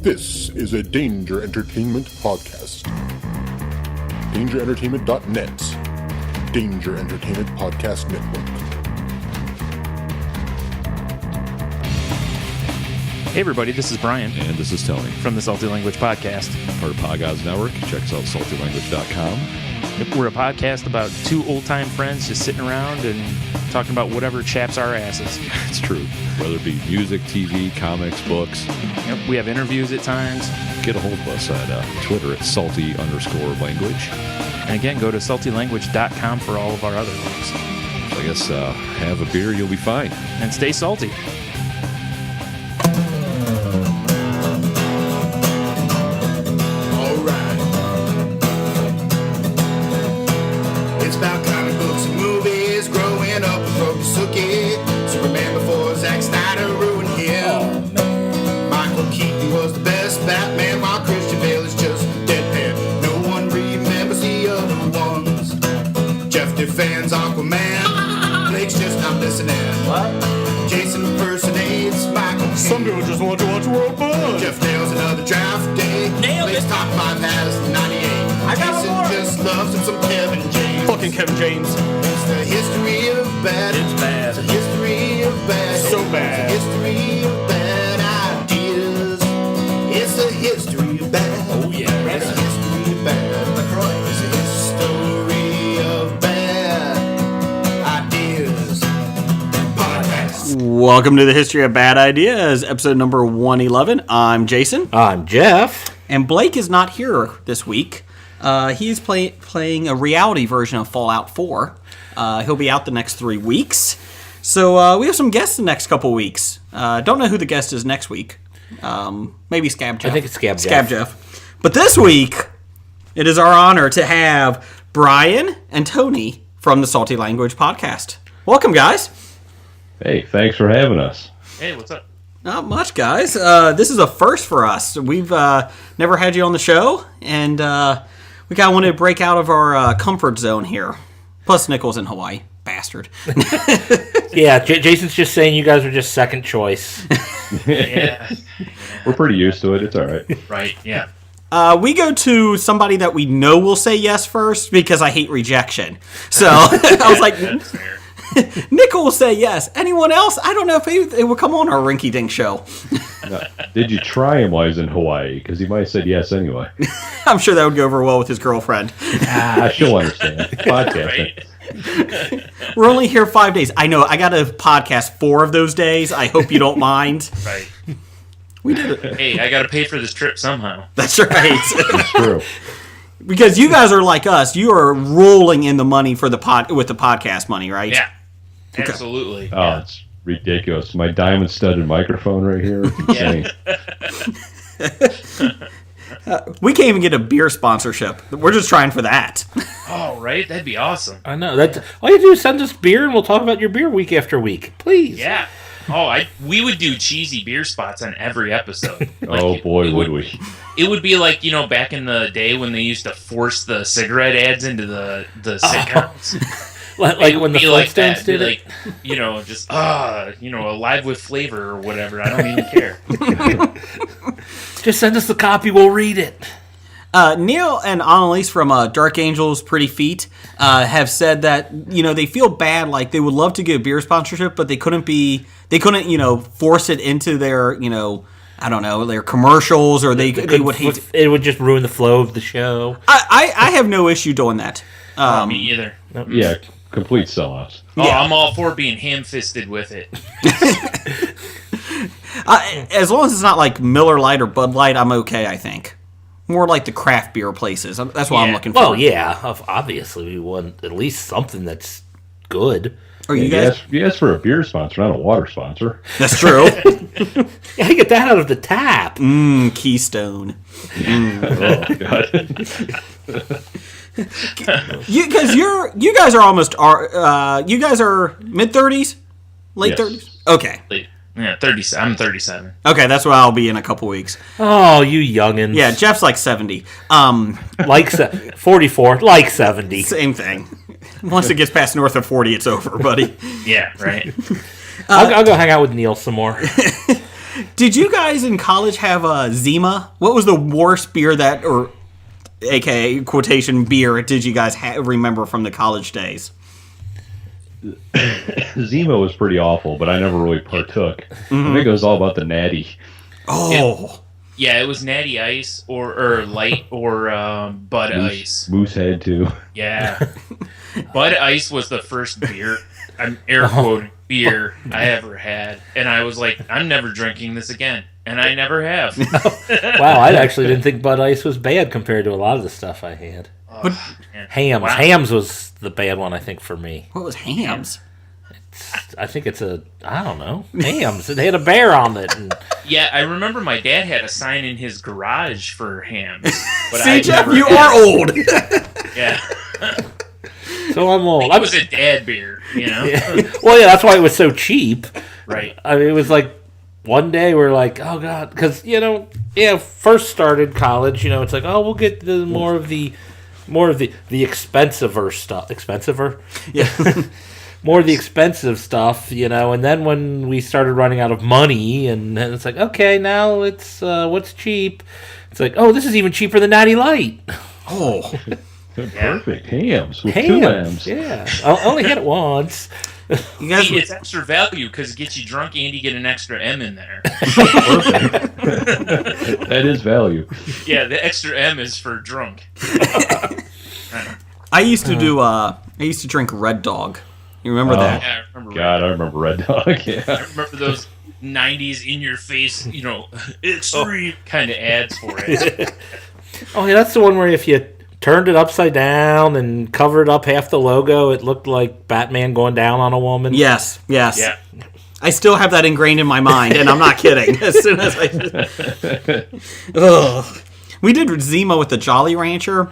This is a Danger Entertainment podcast. DangerEntertainment.net. Danger Entertainment Podcast Network. Hey everybody, this is Bryan. And this is Tony. From the Salty Language Podcast. Part of Podgods Network. Check us out at saltylanguage.com. We're a podcast about two old-time friends just sitting around and talking about whatever chaps our asses. It's true. Whether it be music, TV, comics, books. Yep, we have interviews at times. Get a hold of us at Twitter at salty_language. And again, go to saltylanguage.com for all of our other links. So I guess have a beer, you'll be fine. And stay salty. Fans Aquaman. Blake's just not listening. What? Jason impersonates Michael King. Some people just want to watch World Fun. Jeff nails another draft day. Blake's top 5 has 98. Jason just loves him some Kevin James. Fucking Kevin James. It's the history of bad. It's bad. It's the history of bad. So bad. It's the history of bad ideas. It's the history of bad. Oh yeah. It's the history of bad. LaCroix. It's the history of bad. Welcome to the History of Bad Ideas, episode number 111. I'm Jason. I'm Jeff. And Blake is not here this week. He's playing a reality version of Fallout 4. He'll be out the next 3 weeks. So we have some guests the next couple weeks. Don't know who the guest is next week. Maybe Scab Jeff. I think it's Scab Jeff. Scab Jeff. But this week, it is our honor to have Bryan and Tony from the Salty Language Podcast. Welcome, guys. Hey, thanks for having us. Hey, what's up? Not much, guys. This is a first for us. We've never had you on the show, and we kind of wanted to break out of our comfort zone here. Plus, Nichols in Hawaii. Bastard. Yeah, Jason's just saying you guys are just second choice. Yeah. We're pretty used to it. It's all right. Right, yeah. We go to somebody that we know will say yes first because I hate rejection. So I was like, That's fair. Nick will say yes. Anyone else? I don't know if it would come on our Rinky Dink show. No, did you try him while he's in Hawaii? Because he might have said yes anyway. I'm sure that would go over well with his girlfriend. She'll understand. Podcasting. Right? We're only here 5 days. I know. I got to podcast 4 of those days. I hope you don't mind. Right. We did it. Hey, I got to pay for this trip somehow. That's right. It's true. Because you guys are like us. You are rolling in the money for with the podcast money, right? Yeah. Absolutely. Oh, Yeah. it's ridiculous. My diamond-studded microphone right here. It's insane. We can't even get a beer sponsorship. We're just trying for that. Oh, right? That'd be awesome. I know. All you do is send us beer, and we'll talk about your beer week after week. Please. Yeah. Oh, we would do cheesy beer spots on every episode. Oh, boy, would we. It would be like, back in the day when they used to force the cigarette ads into the sitcoms. Like when the Flintstones did it? Like, just, alive with flavor or whatever. I don't even care. Just send us the copy, we'll read it. Neil and Annalise from Dark Angels Pretty Feet have said that, they feel bad, like they would love to get a beer sponsorship, but they couldn't, force it into their, I don't know, their commercials, or they would hate it. It would just ruin the flow of the show. I have no issue doing that. Me either. Yeah, complete sellouts. Oh, yeah. I'm all for being ham-fisted with it. As long as it's not like Miller Lite or Bud Light, I'm okay, I think. More like the craft beer places. That's what I'm looking for. Well, yeah, obviously we want at least something that's good. Are you guys? You asked for a beer sponsor, not a water sponsor. That's true. Yeah, I get that out of the tap. Keystone. Oh, God. You guys are almost you guys are mid-30s? Late 30s? Okay. Yeah, 37. I'm 37. Okay, that's what I'll be in a couple weeks. Oh, you youngins. Yeah, Jeff's like 70. Like 44, like 70. Same thing. Once it gets past north of 40, it's over, buddy. Yeah, right. I'll go hang out with Neil some more. Did you guys in college have Zima? What was the worst beer or aka quotation beer, did you guys remember from the college days? Zima was pretty awful, but I never really partook. I think it was all about the natty. Oh. Yeah, it was Natty Ice or Light or Bud Ice. Moosehead, too. Yeah. Bud Ice was the first beer, I'm air quoting, beer I ever had. And I was like, I'm never drinking this again. And I never have. Wow, I actually didn't think Bud Ice was bad compared to a lot of the stuff I had. Hams. Wow. Hams was the bad one, I think, for me. What was Hams? I think it's I don't know, Hams. It had a bear on it. And... Yeah, I remember my dad had a sign in his garage for Hams. But See, I Jeff, never you had are it. old. Yeah. So I'm old. It was a dad beer, you know? Well, yeah, that's why it was so cheap. Right. I mean, it was like one day we're like, oh god, because first started college, it's like, oh, we'll get the more of the expensiver stuff. Expensiver? Yeah. More of the expensive stuff, and then when we started running out of money, and then it's like, okay, now it's what's cheap? It's like, oh, this is even cheaper than Natty Light. Oh. Perfect. Hams with 2 M's. Yeah. I only had it once. You guys See, it's extra value because it gets you drunk and you get an extra M in there. That is value. Yeah, the extra M is for drunk. I used to drink Red Dog. You remember that? Yeah, I remember. God, I remember Red Dog. Yeah. I remember those 90s in your face, extreme kind of ads for it. Oh, yeah, that's the one where if you turned it upside down and covered up half the logo, it looked like Batman going down on a woman. Yes. Yeah. I still have that ingrained in my mind, and I'm not kidding. As soon as I... Ugh. We did Zima with the Jolly Rancher,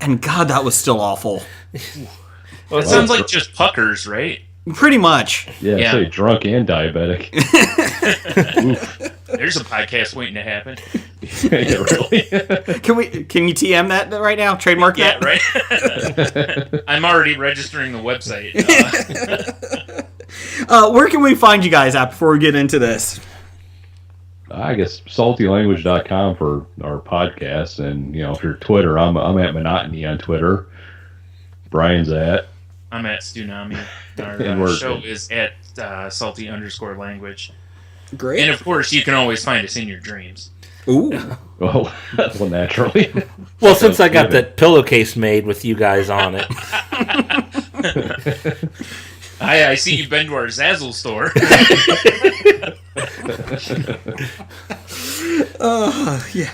and God, that was still awful. It sounds like just puckers, right? Pretty much. Yeah, Yeah. say drunk and diabetic. There's a podcast waiting to happen. Yeah, really. Can you TM that right now? Trademark Yeah, that? right? I'm already registering the website. Where can we find you guys at before we get into this? I guess saltylanguage.com for our podcast, and if you're Twitter, I'm at Monotony on Twitter. Brian's at. I'm at Stunami. And Our we're- show is at salty_language. Great. And of course, you can always find us in your dreams. Ooh. Well, naturally. Well, since I got that pillowcase made with you guys on it. I see you've been to our Zazzle store. Yeah.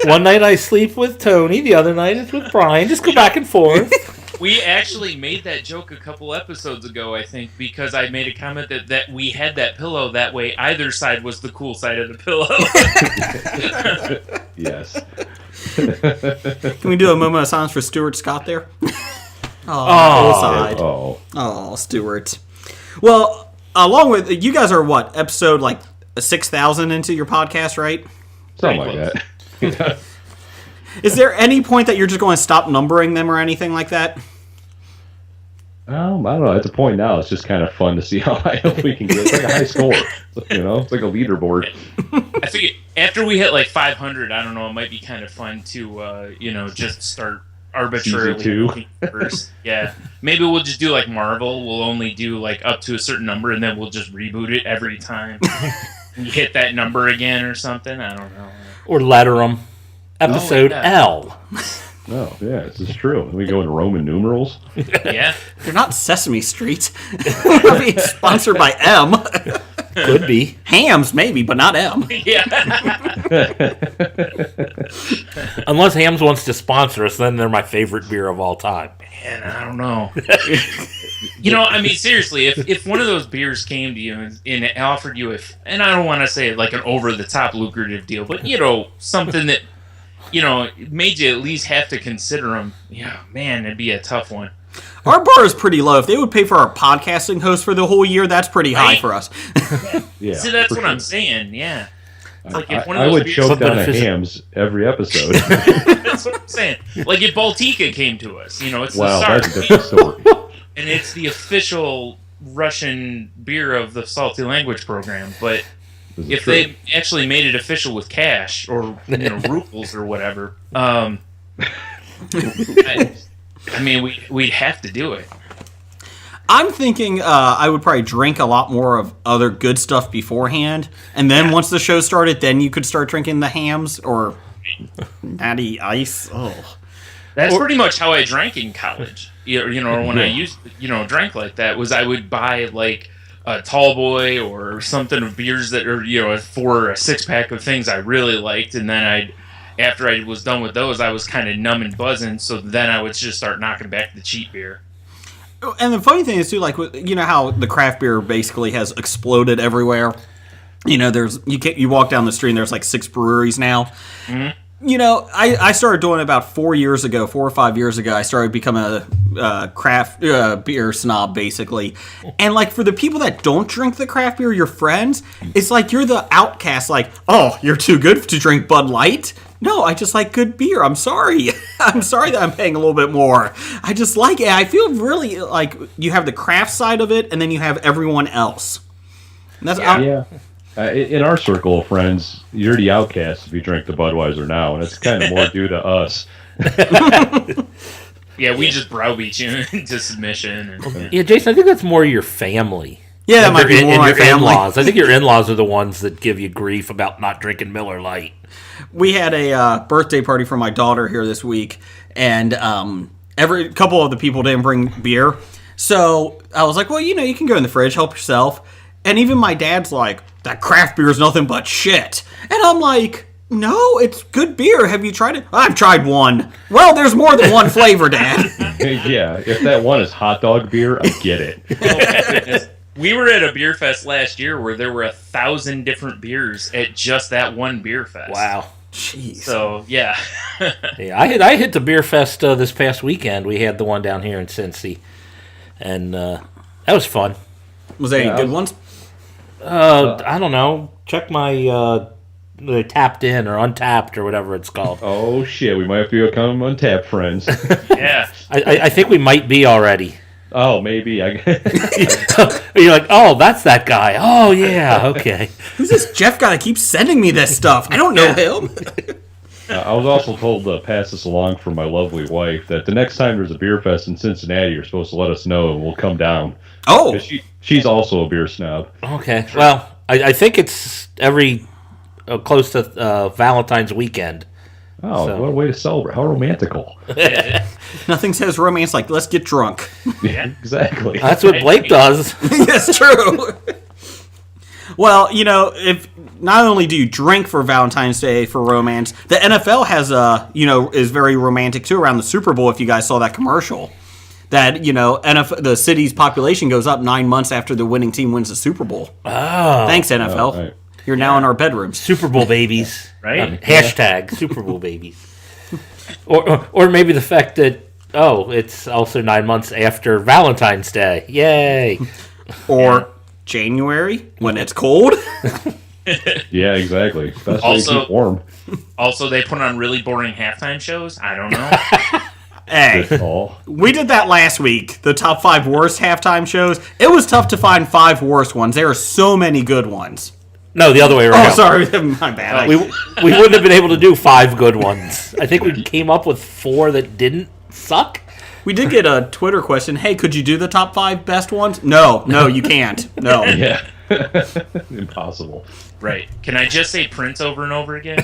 One night I sleep with Tony, the other night it's with Brian. Just go back and forth. We actually made that joke a couple episodes ago, I think, because I made a comment that we had that pillow that way either side was the cool side of the pillow. Yes. Can we do a moment of silence for Stuart Scott there? Cool side. Oh, Stuart. Well, along with you guys are what, episode like 6,000 into your podcast, right? Something like that. Is there any point that you're just going to stop numbering them or anything like that? I don't know. At the point now, it's just kind of fun to see how high up we can get. It's like a high score. It's like a leaderboard. I figure after we hit like 500, I don't know, it might be kind of fun to, just start arbitrarily Season 2. looking first. Yeah. Maybe we'll just do like Marvel. We'll only do like up to a certain number, and then we'll just reboot it every time. You hit that number again or something. I don't know. Or letter them. Episode yeah. L. Oh, yeah, this is true. We go into Roman numerals. Yeah. They're not Sesame Street. We're being sponsored by M. Could be. Hams, maybe, but not M. Yeah. Unless Hams wants to sponsor us, then they're my favorite beer of all time. Man, I don't know. I mean, seriously, if one of those beers came to you and it offered you, and I don't want to say like an over-the-top lucrative deal, but, something that, made you at least have to consider them, yeah, man, it'd be a tough one. Our bar is pretty low. If they would pay for our podcasting host for the whole year, that's pretty high Right. for us. Yeah, See, that's for what sure. I'm saying, yeah. It's like if one of I those would beers- choke down a beneficial. Hams every episode. That's what I'm saying. Like if Baltica came to us, it's Wow, the that's a SARS, different story. and it's the official, Russian beer of the Salty Language program, but if true. they actually made it official with cash or rubles or whatever, I mean, we'd have to do it. I'm thinking I would probably drink a lot more of other good stuff beforehand, and then once the show started, then you could start drinking the hams or natty ice. Oh, That's pretty much how I drank in college. When I used drank like that, was I would buy like a tall boy or something of beers that are for a 6-pack of things I really liked, and then after I was done with those, I was kind of numb and buzzing. So then I would just start knocking back the cheap beer. and the funny thing is too, like how the craft beer basically has exploded everywhere. You walk down the street and there's like 6 breweries now. Mm-hmm. I started doing it about 4 or 5 years ago. I started becoming a craft beer snob, basically. And, like, for the people that don't drink the craft beer, your friends, it's like you're the outcast. Like, oh, you're too good to drink Bud Light? No, I just like good beer. I'm sorry. I'm sorry that I'm paying a little bit more. I just like it. I feel really like you have the craft side of it, and then you have everyone else. And that's in our circle of friends, you're the outcast if you drink the Budweiser now, and it's kind of more due to us. Yeah, we just browbeat you into submission. Yeah, Jason, I think that's more your family. Yeah, that might be more my family. In-laws. I think your in-laws are the ones that give you grief about not drinking Miller Lite. We had a birthday party for my daughter here this week, and every couple of the people didn't bring beer. So I was like, well, you can go in the fridge, help yourself. And even my dad's like, that craft beer is nothing but shit. And I'm like, no, it's good beer. Have you tried it? I've tried one. Well, there's more than one flavor, Dad. Yeah, if that one is hot dog beer, I get it. We were at a beer fest last year where there were 1,000 different beers at just that one beer fest. Wow. Jeez. So, yeah. Yeah, I hit the beer fest this past weekend. We had the one down here in Cincy. And that was fun. Was there any good ones? I don't know. Check my tapped in or untapped or whatever it's called. Oh, shit. We might have to become Untapped friends. Yeah. I think we might be already. Oh, maybe. You're like, oh, that's that guy. Oh, yeah, okay. Who's this Jeff guy that keeps sending me this stuff? I don't know him. I was also told to pass this along from my lovely wife that the next time there's a beer fest in Cincinnati, you're supposed to let us know and we'll come down. Oh. She's also a beer snob. Okay. Well, I think it's every close to Valentine's weekend. Oh, So. what a way to celebrate. How romantical. Nothing says romance like, let's get drunk. Yeah, exactly. That's what Blake does. That's true. Well, if not only do you drink for Valentine's Day for romance, the NFL has is very romantic too around the Super Bowl. If you guys saw that commercial, that the city's population goes up 9 months after the winning team wins the Super Bowl. Oh. Thanks, NFL. Right. You're now in our bedrooms. Super Bowl babies. Right? Hashtag Super Bowl babies. Or maybe the fact that, it's also 9 months after Valentine's Day. Yay. Or January when it's cold. Yeah, exactly. Best way to Also- keep warm. Also, they put on really boring halftime shows. I don't know. Hey, Good call. we did that last week. The top 5 worst halftime shows. It was tough to find 5 worst ones. There are so many good ones. No, the other way around. Oh, sorry. My bad. We wouldn't have been able to do 5 good ones. I think we came up with 4 that didn't suck. We did get a Twitter question. Hey, could you do the top 5 best ones? No, you can't. No. Yeah. Impossible. Right. Can I just say Prince over and over again?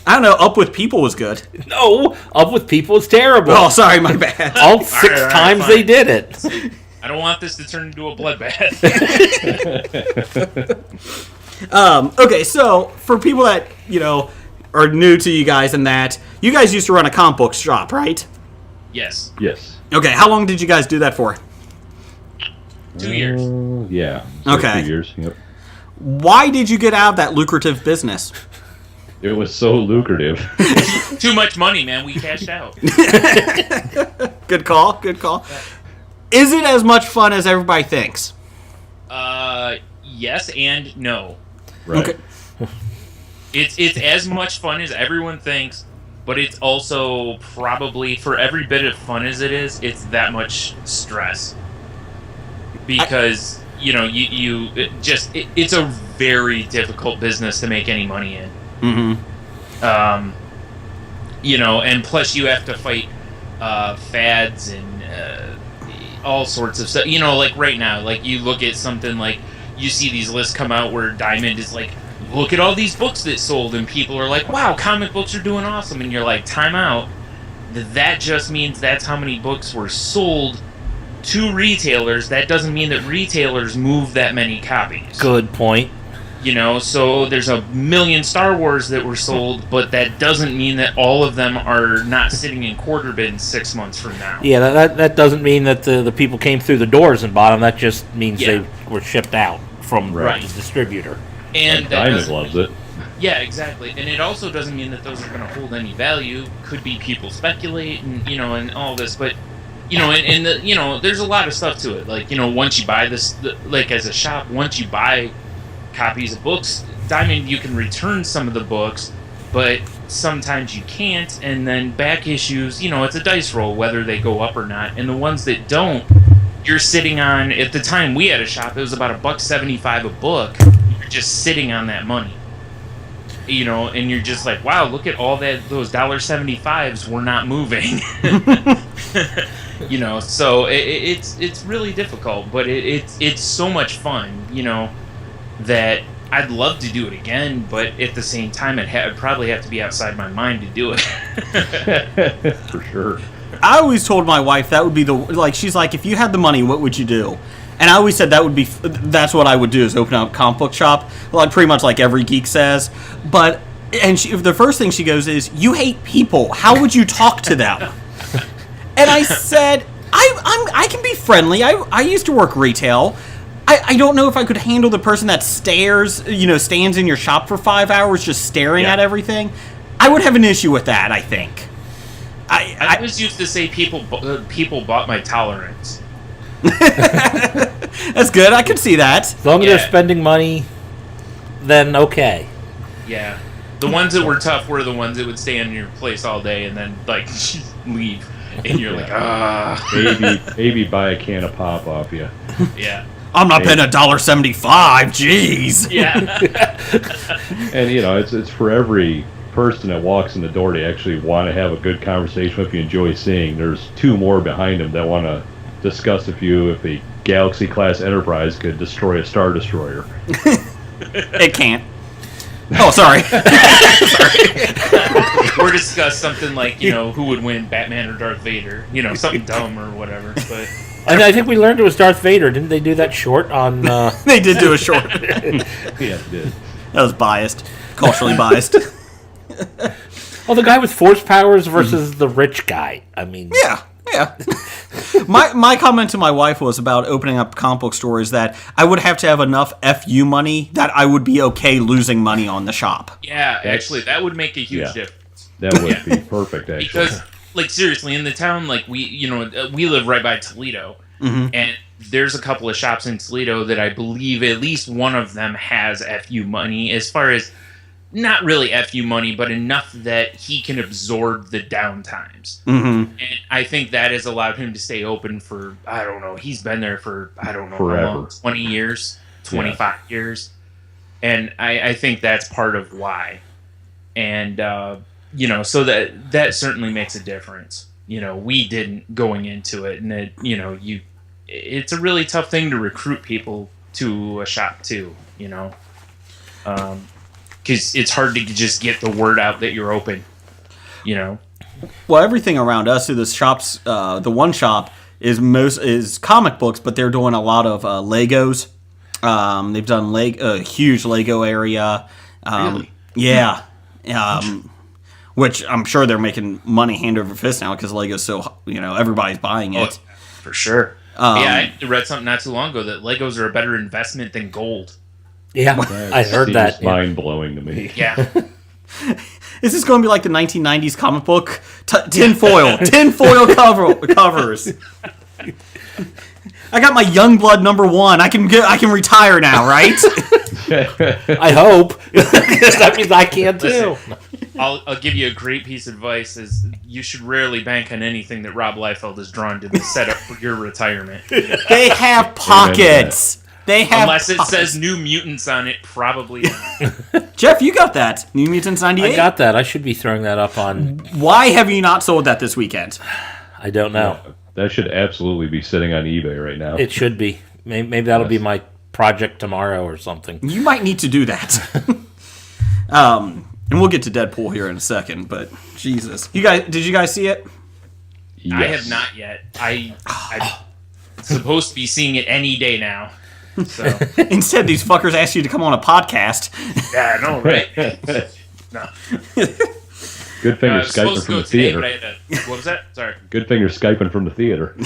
I don't know. Up with People was good. No, Up with People is terrible. Oh, sorry. My bad. All 6 all right, times fine. they did it. I don't want this to turn into a bloodbath. Okay, so for people that, are new to you guys and that, you guys used to run a comic book shop, right? Yes. Yes. Okay, how long did you guys do that for? 2 years. Yeah. Okay. 2 years. Yep. Why did you get out of that lucrative business? It was so lucrative. Too much money, man. We cashed out. Good call. Is it as much fun as everybody thinks? Yes and no. Right. Okay. It's as much fun as everyone thinks, but it's also probably, for every bit of fun as it is, it's that much stress. because it's a very difficult business to make any money in. Mm-hmm. And plus you have to fight fads and all sorts of stuff. Like right now, like you look at something like you see these lists come out where Diamond is like, look at all these books that sold, and people are like, wow, comic books are doing awesome, and you're like, time out. That just means that's how many books were sold to retailers. That doesn't mean that retailers move that many copies. Good point. So there's a million Star Wars that were sold, but that doesn't mean that all of them are not sitting in quarter bins 6 months from now. Yeah, that doesn't mean that the people came through the doors and bought them. That just means they were shipped out from the distributor. And Diamond loves it. Yeah, exactly. And it also doesn't mean that those are going to hold any value. Could be people speculate and, and all this, but there's a lot of stuff to it. Like, once you buy this, like as a shop, once you buy copies of books, Diamond, you can return some of the books, but sometimes you can't, and then back issues, it's a dice roll whether they go up or not, and the ones that don't, you're sitting on, at the time we had a shop, it was about $1.75 a book. You're just sitting on that money. And you're just like, wow, look at all those $1.75s were not moving. So it's really difficult, but it's so much fun, that I'd love to do it again, but at the same time, it'd probably have to be outside my mind to do it. For sure. I always told my wife that would be she's like, if you had the money, what would you do? And I always said that's what I would do, is open up a comic book shop, like pretty much like every geek says. But the first thing she goes is, you hate people. How would you talk to them? And I said, I can be friendly. I used to work retail. I don't know if I could handle the person that stands in your shop for 5 hours just staring at everything. I would have an issue with that, I think. I always used to say people bought my tolerance. That's good. I could see that. As long as they're spending money, then okay. Yeah. The ones that were tough were the ones that would stay in your place all day and then, like, leave. And you're like, Maybe buy a can of pop off you. Yeah. I'm not paying $1.75. Jeez. Yeah. And it's for every person that walks in the door to actually want to have a good conversation with you, enjoy seeing. There's two more behind them that want to discuss if a Galaxy class Enterprise could destroy a Star Destroyer. It can't. Oh, sorry. Or discuss something like, who would win, Batman or Darth Vader? Something dumb or whatever. But I think we learned it was Darth Vader. Didn't they do that short on... They did do a short. Yeah, they did. That was biased. Culturally biased. Well, the guy with force powers versus the rich guy. I mean... Yeah. My comment to my wife was about opening up comic book stores that I would have to have enough FU money that I would be okay losing money on the shop. Yeah, actually, that would make a huge difference. That would be perfect, actually. Because, like, seriously, in the town, like, we live right by Toledo, and there's a couple of shops in Toledo that I believe at least one of them has FU money, as far as not really FU money, but enough that he can absorb the downtimes. And I think that has allowed him to stay open for, I don't know, he's been there for, I don't know, forever. How long, 20 years, 25 years. And I think that's part of why. And, so that certainly makes a difference. We didn't going into it, and it, it's a really tough thing to recruit people to a shop too, because it's hard to just get the word out that you're open, Well, everything around us, the shops, the one shop is comic books, but they're doing a lot of Legos. They've done a huge Lego area. Really? Yeah. Which I'm sure they're making money hand over fist now because Lego's so, everybody's buying it. Oh, for sure. I read something not too long ago that Legos are a better investment than gold. Yeah, I heard that. It's mind-blowing to me. Yeah. Is this going to be like the 1990s comic book? Tinfoil covers. I got my Youngblood #1. I can retire now, right? I hope. Because that means I can too. I'll give you a great piece of advice: is you should rarely bank on anything that Rob Liefeld has drawn to set up for your retirement. They have pockets. They have Unless it pockets. says New Mutants on it, probably not. Jeff, you got that. New Mutants 98? I got that. I should be throwing that up on... Why have you not sold that this weekend? I don't know. That should absolutely be sitting on eBay right now. It should be. Maybe that'll be my project tomorrow or something. You might need to do that. And we'll get to Deadpool here in a second, but Jesus. Did you guys see it? Yes. I have not yet. I'm supposed to be seeing it any day now. So Instead, these fuckers asked you to come on a podcast. yeah, I know, right? No. Good finger I was supposed Skyping to from go the today, theater. but what was that? Sorry. Good finger Skyping from the theater.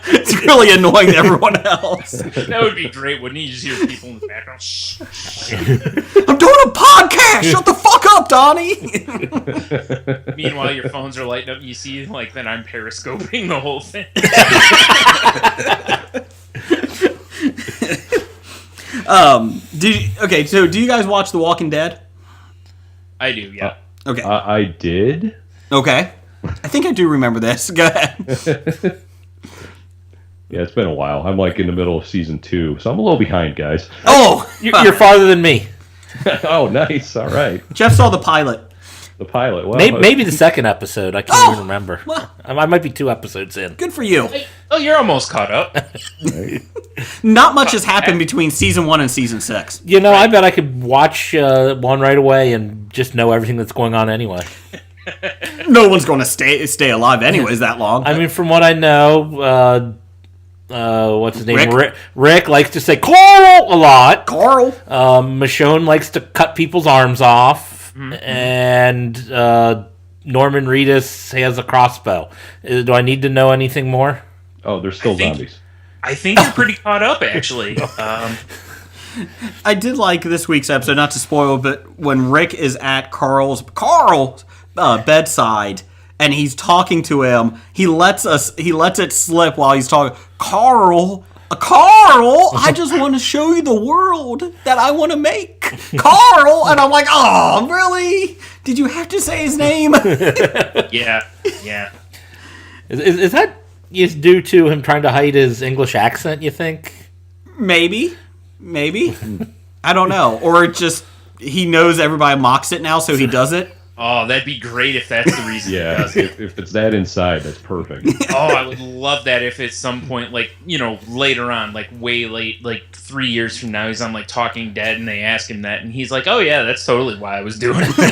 It's really annoying to everyone else. That would be great, wouldn't you? Just hear people in the background. Shh. I'm doing a podcast! Shut the fuck up, Donnie! Meanwhile, your phones are lighting up. And you see, like, that I'm periscoping the whole thing. So do you guys watch The Walking Dead? I do, yeah. Okay. I did. Okay. I think I do remember this. Go ahead. Yeah, it's been a while. I'm like in the middle of season 2, so I'm a little behind, guys. Oh! You're farther than me. Oh, nice. All right. Jeff saw the pilot. The pilot. Well, Maybe the second episode. I can't even remember. well. I might be 2 episodes in. Good for you. Oh, you're almost caught up. Not much has happened between season 1 and season 6. You know, I bet I could watch one right away and just know everything that's going on anyway. No one's going to stay alive anyways that long. I mean, from what I know, what's his name? Rick? Rick likes to say Carl a lot. Carl. Michonne likes to cut people's arms off. And Norman Reedus has a crossbow. Do I need to know anything more? Oh, they're still zombies. I think you're pretty caught up, actually. I did like this week's episode, not to spoil, but when Rick is at Carl's bedside and he's talking to him, he lets it slip while he's talking. Carl, I just want to show you the world that I want to make. Carl, and I'm like, oh, really? Did you have to say his name? Yeah. Is that just due to him trying to hide his English accent, you think? Maybe. I don't know. Or just he knows everybody mocks it now, so he does it. Oh, that'd be great if that's the reason. Yeah, if it's that inside, that's perfect. Oh, I would love that if at some point, like, later on, like way late, like 3 years from now, he's on like Talking Dead and they ask him that and he's like, oh yeah, that's totally why I was doing it.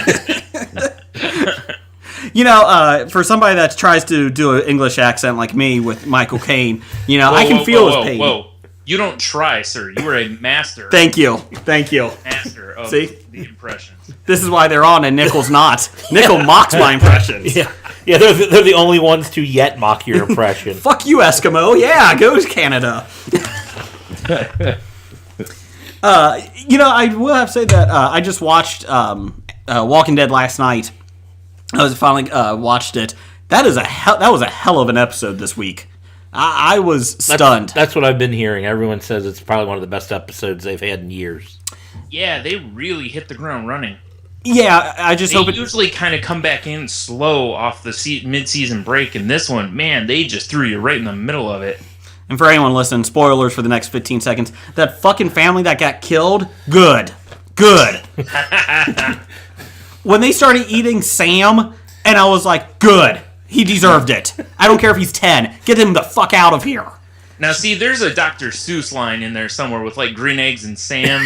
For somebody that tries to do an English accent like me with Michael Caine, I can feel his pain. Whoa. You don't try, sir. You are a master. Thank you. Master of See? the impressions. This is why they're on and Nickel's not. Nickel mocks my impressions. Yeah, they're the only ones to yet mock your impression. Fuck you, Eskimo. Yeah, go to Canada. I will have to say that I just watched Walking Dead last night. I was finally watched it. That was a hell of an episode this week. I was stunned. That's what I've been hearing. Everyone says it's probably one of the best episodes they've had in years. Yeah, they really hit the ground running. Yeah, I just hope they usually kind of come back in slow off the mid-season break, and this one, man, they just threw you right in the middle of it. And for anyone listening, spoilers for the next 15 seconds. That fucking family that got killed, good. When they started eating Sam, and I was like, good. He deserved it. I don't care if he's 10. Get him the fuck out of here. Now, see, there's a Dr. Seuss line in there somewhere with, like, green eggs and Sam.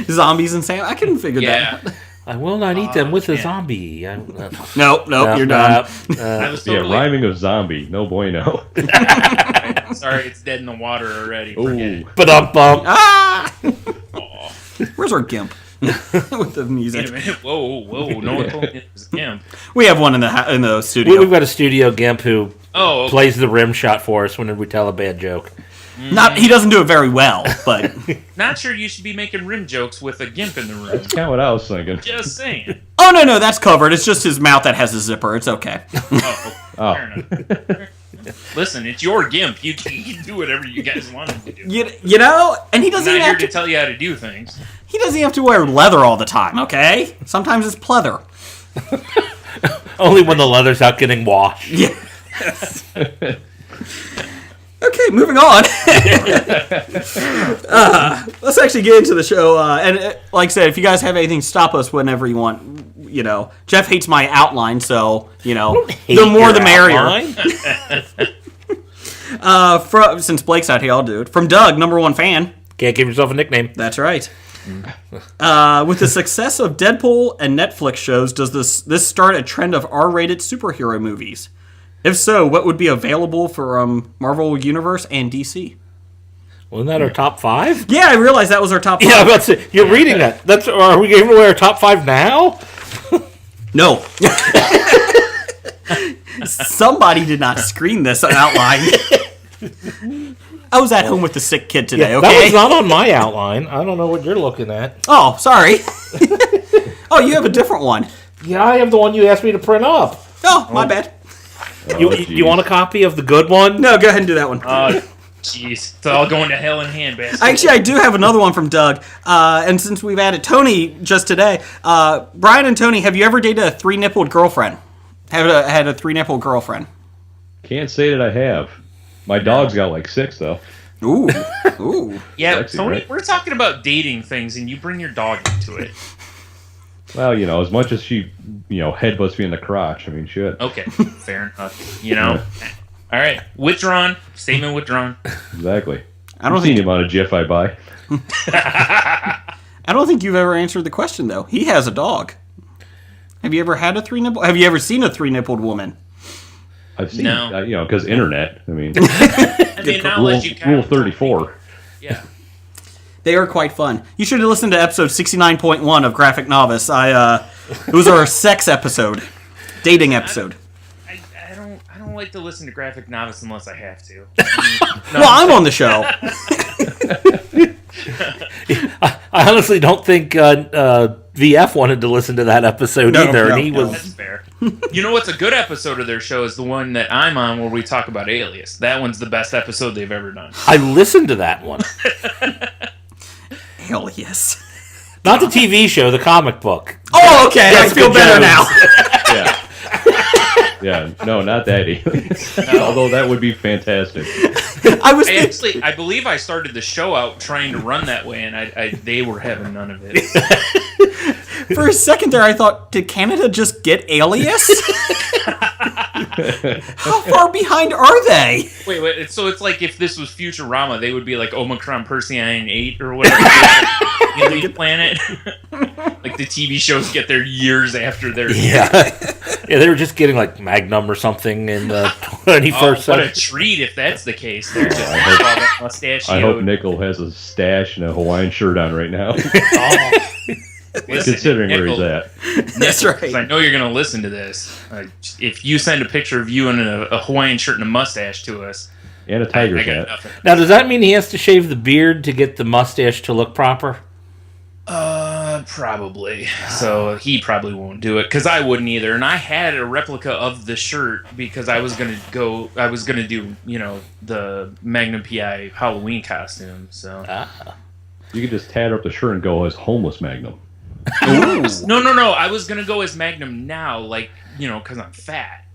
Zombies and Sam? I couldn't figure that out. I will not eat them with a zombie. Nope, you're done. I was totally... rhyming of zombie. No bueno. Sorry, it's dead in the water already. Forget it. Ba-dum-bum. Ah! Where's our gimp? With the music. Wait a minute. Whoa. No one told me it was a gimp. We have one in the studio. We've got a studio gimp who okay. plays the rim shot for us whenever we tell a bad joke. He doesn't do it very well, but... Not sure you should be making rim jokes with a gimp in the room. That's kind of what I was thinking. Just saying. Oh, no, that's covered. It's just his mouth that has a zipper. It's okay. Fair enough. Listen, it's your gimp. You can do whatever you guys want him to do. And he doesn't I'm even not have here to tell you how to do things. He doesn't have to wear leather all the time, okay? Sometimes it's pleather. Only when the leather's out getting washed. Yeah. Okay, moving on. Let's actually get into the show. Like I said, if you guys have anything, stop us whenever you want. You know, Jeff hates my outline, so, you know, the more the merrier. Since Blake's out here, I'll do it. From Doug, #1 fan. Can't give yourself a nickname. That's right. With the success of Deadpool and Netflix shows, does this start a trend of R-rated superhero movies? If so, what would be available for Marvel Universe and DC? Wasn't that our top 5? Yeah, I realized that was our top 5. Yeah, I was about to say, you're reading that. Are we giving away our top 5 now? No. Somebody did not screen this outline. I was at home with the sick kid today, okay? That was not on my outline. I don't know what you're looking at. Oh, sorry. Oh, you have a different one. Yeah, I have the one you asked me to print up. Oh, my bad. You want a copy of the good one? No, go ahead and do that one. Oh, jeez. It's all going to hell in handbaskets. Actually, I do have another one from Doug. And since we've added Tony just today, Bryan and Tony, have you ever dated a 3-nippled girlfriend? Had a 3-nippled girlfriend? Can't say that I have. My dog's got like 6, though. Ooh. Ooh. Yeah, Sexy, Tony, right? we're talking about dating things, and you bring your dog into it. Well, you know, as much as she, headbutts me in the crotch, I mean, shit. Okay, fair enough. All right, withdrawn. Statement withdrawn. Exactly. I don't You've think seen him on a GIF I buy. I don't think you've ever answered the question, though. He has a dog. Have you ever had a 3-nipple? Have you ever seen a 3-nippled woman? I've seen, No. because internet. I mean, I mean, now rule, let you count. rule 34. Yeah. They are quite fun. You should have listened to episode 69.1 of Graphic Novice. It was our sex episode, dating episode. I don't like to listen to Graphic Novice unless I have to. Well, I'm on the show. I honestly don't think VF wanted to listen to that episode either. And he was. That's fair. You know what's a good episode of their show is the one that I'm on where we talk about Alias. That one's the best episode they've ever done. I listened to that one. Hell yes. Not the TV show, the comic book. Oh, okay. Yes, I feel good better Jones. now. Yeah, no, not that Alias. Although that would be fantastic. I believe I started the show out trying to run that way, and they were having none of it. For a second there, I thought, did Canada just get Alias? How far behind are they? Wait. So it's like if this was Futurama, they would be like Omicron Perseion 8 or whatever. Alien Planet. Like the TV shows get there years after their. Yeah, they were just getting like Magnum or something in the 21st century. What a treat if that's the case. They're just all that mustachioed. I hope Nickel has a stash and a Hawaiian shirt on right now. Listen, Considering Nickel, where he's at. That's right. I know you're going to listen to this. If you send a picture of you in a Hawaiian shirt and a mustache to us, And a tiger's I got hat. nothing. Now, does that mean he has to shave the beard to get the mustache to look proper? Probably. So he probably won't do it because I wouldn't either. And I had a replica of the shirt because I was gonna do the Magnum PI Halloween costume. So You could just tat up the shirt and go as homeless Magnum. no. I was gonna go as Magnum now, because I'm fat.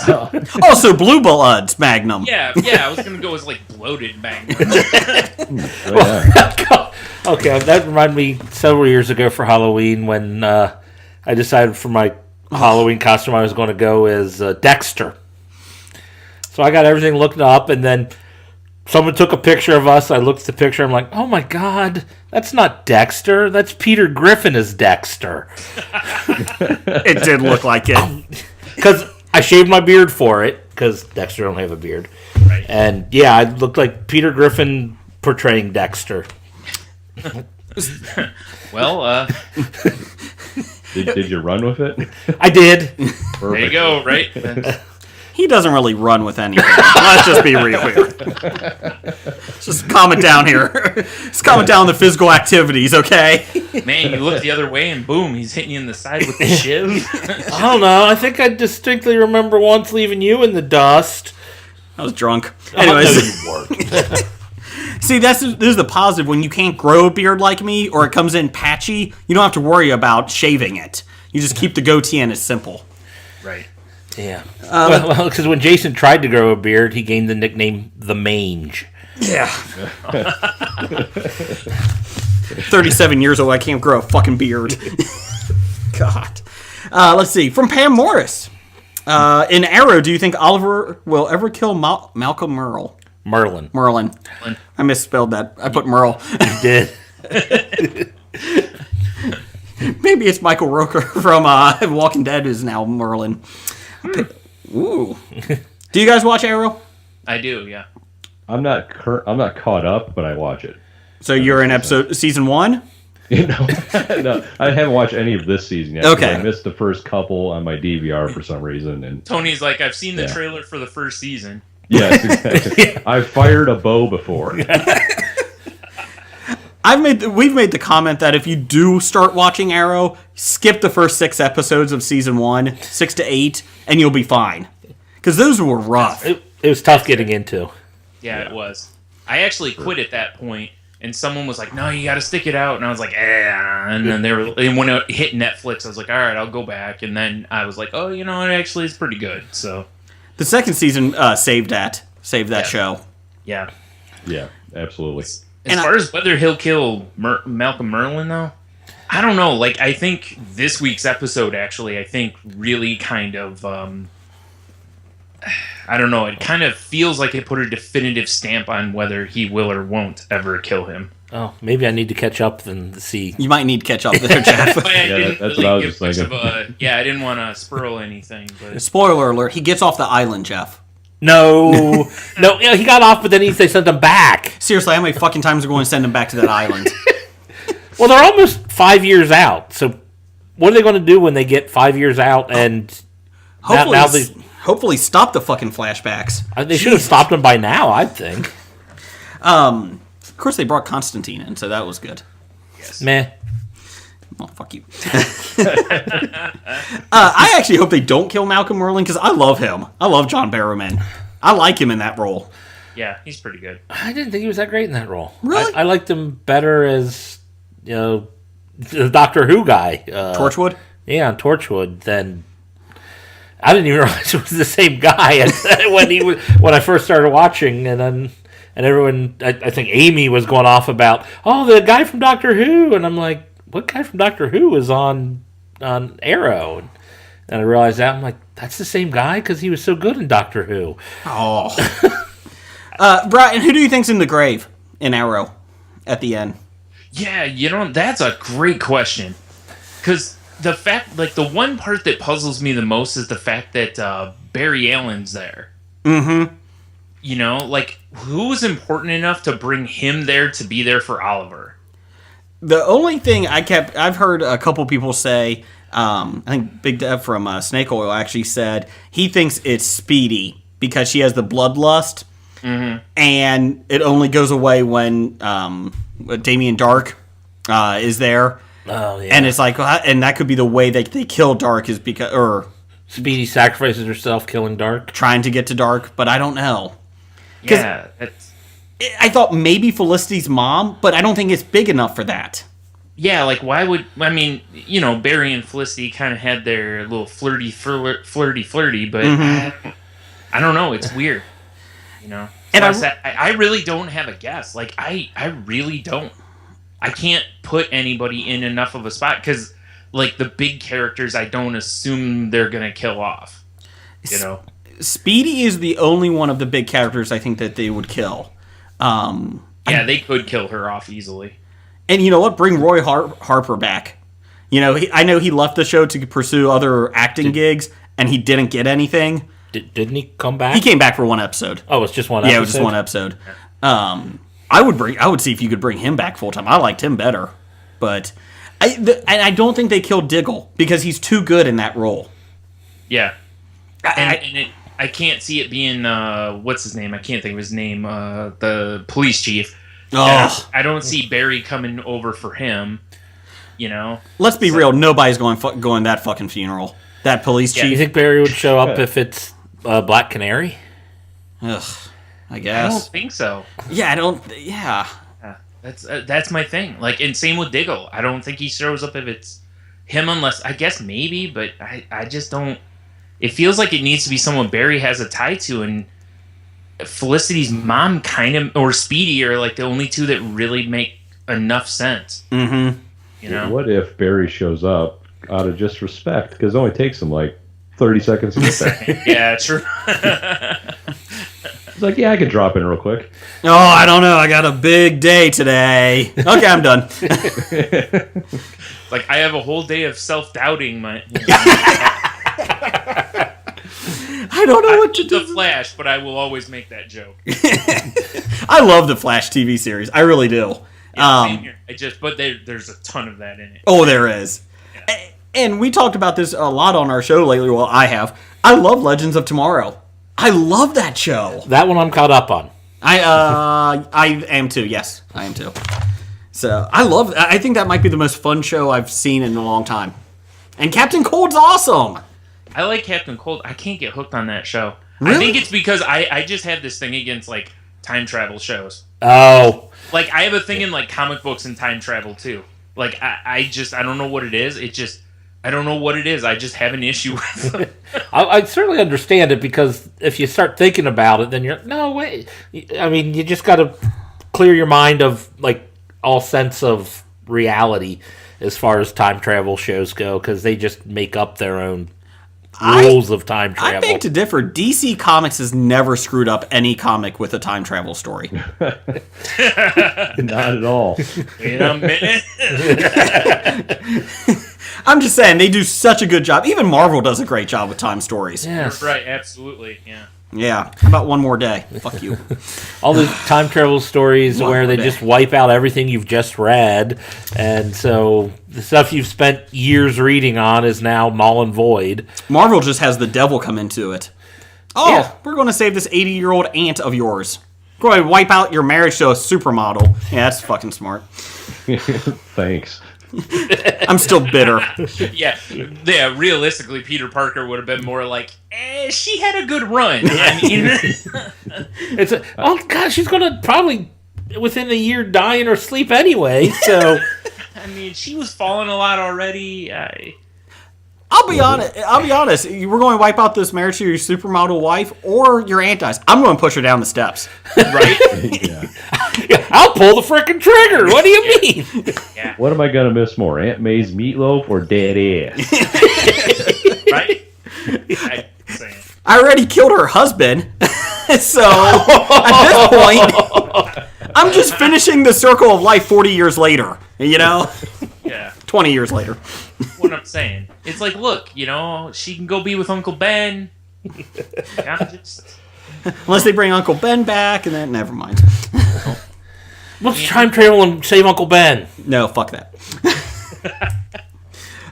So, Also, Blue Bloods Magnum. yeah. I was gonna go as bloated Magnum. Okay, that reminded me several years ago for Halloween when I decided for my Halloween costume I was going to go as Dexter. So I got everything looked up, and then someone took a picture of us. I looked at the picture. I'm like, oh my God, that's not Dexter. That's Peter Griffin as Dexter. It did look like it. Because I shaved my beard for it, because Dexter don't have a beard. Right. And yeah, I looked like Peter Griffin portraying Dexter. Well, Did you run with it? I did. there you go. Right. He doesn't really run with anything. Let's just be real here. Let's just calm it down here. Let's calm it down the physical activities, okay? Man, you look the other way and boom, he's hitting you in the side with the shiv. I don't know. I think I distinctly remember once leaving you in the dust. I was drunk. Anyways. Anyways. See, this is the positive. When you can't grow a beard like me, or it comes in patchy, you don't have to worry about shaving it. You just keep the goatee and it's simple. Right. Yeah. Well, because when Jason tried to grow a beard, he gained the nickname The Mange. Yeah. 37 years old, I can't grow a fucking beard. God. Let's see. From Pam Morris. In Arrow, do you think Oliver will ever kill Malcolm Merle? Merlin. I misspelled that. I put Merle. He did. Maybe it's Michael Rooker from Walking Dead is now Merlin. Ooh. Do you guys watch Arrow? I do, yeah. I'm not caught up, but I watch it. So you're in season 1? No, I haven't watched any of this season yet. Okay. I missed the first couple on my DVR for some reason. And Tony's like, I've seen the trailer for the first season. yes, exactly. I've fired a bow before. We've made the comment that if you do start watching Arrow, skip the first 6 episodes of season 1, 6 to 8, and you'll be fine. Because those were rough. It was tough getting into. Yeah, it was. I actually quit at that point, and someone was like, "No, you got to stick it out," and I was like, And then and when it hit Netflix, I was like, "All right, I'll go back." And then I was like, "Oh, it actually is pretty good." So the second season saved that show. Yeah. Yeah, absolutely. As far as whether he'll kill Malcolm Merlin, though, I don't know. Like, I think this week's episode actually, really kind of. I don't know. It kind of feels like it put a definitive stamp on whether he will or won't ever kill him. Oh, maybe I need to catch up and see. You might need to catch up there, Jeff. That's what I was just thinking. I didn't want to spoil anything. But Spoiler alert: he gets off the island, Jeff. No, he got off, but then they sent him back. Seriously, how many fucking times are going to send him back to that island? Well, they're almost 5 years out. So, what are they going to do when they get 5 years out? And hopefully stop the fucking flashbacks. They should have stopped them by now, I think. Of course, they brought Constantine in, so that was good. Yes. Meh. Oh, fuck you. I actually hope they don't kill Malcolm Merlin, because I love him. I love John Barrowman. I like him in that role. Yeah, he's pretty good. I didn't think he was that great in that role. Really? I liked him better as, the Doctor Who guy. Torchwood? Yeah, on Torchwood. Than I didn't even realize it was the same guy when I first started watching, and everyone, I think Amy was going off about, the guy from Doctor Who, and I'm like, what guy from Doctor Who is on Arrow? And I realized that, I'm like, that's the same guy because he was so good in Doctor Who. Oh. Brian, who do you think's in the grave in Arrow at the end? Yeah, that's a great question. Because the fact, the one part that puzzles me the most is the fact that Barry Allen's there. Mm-hmm. Who's important enough to bring him there to be there for Oliver? The only thing I've heard a couple people say, I think Big Dev from Snake Oil actually said he thinks it's Speedy because she has the bloodlust, and it only goes away when Damien Dark is there. Oh yeah, and it's like, and that could be the way that they kill Dark is because Speedy sacrifices herself, killing Dark, trying to get to Dark, but I don't know. Yeah, I thought maybe Felicity's mom, but I don't think it's big enough for that. Yeah, why would... I mean, Barry and Felicity kind of had their little flirty, but I don't know. It's weird, So and I really don't have a guess. I really don't. I can't put anybody in enough of a spot because, the big characters, I don't assume they're going to kill off, Speedy is the only one of the big characters I think that they would kill. They could kill her off easily. And you know what? Bring Roy Harper back. I know he left the show to pursue other acting gigs, and he didn't get anything. Didn't he come back? He came back for one episode. Oh, it's just one episode? Yeah, it was just one episode. I would see if you could bring him back full time. I liked him better. But I don't think they killed Diggle, because he's too good in that role. Yeah. I can't see it being, what's his name? I can't think of his name. The police chief. Oh. I don't see Barry coming over for him, Let's be real. Nobody's going that fucking funeral. That police chief. You think Barry would show up if it's Black Canary? Ugh. I I guess. don't think so. Yeah, I don't. Yeah. That's my thing. Like, and same with Diggle. I don't think he shows up if it's him, unless I guess maybe, but I just don't. It feels like it needs to be someone Barry has a tie to, and Felicity's mom kind of, or Speedy, are like the only two that really make enough sense. Mm-hmm. You know? What if Barry shows up out of just respect? Because it only takes him like 30 seconds to get there. Yeah, true. It's like, yeah, I could drop in real quick. Oh, I don't know. I got a big day today. Okay, I'm done. Like, I have a whole day of self-doubting. I don't know what to do. The Flash, but I will always make that joke. I love the Flash TV series. I really do. Same here. But there's a ton of that in it. Oh, there is. Yeah. And we talked about this a lot on our show lately. Well, I have. I love Legends of Tomorrow. I love that show. That one I'm caught up on. I am too. Yes, I am too. So I think that might be the most fun show I've seen in a long time. And Captain Cold's awesome. I like Captain Cold. I can't get hooked on that show. Really? I think it's because I just have this thing against, like, time travel shows. Oh. Like, I have a thing in, like, comic books and time travel, too. Like, I don't know what it is. I don't know what it is. I just have an issue with it. I certainly understand it, because if you start thinking about it, then you're, no, wait. I mean, you just got to clear your mind of, like, all sense of reality as far as time travel shows go, because they just make up their own rules of time travel. I beg to differ. DC Comics has never screwed up any comic with a time travel story. Not at all. Wait a minute. I'm just saying, they do such a good job. Even Marvel does a great job with time stories. Yes. Right, absolutely, yeah. Yeah. How about one more day? Fuck you. All these time travel stories One where more they day. just wipe out everything you've just read, and so the stuff you've spent years reading on is now null and void. Marvel just has the devil come into it. Oh, Yeah. we're going to save this 80-year-old aunt of yours. We're going to wipe out your marriage to a supermodel. Yeah, that's fucking smart. Thanks. I'm still bitter. Yeah, realistically, Peter Parker would have been more like, she had a good run. I mean, Oh god, she's gonna probably within the year die in her sleep anyway. So I mean, she was falling a lot already. I'll be honest. We're going to wipe out this marriage to your supermodel wife or your aunt dies. I'm going to push her down the steps. Right? Yeah. I'll pull the frickin' trigger. What do you mean? Yeah. What am I going to miss more, Aunt May's meatloaf or dead ass? Right? I'm saying. I already killed her husband. So at this point, I'm just finishing the circle of life 40 years later. You know? Yeah. 20 years later. What I'm saying. It's like, look, she can go be with Uncle Ben. Unless they bring Uncle Ben back, and then never mind. Let's time travel and save Uncle Ben. No, fuck that.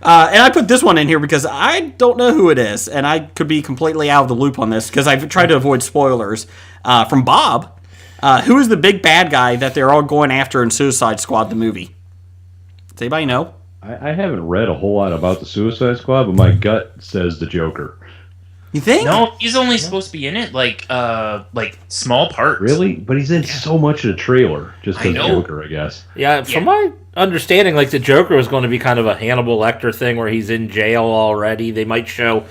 And I put this one in here because I don't know who it is, and I could be completely out of the loop on this because I've tried to avoid spoilers. From Bob, who is the big bad guy that they're all going after in Suicide Squad, the movie? Does anybody know? I haven't read a whole lot about the Suicide Squad, but my gut says the Joker. You think? No, he's only supposed to be in it like small parts. Really? But he's in so much of the trailer, just I as know. Joker, I guess. Yeah, from my understanding, like the Joker was going to be kind of a Hannibal Lecter thing where he's in jail already. They might show,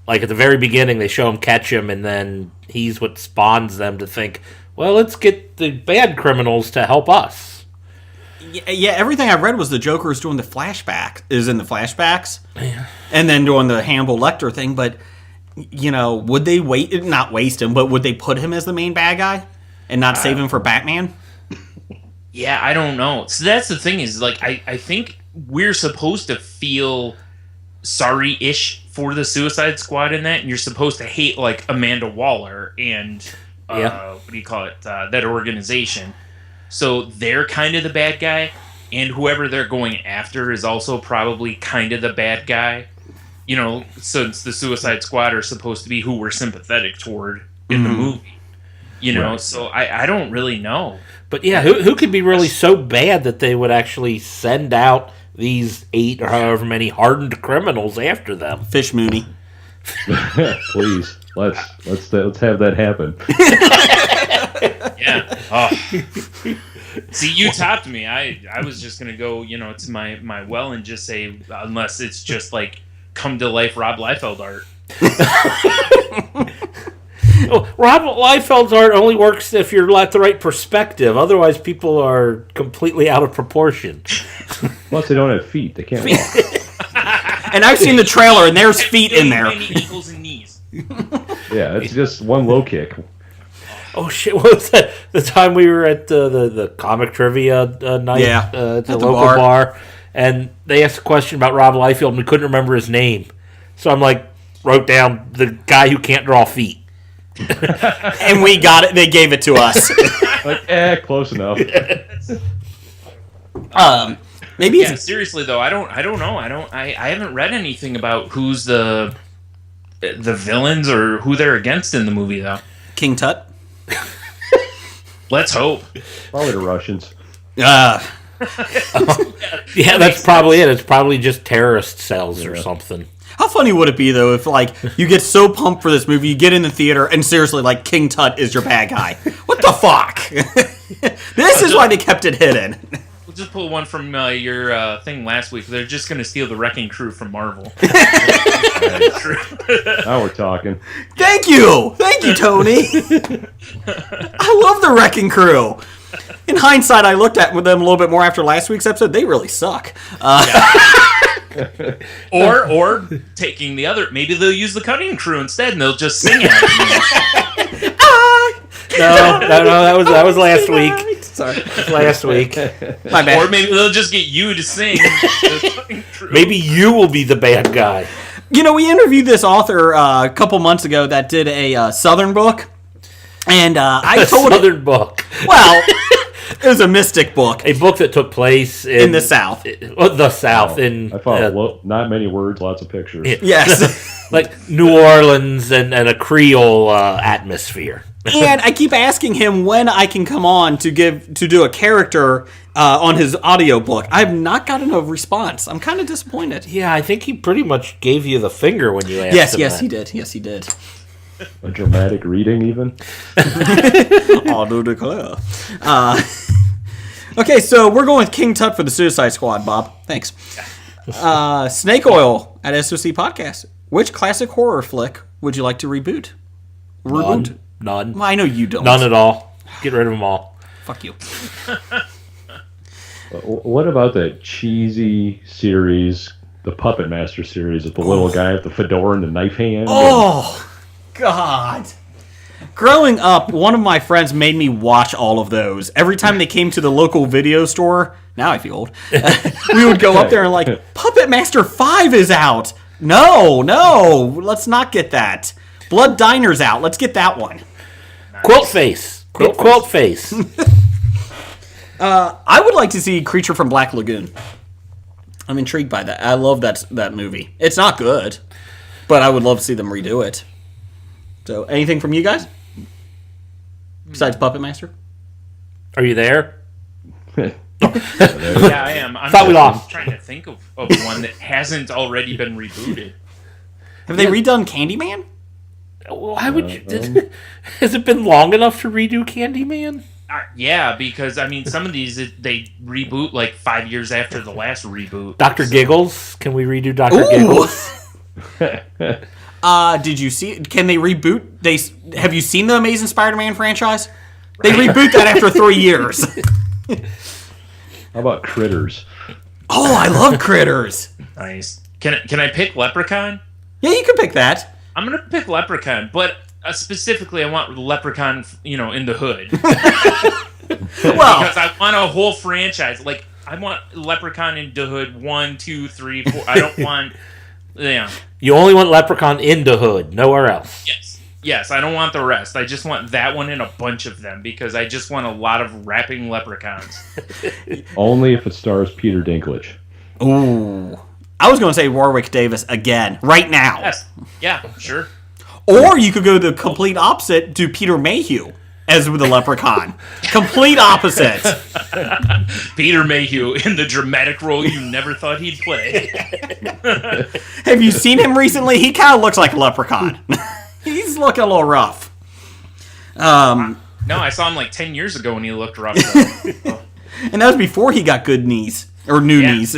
like at the very beginning, they show him catch him, and then he's what spawns them to think, well, let's get the bad criminals to help us. Yeah, everything I read was the Joker is doing the flashbacks, and then doing the Hannibal Lecter thing. But would they not waste him, but would they put him as the main bad guy and not save him for Batman? Yeah, I don't know. So that's the thing is, like, I think we're supposed to feel sorry-ish for the Suicide Squad in that, and you're supposed to hate, like, Amanda Waller and what do you call it? That organization. So they're kind of the bad guy, and whoever they're going after is also probably kind of the bad guy. Since the Suicide Squad are supposed to be who we're sympathetic toward in the movie. Right. So I don't really know. But yeah, who could be really so bad that they would actually send out these 8 or however many hardened criminals after them? Fish Mooney. Please, let's have that happen. Yeah. Oh. See, you topped me. I was just gonna go, to my well and just say, unless it's just like come to life Rob Liefeld art. Rob Liefeld's art only works if you're at the right perspective. Otherwise, people are completely out of proportion. Plus, they don't have feet. They can't walk. And I've seen the trailer, and there's feet in there. Many ankles and knees. Yeah, it's just one low kick. Oh shit! What was that? The time we were at the comic trivia night at the local bar, and they asked a question about Rob Liefeld, and we couldn't remember his name. So I'm like, wrote down the guy who can't draw feet. And we got it. They gave it to us. Like, close enough. Maybe. Yeah, seriously though, I don't know. I haven't read anything about who's the villains or who they're against in the movie though. King Tut. Let's hope. Probably the Russians. Yeah, that's probably it. It's probably just terrorist cells or something. How funny would it be though if like you get so pumped for this movie, you get in the theater, and seriously, like King Tut is your bad guy? What the fuck? This is why they kept it hidden. We'll just pull one from your thing last week. They're just going to steal the Wrecking Crew from Marvel. Now we're talking. Thank you, Tony. I love the Wrecking Crew. In hindsight, I looked at them a little bit more after last week's episode. They really suck. Or taking the other. Maybe they'll use the Cutting Crew instead, and they'll just sing at it. No, that was last week. Sorry, last week. My bad. Or maybe they'll just get you to sing. The Cutting Crew. Maybe you will be the bad guy. We interviewed this author a couple months ago that did a Southern book, and I told Southern book. Well, it was a mystic book. A book that took place in the South. The South. I thought not many words, lots of pictures. Yes. Like New Orleans and a Creole atmosphere. And I keep asking him when I can come on to do a character on his audiobook. I have not gotten a response. I'm kind of disappointed. Yeah, I think he pretty much gave you the finger when you asked him Yes, that. he did. Yes, he did. A dramatic reading, even. Auto declare. Okay, so we're going with King Tut for the Suicide Squad, Bob. Thanks. Snake Oil at SOC Podcast. Which classic horror flick would you like to reboot? None. Well, I know you don't. None at all. Get rid of them all. Fuck you. What about that cheesy series, the Puppet Master series, with the little guy with the fedora and the knife hand? Oh, God. Growing up, one of my friends made me watch all of those. Every time they came to the local video store, now I feel old, we would go up there and like, Puppet Master 5 is out. No, let's not get that. Blood Diner's out. Let's get that one. Nice. Quilt face. Quilt face. I would like to see Creature from Black Lagoon. I'm intrigued by that. I love that movie. It's not good, but I would love to see them redo it. So, anything from you guys? Besides Puppet Master? Are you there? Yeah, I am. I'm Thought we lost. trying to think of one that hasn't already been rebooted. Have they redone Candyman? Why would you? Has it been long enough to redo Candyman? Yeah, because some of these they reboot like 5 years after the last reboot. Dr. Giggles? Can we redo Dr. Giggles? Did you see? Can they reboot? Have you seen the Amazing Spider-Man franchise? They reboot that after 3 years. How about Critters? Oh, I love Critters. Nice. Can I pick Leprechaun? Yeah, you can pick that. I'm gonna pick Leprechaun, but specifically, I want Leprechaun, in the hood. Well, because I want a whole franchise. Like I want Leprechaun in the hood 1, 2, 3, 4. I don't want. Yeah. You only want Leprechaun in the hood, nowhere else. Yes. I don't want the rest. I just want that one and a bunch of them because I just want a lot of rapping leprechauns. Only if it stars Peter Dinklage. ooh. I was going to say Warwick Davis again, right now. Yes. Yeah. Sure. Or you could go the complete opposite, do Peter Mayhew as with the Leprechaun. Complete opposite. Peter Mayhew in the dramatic role you never thought he'd play. Have you seen him recently? He kind of looks like a leprechaun. He's looking a little rough. No, I saw him like 10 years ago when he looked rough. And that was before he got good knees. Or new knees.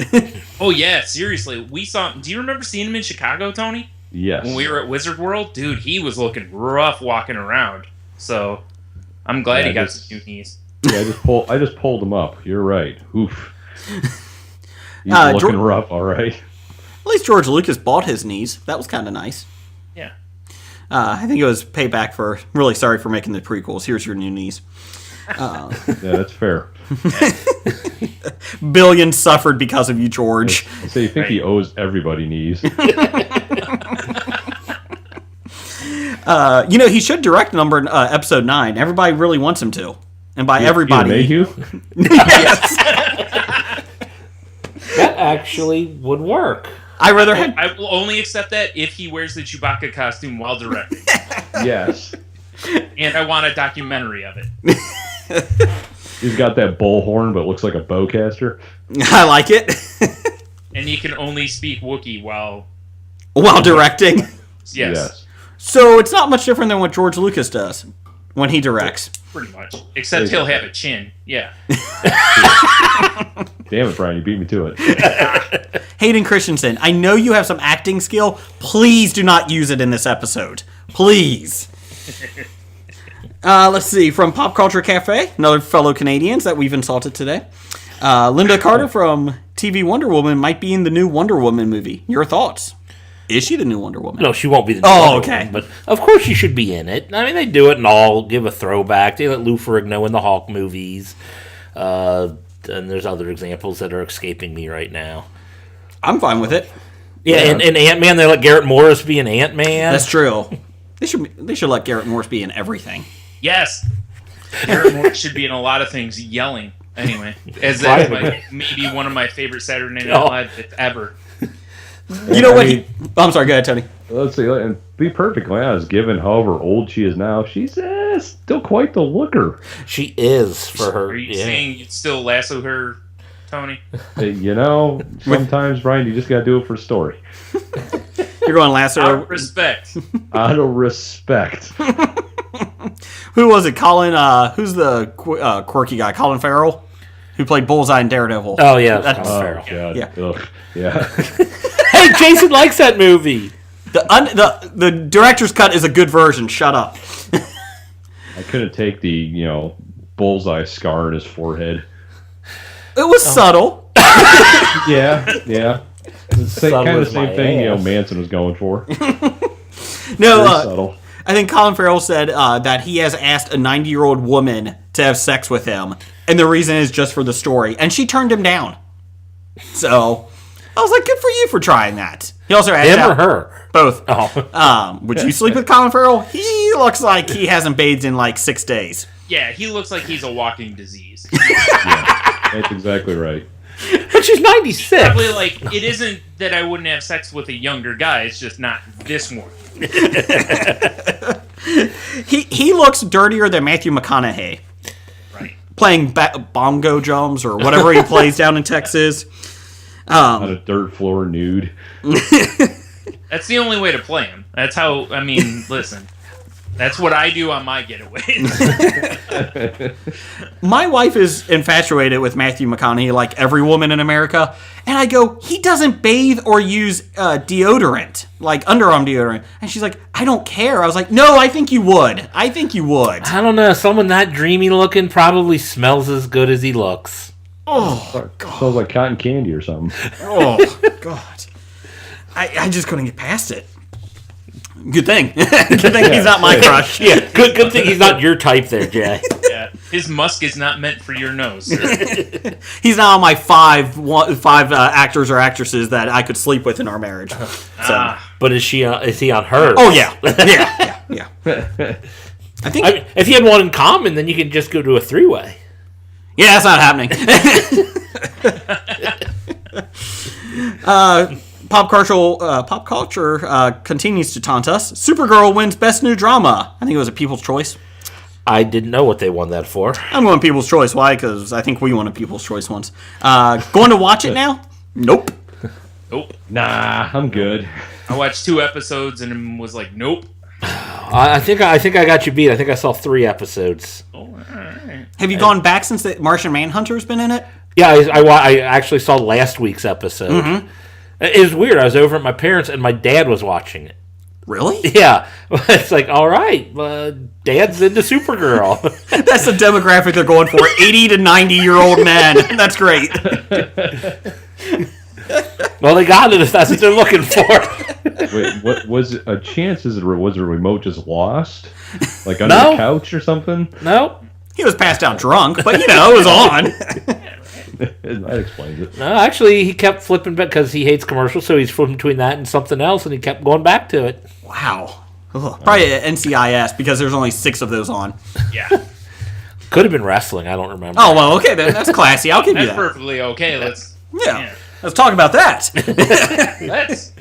Oh, yeah, seriously. We saw him. Do you remember seeing him in Chicago, Tony? Yes. When we were at Wizard World? Dude, he was looking rough walking around. So, I'm glad he got some new knees. Yeah, I just pulled him up. You're right. Oof. He's looking rough, all right. At least George Lucas bought his knees. That was kind of nice. Yeah. I think it was payback for, really sorry for making the prequels. Here's your new knees. Yeah, that's fair. Billions suffered because of you, George. So you think he owes everybody knees? He should direct episode 9. Everybody really wants him to. And by everybody... Mayhew? Yes! That actually would work. I will only accept that if he wears the Chewbacca costume while directing. Yes. And I want a documentary of it. He's got that bullhorn, but looks like a bowcaster. I like it. And he can only speak Wookiee while directing. Yes. So it's not much different than what George Lucas does when he directs. Pretty much. Except he'll have a chin. Yeah. Damn it, Brian, you beat me to it. Hayden Christensen, I know you have some acting skill. Please do not use it in this episode. Please. Let's see. From Pop Culture Cafe, another fellow Canadians that we've insulted today. Linda Carter from TV Wonder Woman might be in the new Wonder Woman movie. Your thoughts? Is she the new Wonder Woman? No, she won't be the new Wonder Woman. But of course she should be in it. I mean, they do it and all, give a throwback. They let Lou Ferrigno in the Hulk movies. And there's other examples that are escaping me right now. I'm fine with it. Yeah, and Ant-Man, they let Garrett Morris be an Ant-Man. That's true. They should let Garrett Morris be in everything. Yes. Garrett Morris should be in a lot of things yelling. Anyway, as that's maybe one of my favorite Saturday Night Live bits ever. You know what? I'm sorry. Go ahead, Tony. Let's see. And be perfectly honest, given however old she is now, she's still quite the looker. She is for her. Are you saying you'd still lasso her, Tony? Sometimes, Brian, you just got to do it for story. You're going lasso. Out of respect. Out of respect. Who was it? Colin, who's the quirky guy? Colin Farrell? Who played Bullseye in Daredevil. Oh, yeah. Colin Farrell. God. Yeah. Ugh. Yeah. Hey, Jason likes that movie. The director's cut is a good version. Shut up. I couldn't take the, bullseye scar in his forehead. It was subtle. Yeah. It's kind of the same thing, Manson was going for. No, subtle. I think Colin Farrell said that he has asked a 90-year-old woman to have sex with him, and the reason is just for the story, and she turned him down. So I was like, good for you for trying that. He also asked him or her? Both. Oh. Would you sleep with Colin Farrell? He looks like he hasn't bathed in like 6 days. Yeah, he looks like he's a walking disease. Yeah, that's exactly right. But she's 96. Probably it isn't that I wouldn't have sex with a younger guy. It's just not this one. He looks dirtier than Matthew McConaughey. Right. Playing bongo drums or whatever he plays down in Texas. On a dirt floor nude. That's the only way to play him. That's how, listen. That's what I do on my getaways. My wife is infatuated with Matthew McConaughey like every woman in America. And I go, he doesn't bathe or use deodorant, like underarm deodorant. And she's like, I don't care. I was like, no, I think you would. I don't know. Someone that dreamy looking probably smells as good as he looks. Oh, God. Smells like cotton candy or something. Oh, God. I just couldn't get past it. Good thing. Good thing he's not my crush. Yeah, good thing he's not your type there, Jay. Yeah, his musk is not meant for your nose, sir. He's not on my five actors or actresses that I could sleep with in our marriage. So. But is he on hers? Oh, yeah. Yeah. I think if you had one in common, then you can just go to a 3-way. Yeah, that's not happening. Pop culture continues to taunt us. Supergirl wins Best New Drama. I think it was a People's Choice. I didn't know what they won that for. I'm going People's Choice. Why? Because I think we won a People's Choice once. Going to watch it now? Nope. Nope. Nah, I'm good. I watched 2 episodes and was like, nope. I think I got you beat. I think I saw 3 episodes. Oh, all right. Have you gone back since the Martian Manhunter's been in it? Yeah, I actually saw last week's episode. Mm-hmm. It was weird. I was over at my parents' and my dad was watching it. Really? Yeah. It's like, all right, Dad's into Supergirl. That's the demographic they're going for. 80 to 90-year-old men. That's great. Well, they got it if that's what they're looking for. Wait, what was it? A chance? Was the remote just lost? Like under the couch or something? No. He was passed out drunk, but, it was on. That explains it. No, actually, he kept flipping back because he hates commercials, so he's flipping between that and something else, and he kept going back to it. Wow. Ugh. Probably an NCIS because there's only 6 of those on. Yeah. Could have been wrestling. I don't remember. Oh, well, okay, then. That's classy. I'll give you That's that. perfectly okay. Let's Talk about that. let's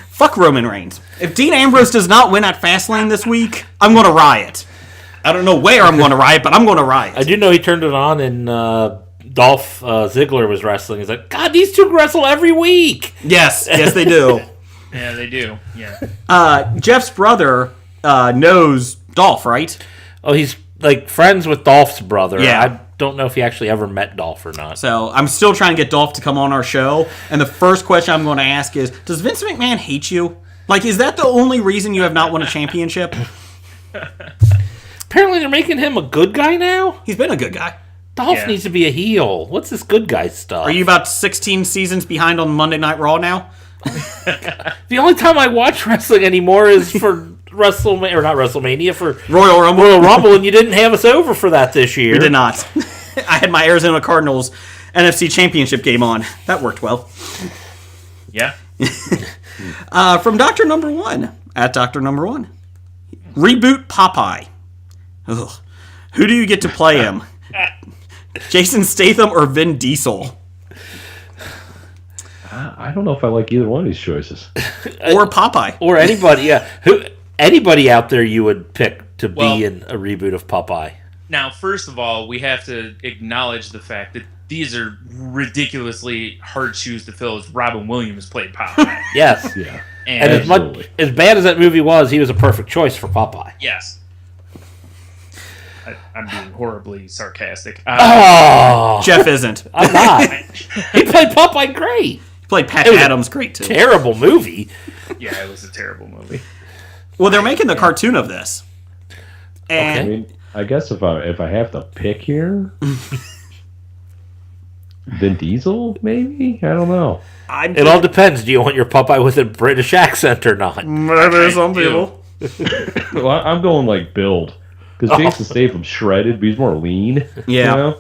Fuck Roman Reigns. If Dean Ambrose does not win at Fastlane this week, I'm going to riot. I don't know where I'm going to riot, but I'm going to riot. I do know he turned it on, and Dolph Ziggler was wrestling. He's like, God, these two wrestle every week. Yes, they do. Yeah, they do. Yeah. Jeff's brother knows Dolph, right? Oh, he's like friends with Dolph's brother. Yeah. I don't know if he actually ever met Dolph or not. So I'm still trying to get Dolph to come on our show. And the first question I'm going to ask is, does Vince McMahon hate you? Like, is that the only reason you have not won a championship? Apparently they're making him a good guy now. He's been a good guy. Dolph needs to be a heel. What's this good guy stuff? Are you about 16 seasons behind on Monday Night Raw now? The only time I watch wrestling anymore is for WrestleMania, or not WrestleMania, for Royal Rumble. Royal Rumble, and you didn't have us over for that this year. We did not. I had my Arizona Cardinals NFC Championship game on. That worked well. Yeah. From Dr. Number One, at Dr. Number One. Reboot Popeye. Ugh. Who do you get to play him? Jason Statham or Vin Diesel? I don't know if I like either one of these choices. Or Popeye. Or anybody, yeah. Anybody out there you would pick to be in a reboot of Popeye? Now, first of all, we have to acknowledge the fact that these are ridiculously hard shoes to fill, as Robin Williams played Popeye. Yes. Yeah. And And as bad as that movie was, he was a perfect choice for Popeye. yes. I'm being horribly sarcastic. Jeff isn't. I'm not. He played Popeye great. He played Pat It was Adams great, too. Terrible movie. Yeah, it was a terrible movie. Well, they're making the cartoon of this. I And mean, I guess if I have to pick here, Vin Diesel, maybe? I don't know. It all depends. Do you want your Popeye with a British accent or not? maybe some people. Well, I'm going like build. Because Jason Statham's shredded, but he's more lean. Yeah. You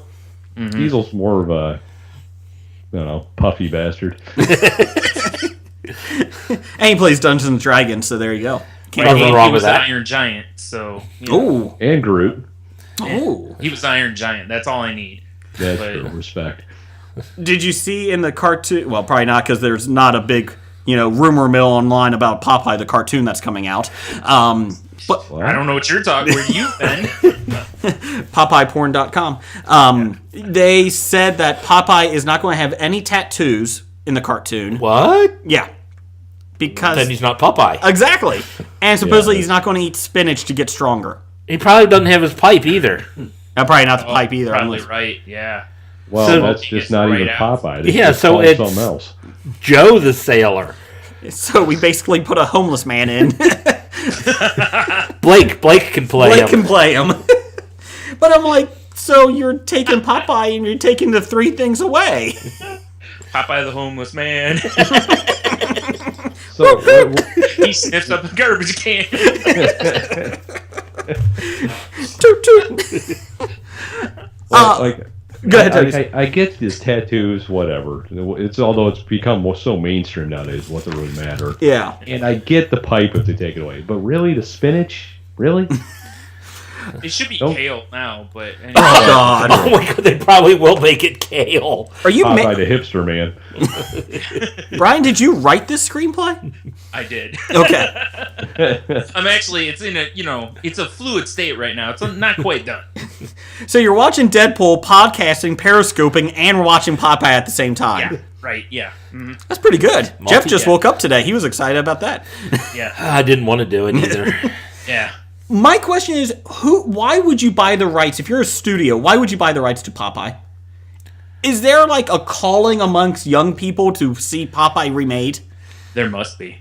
know? Diesel's more of a, puffy bastard. And he plays Dungeons and Dragons, so there you go. Can't Nothing go He wrong was with that. Iron Giant, so you know, Ooh. And Groot. Oh. he was Iron Giant. That's all I need. That's But- true. Respect. Did you see in the cartoon? Well, probably not, because there's not a big, rumor mill online about Popeye the cartoon that's coming out. But I don't know what you're talking. Where you've been? PopeyePorn.com. They said that Popeye is not going to have any tattoos in the cartoon. What? Yeah. Because Then he's not Popeye. exactly. And supposedly he's not going to eat spinach to get stronger. He probably doesn't have his pipe either. Probably not the pipe either. Probably unless- right. Yeah. Well, So- that's He just gets not right even out. Popeye. They Yeah, just so call it it's- something else. Joe the Sailor. So we basically put a homeless man in. Blake can play Blake him. can play him. But I'm like, so you're taking Popeye and you're taking the 3 things away. Popeye the homeless man. So, He sniffs up a garbage can. Toot toot. like, Go ahead, Tony. I get these tattoos, whatever. Although it's become so mainstream nowadays, what does it really matter? Yeah. And I get the pipe if they take it away, but really, the spinach, really? It should be Nope. kale now, but anyway. Oh, God. Oh my god, they probably will make it kale. Are you Popeye the hipster man. Brian, did you write this screenplay? I did. Okay. I'm actually. It's in a. It's a fluid state right now. It's not quite done. So you're watching Deadpool, podcasting, periscoping, and watching Popeye at the same time. Yeah. Right. Yeah. Mhm. That's pretty good. Jeff just yeah. woke up today. He was excited about that. Yeah. I didn't want to do it either. Yeah. My question is, why would you buy the rights? If you're a studio, why would you buy the rights to Popeye? Is there like a calling amongst young people to see Popeye remade? There must be.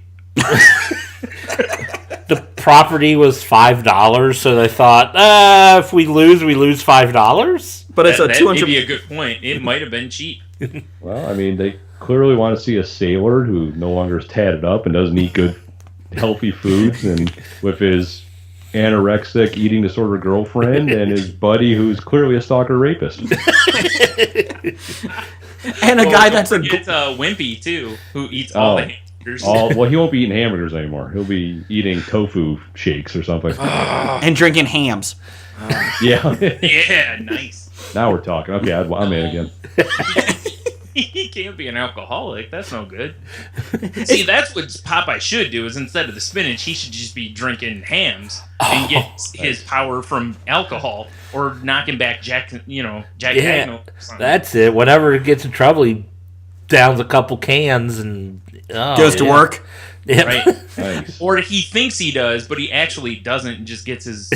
The property was $5, so they thought, if we lose $5. But it's that a 200. May be a good point. It might have been cheap. Well, I mean, they clearly want to see a sailor who no longer is tatted up and doesn't eat good, healthy foods, and with his anorexic, eating disorder girlfriend and his buddy who's clearly a stalker rapist. And a guy that's a... It's Wimpy, too, who eats all the hamburgers. Well, he won't be eating hamburgers anymore. He'll be eating tofu shakes or something. and drinking hams. Yeah. Yeah, nice. Now we're talking. Okay, I'm in again. He can't be an alcoholic. That's no good. See, that's what Popeye should do. Is instead of the spinach, he should just be drinking hams and get his power from alcohol or knocking back Jack Daniel. That's it. Whenever he gets in trouble, he downs a couple cans and goes to work. Yeah. Right. Nice. Or he thinks he does, but he actually doesn't. And just gets his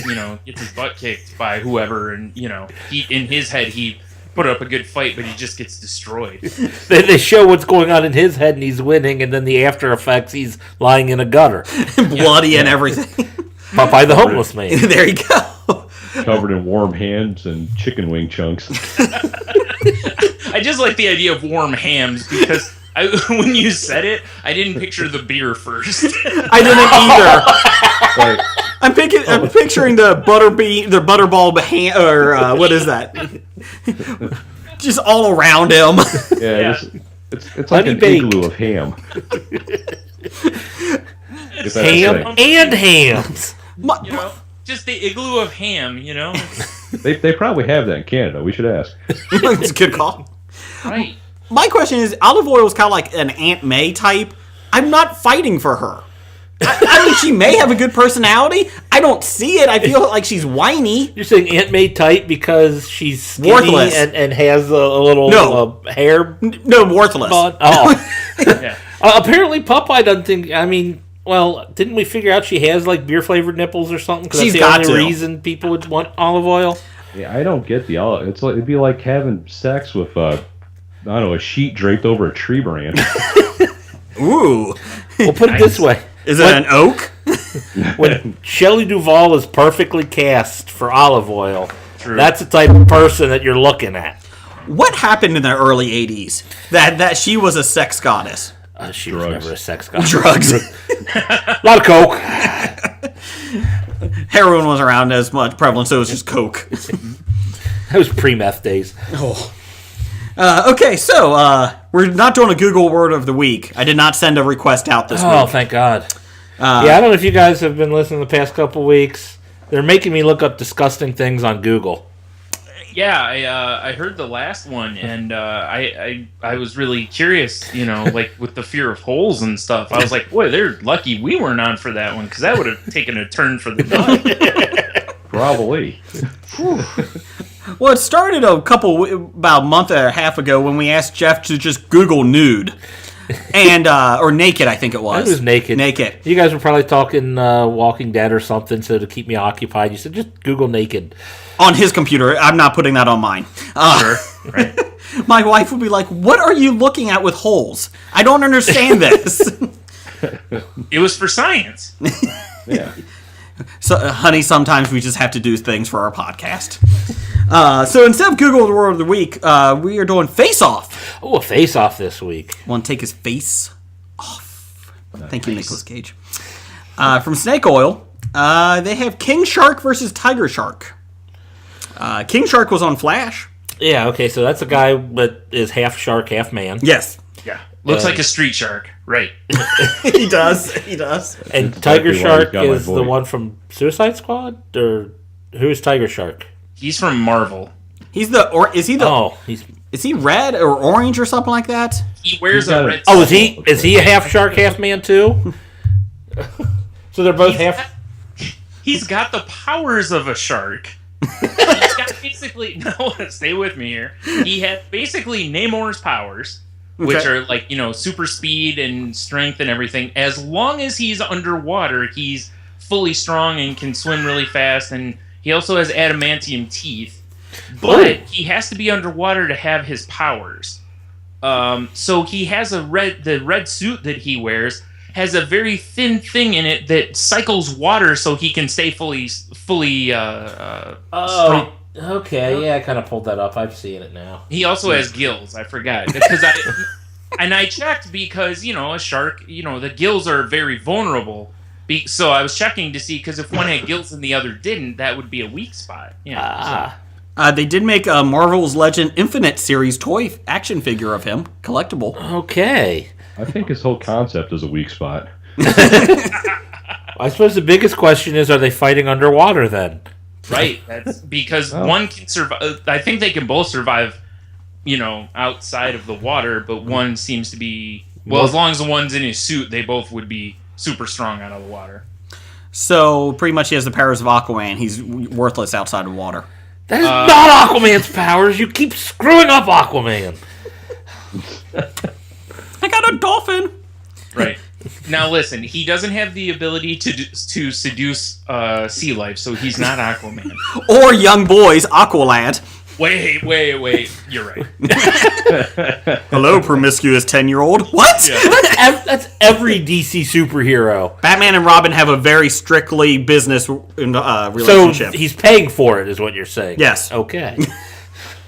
butt kicked by whoever, and he in his head he put up a good fight, but he just gets destroyed. They show what's going on in his head, and he's winning, and then the after effects, he's lying in a gutter, Bloody and everything. Popeye the homeless man. There you go. Covered in warm hands and chicken wing chunks. I just like the idea of warm hams because when you said it, I didn't picture the beer first. I didn't either. Right. I'm picturing the butterball ham, or what is that? Just all around him. Yeah. It's like an igloo of ham. Ham and hams. Just the igloo of ham, They probably have that in Canada. We should ask. It's a good call. Right. My question is, Olive Oil is kind of like an Aunt May type. I'm not fighting for her. I mean, she may have a good personality. I don't see it. I feel like she's whiny. You're saying Aunt May tight because she's skinny Worthless. and has a little hair? No, worthless. Oh. Yeah. Apparently Popeye doesn't think, didn't we figure out she has like beer-flavored nipples or something? Because that's the only reason people would want olive oil? Yeah, I don't get the olive. It'd be like having sex with a sheet draped over a tree branch. Ooh. We'll put it this way. Is it an oak? When Shelley Duvall is perfectly cast for olive oil, True. that's the type of person that you're looking at. What happened in the early 80s? That she was a sex goddess. She was never a sex god. Drugs. A lot of coke. Heroin wasn't around as much prevalent, so it was just coke. That was pre-meth days. Oh. Okay, so we're not doing a Google word of the week. I did not send a request out this week. Oh, thank God. I don't know if you guys have been listening the past couple weeks. They're making me look up disgusting things on Google. Yeah, I heard the last one, and I was really curious, like with the fear of holes and stuff. I was like, boy, they're lucky we weren't on for that one, because that would have taken a turn for the bad. Probably. Well, it started about a month and a half ago when we asked Jeff to just Google nude. And or naked, I think it was. It was naked. Naked. You guys were probably talking Walking Dead or something, so to keep me occupied, you said just Google naked. On his computer. I'm not putting that on mine. Sure. Right. My wife would be like, what are you looking at with holes? I don't understand this. It was for science. Yeah. So, honey, sometimes we just have to do things for our podcast. So instead of Google the word of the week, we are doing Face Off. Oh, a Face Off this week. Want to take his face off? Thank you, Nicolas Cage. From Snake Oil, they have King Shark versus Tiger Shark. King Shark was on Flash. Yeah, okay, so that's a guy that is half shark, half man. Yes. Yeah. Looks like a street shark. Right. He does. He does. And That's Tiger exactly why he's Shark got my is the voice. one from Suicide Squad? Or who's Tiger Shark? He's from Marvel. Is he red or orange or something like that? He wears a red... Oh, is he a half shark, half man too? So they're both half... He's got the powers of a shark. He's got basically... No, stay with me here. He has basically Namor's powers, which are like, super speed and strength and everything. As long as he's underwater, he's fully strong and can swim really fast, and he also has adamantium teeth. But he has to be underwater to have his powers. So he has the red suit that he wears has a very thin thing in it that cycles water so he can stay fully strong. Okay, yeah, I kind of pulled that up. I've seen it now. He also has gills. I forgot because I checked because a shark, the gills are very vulnerable. So I was checking to see because if one had gills and the other didn't, that would be a weak spot. Yeah. They did make a Marvel's Legend Infinite series toy action figure of him, collectible. Okay. I think his whole concept is a weak spot. I suppose the biggest question is, are they fighting underwater then? Right. That's because one can survive. I think they can both survive, outside of the water, but one seems to be... Well, as long as the one's in his suit, they both would be super strong out of the water. So, pretty much he has the powers of Aquaman. He's worthless outside of water. That is not Aquaman's powers. You keep screwing up Aquaman. I got a dolphin. Right. Now listen, he doesn't have the ability to seduce sea life, so he's not Aquaman. Or young boys, Aqualad. Wait. You're right. Hello, promiscuous 10-year-old. What? Yeah. That's every DC superhero. Batman and Robin have a very strictly business relationship. So he's paying for it, is what you're saying? Yes. Okay.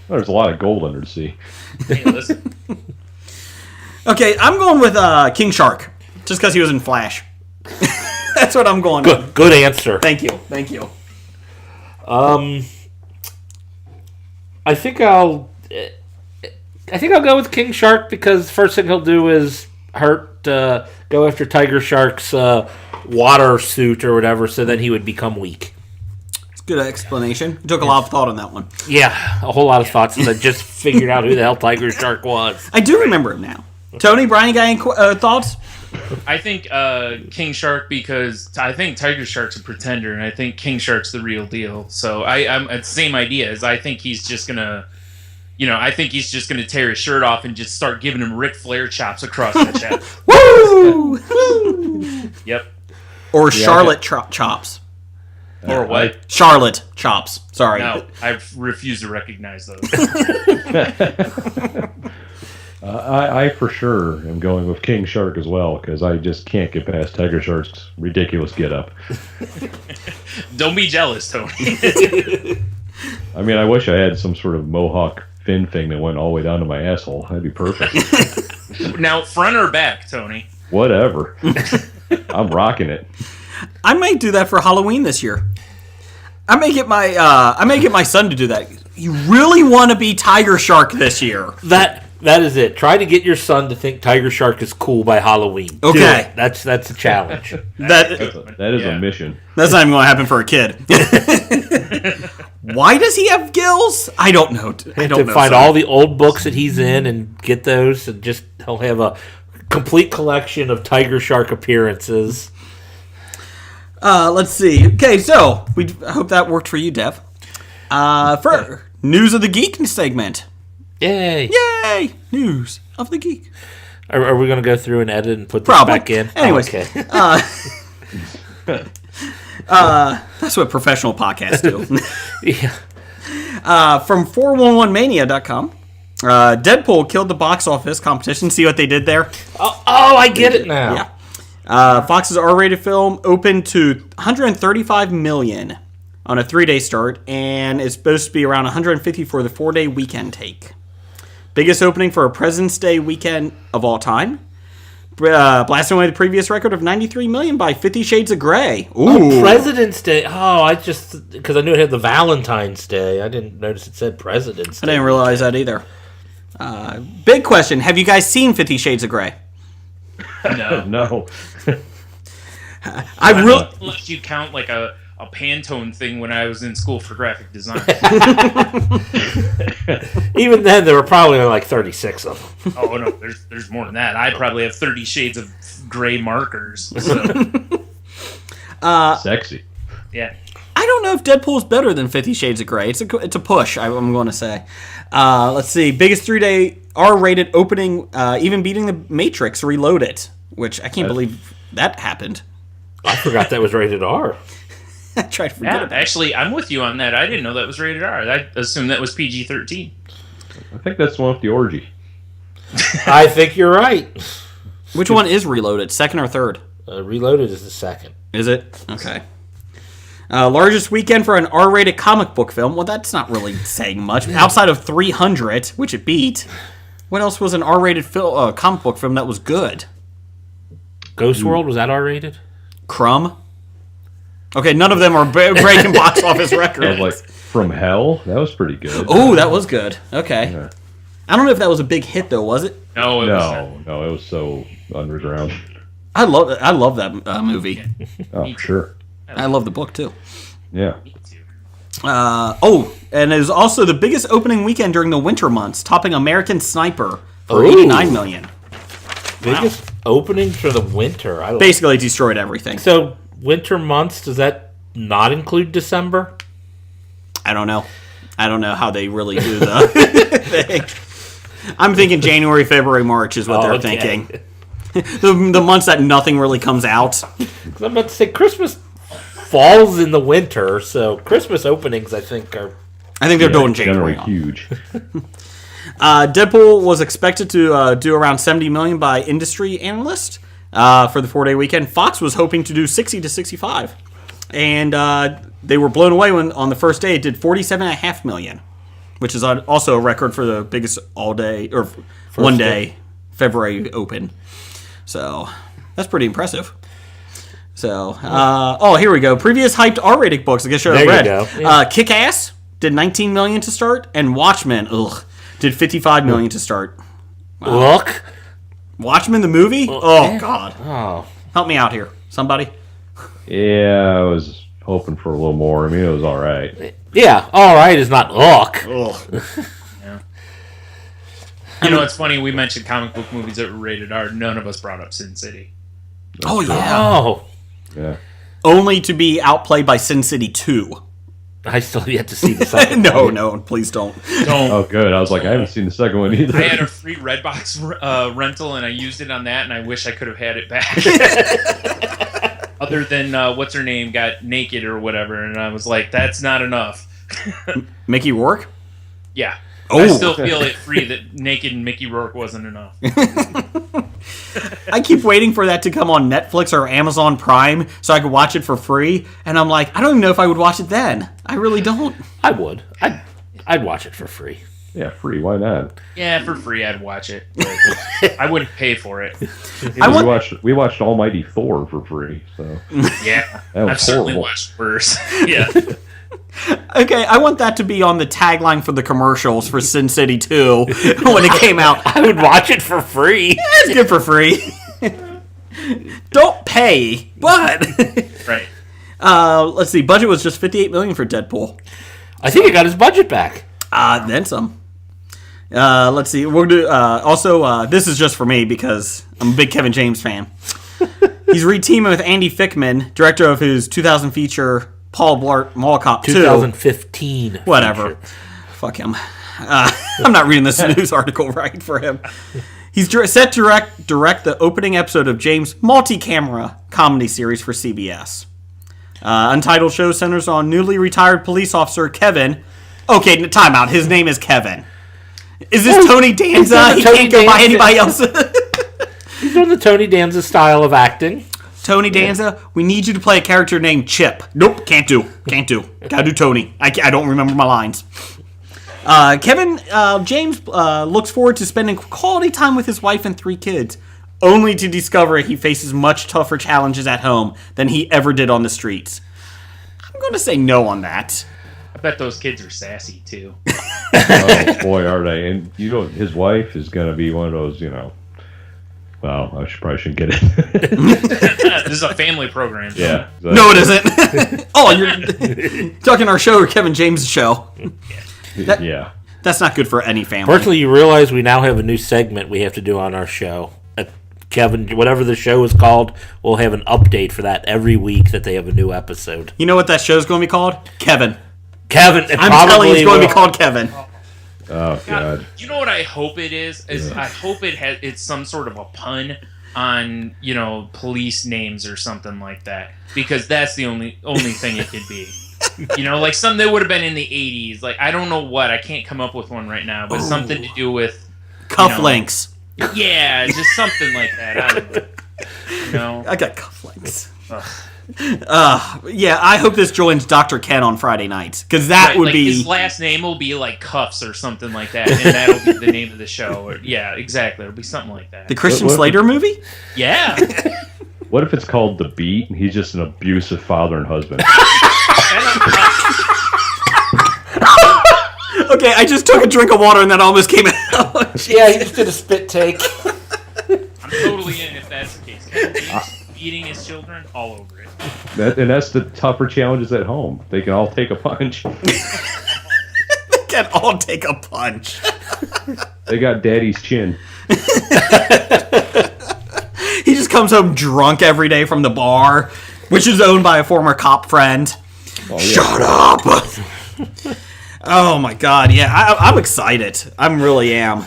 There's a lot of gold under the sea. Hey, listen. Okay, I'm going with King Shark, just because he was in Flash. That's what I'm going with. Good answer. Thank you. I think I'll go with King Shark because first thing he'll do is go after Tiger Shark's water suit or whatever, so then he would become weak. It's a good explanation. You took a lot of thought on that one. Yeah, a whole lot of thoughts since I just figured out who the hell Tiger Shark was. I do remember him now. Tony, Brian, you got any thoughts? I think King Shark because I think Tiger Shark's a pretender, and I think King Shark's the real deal. So I'm it's the same idea as I think he's just gonna, tear his shirt off and just start giving him Ric Flair chops across the chest. Woo! Yep. Or Charlotte chops. Or what? Charlotte chops. Sorry. No, I refuse to recognize those. I for sure am going with King Shark as well because I just can't get past Tiger Shark's ridiculous get-up. Don't be jealous, Tony. I mean, I wish I had some sort of mohawk fin thing that went all the way down to my asshole. That'd be perfect. Now, front or back, Tony? Whatever. I'm rocking it. I might do that for Halloween this year. I may get my son to do that. You really want to be Tiger Shark this year? That is it. Try to get your son to think Tiger Shark is cool by Halloween. Okay. That's a challenge. That is a mission. That's not even going to happen for a kid. Why does he have gills? I don't know. Find all the old books that he's in and get those, and he'll have a complete collection of Tiger Shark appearances. Let's see. Okay, so I hope that worked for you, Dev. For News of the Geek segment. Yay! News of the Geek. Are we going to go through and edit and put this back in? Anyways. Okay. That's what professional podcasts do. Yeah. From 411mania.com. Deadpool killed the box office competition. See what they did there? Oh, I get it now. Yeah. Fox's R-rated film opened to $135 million on a 3-day start, and it's supposed to be around $150 for the 4-day weekend take. Biggest opening for a President's Day weekend of all time. Blasting away the previous record of $93 million by 50 Shades of Grey. Ooh. Oh, President's Day. Oh, because I knew it had the Valentine's Day. I didn't notice it said President's Day. I didn't realize that either. Big question. Have you guys seen 50 Shades of Grey? No. Unless you count like a Pantone thing when I was in school for graphic design. Even then, there were probably only like 36 of them. Oh, no, there's more than that. I probably have 30 shades of gray markers. So. Sexy. Yeah. I don't know if Deadpool is better than 50 Shades of Grey. It's a push, I'm going to say. Let's see. Biggest 3-day R-rated opening, even beating The Matrix Reloaded, which I can't believe that happened. I forgot that was rated R. I tried to forget Yeah, about it. actually, I'm with you on that. I didn't know that was rated R. I assumed that was PG-13. I think that's the one with the orgy. I think you're right. Which one is Reloaded? Second or third? Reloaded is the second. Is it? Okay. Largest weekend for an R-rated comic book film. Well, that's not really saying much. Outside of 300, which it beat. What else was an R-rated comic book film that was good? Ghost World, was that R-rated? Crumb. Okay, none of them are breaking box office I was records. like, From Hell? That was pretty good. Oh, that was good. Okay. Yeah. I don't know if that was a big hit though, was it? No, it was No, it was so underground. I love that movie. Oh, for sure. I love the book too. Yeah. Me too. And it was also the biggest opening weekend during the winter months, topping American Sniper for Ooh. $89 million. Biggest opening for the winter. I don't Basically destroyed everything. So, winter months, does that not include December? I don't know how they really do the thing. I'm thinking January, February, March is what they're Okay. thinking. The months that nothing really comes out. 'Cause I'm about to say Christmas falls in the winter, so Christmas openings, I think, are... I think they're doing Generally January. huge. Deadpool was expected to do around $70 million by industry analysts for the 4-day weekend. Fox was hoping to do 60 to 65, and they were blown away when on the first day it did $47.5 million, which is also a record for the biggest all-day or one-day February open. So that's pretty impressive. So, here we go. Previous hyped R-rated books. I guess I There you read. go. Yeah. Kick-Ass did $19 million to start, and Watchmen, did $55 million to start. Look. Watchmen the movie? Oh God! Oh. Help me out here, somebody. Yeah, I was hoping for a little more. I mean, it was all right. Yeah, all right is not look. You know, it's funny, we mentioned comic book movies that were rated R. None of us brought up Sin City. Oh yeah. Oh. Yeah. Only to be outplayed by Sin City 2. I still have yet to see the second No, please don't. Don't. Oh, good. I was like, I haven't seen the second one either. I had a free Redbox rental, and I used it on that, and I wish I could have had it back. Other than, what's her name got naked or whatever, and I was like, that's not enough. Mickey Rourke? Yeah. Oh. I still feel it free that naked Mickey Rourke wasn't enough. I keep waiting for that to come on Netflix or Amazon Prime so I could watch it for free, and I'm like, I don't even know if I would watch it then. I really don't. I would. I'd watch it for free. Yeah, free. Why not? Yeah, for free I'd watch it. But I wouldn't pay for it. We watched Almighty Thor for free. So Yeah. That was I've certainly horrible. watched worse. Yeah. Okay, I want that to be on the tagline for the commercials for Sin City 2 when it came out. I would watch it for free. It's good for free. Don't pay, but Right. let's see. Budget was just $58 million for Deadpool. I think he got his budget back. Then some. Let's see. We're gonna also. This is just for me because I'm a big Kevin James fan. He's reteaming with Andy Fickman, director of his 2000 feature Paul Blart Mall Cop 2. 2015. Whatever. feature. Fuck him. I'm not reading this news article right for him. He's set to direct the opening episode of James' multi-camera comedy series for CBS. Untitled show centers on newly retired police officer Kevin. Okay, time out. His name is Kevin. Is this Tony Danza? He Tony can't go by Danza. anybody else. He's doing the Tony Danza style of acting. Tony Danza, we need you to play a character named Chip. Nope, can't do. Gotta do Tony. I don't remember my lines. Kevin James looks forward to spending quality time with his wife and 3 kids, only to discover he faces much tougher challenges at home than he ever did on the streets. I'm going to say no on that. I bet those kids are sassy, too. Oh boy, are they? And his wife is going to be one of those. Well, probably shouldn't get it. This is a family program. Yeah. No, it isn't. Oh, you're talking our show or Kevin James' show. Yeah. That's not good for any family. Fortunately, you realize we now have a new segment we have to do on our show. Kevin, whatever the show is called, we'll have an update for that every week that they have a new episode. You know what that show's going to be called? Kevin. Kevin, I'm telling you, it's going to be called Kevin. Oh God. You know what I hope it is? I hope it's some sort of a pun on, police names or something like that, because that's the only thing it could be. Like something that would have been in the 80s. Like, I don't know what. I can't come up with one right now, but something to do with cufflinks. Yeah, just something like that. I don't know. I got cufflinks. Yeah, I hope this joins Dr. Ken on Friday nights, because that would be... His last name will be like Cuffs or something like that, and that'll be the name of the show. Yeah, exactly. It'll be something like that. The Christian Slater movie? Yeah. What if it's called The Beat and he's just an abusive father and husband? Okay, I just took a drink of water and that almost came out. Yeah, he just did a spit take. I'm totally in if that's the case. He's beating his children all over it. And that's the tougher challenges at home. They can all take a punch. They can all take a punch. They got daddy's chin. He just comes home drunk every day from the bar, which is owned by a former cop friend. Oh, yeah. Shut up! Oh my god, yeah, I'm excited. I really am.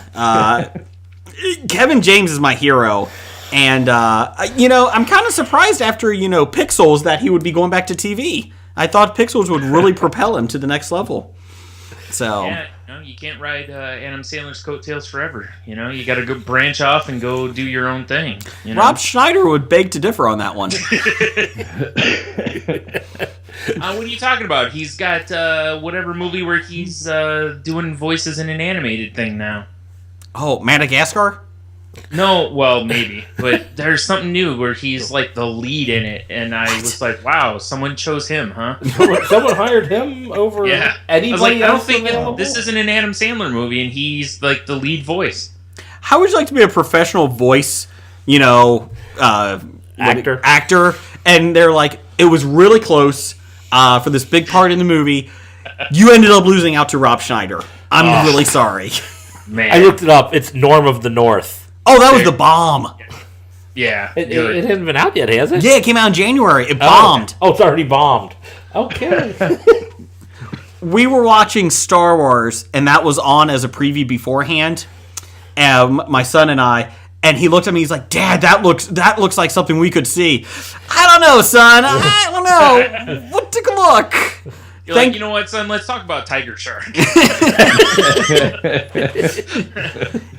Kevin James is my hero. And, I'm kind of surprised after, Pixels that he would be going back to TV. I thought Pixels would really propel him to the next level. So... Yeah, you can't ride Adam Sandler's coattails forever. You got to go branch off and go do your own thing. Rob Schneider would beg to differ on that one. What are you talking about? He's got whatever movie where he's doing voices in an animated thing now. Oh, Madagascar? No, well, maybe. But there's something new where he's like the lead in it. And I was like, wow, someone chose him, huh? Someone hired him over anybody I was like, I don't else think available? this isn't an Adam Sandler movie, and he's like the lead voice. How would you like to be a professional voice, actor? And they're like, it was really close for this big part in the movie. You ended up losing out to Rob Schneider. I'm really sorry. Man. I looked it up. It's Norm of the North. Oh, that was the bomb. Yeah. It hasn't been out yet, has it? Yeah, it came out in January. It bombed. Oh, it's already bombed. Okay. We were watching Star Wars, and that was on as a preview beforehand. My son and I, and he looked at me. He's like, "Dad, that looks like something we could see." I don't know, son. I don't know. We'll take a look. You're like, you know what, son? Let's talk about Tiger Shark.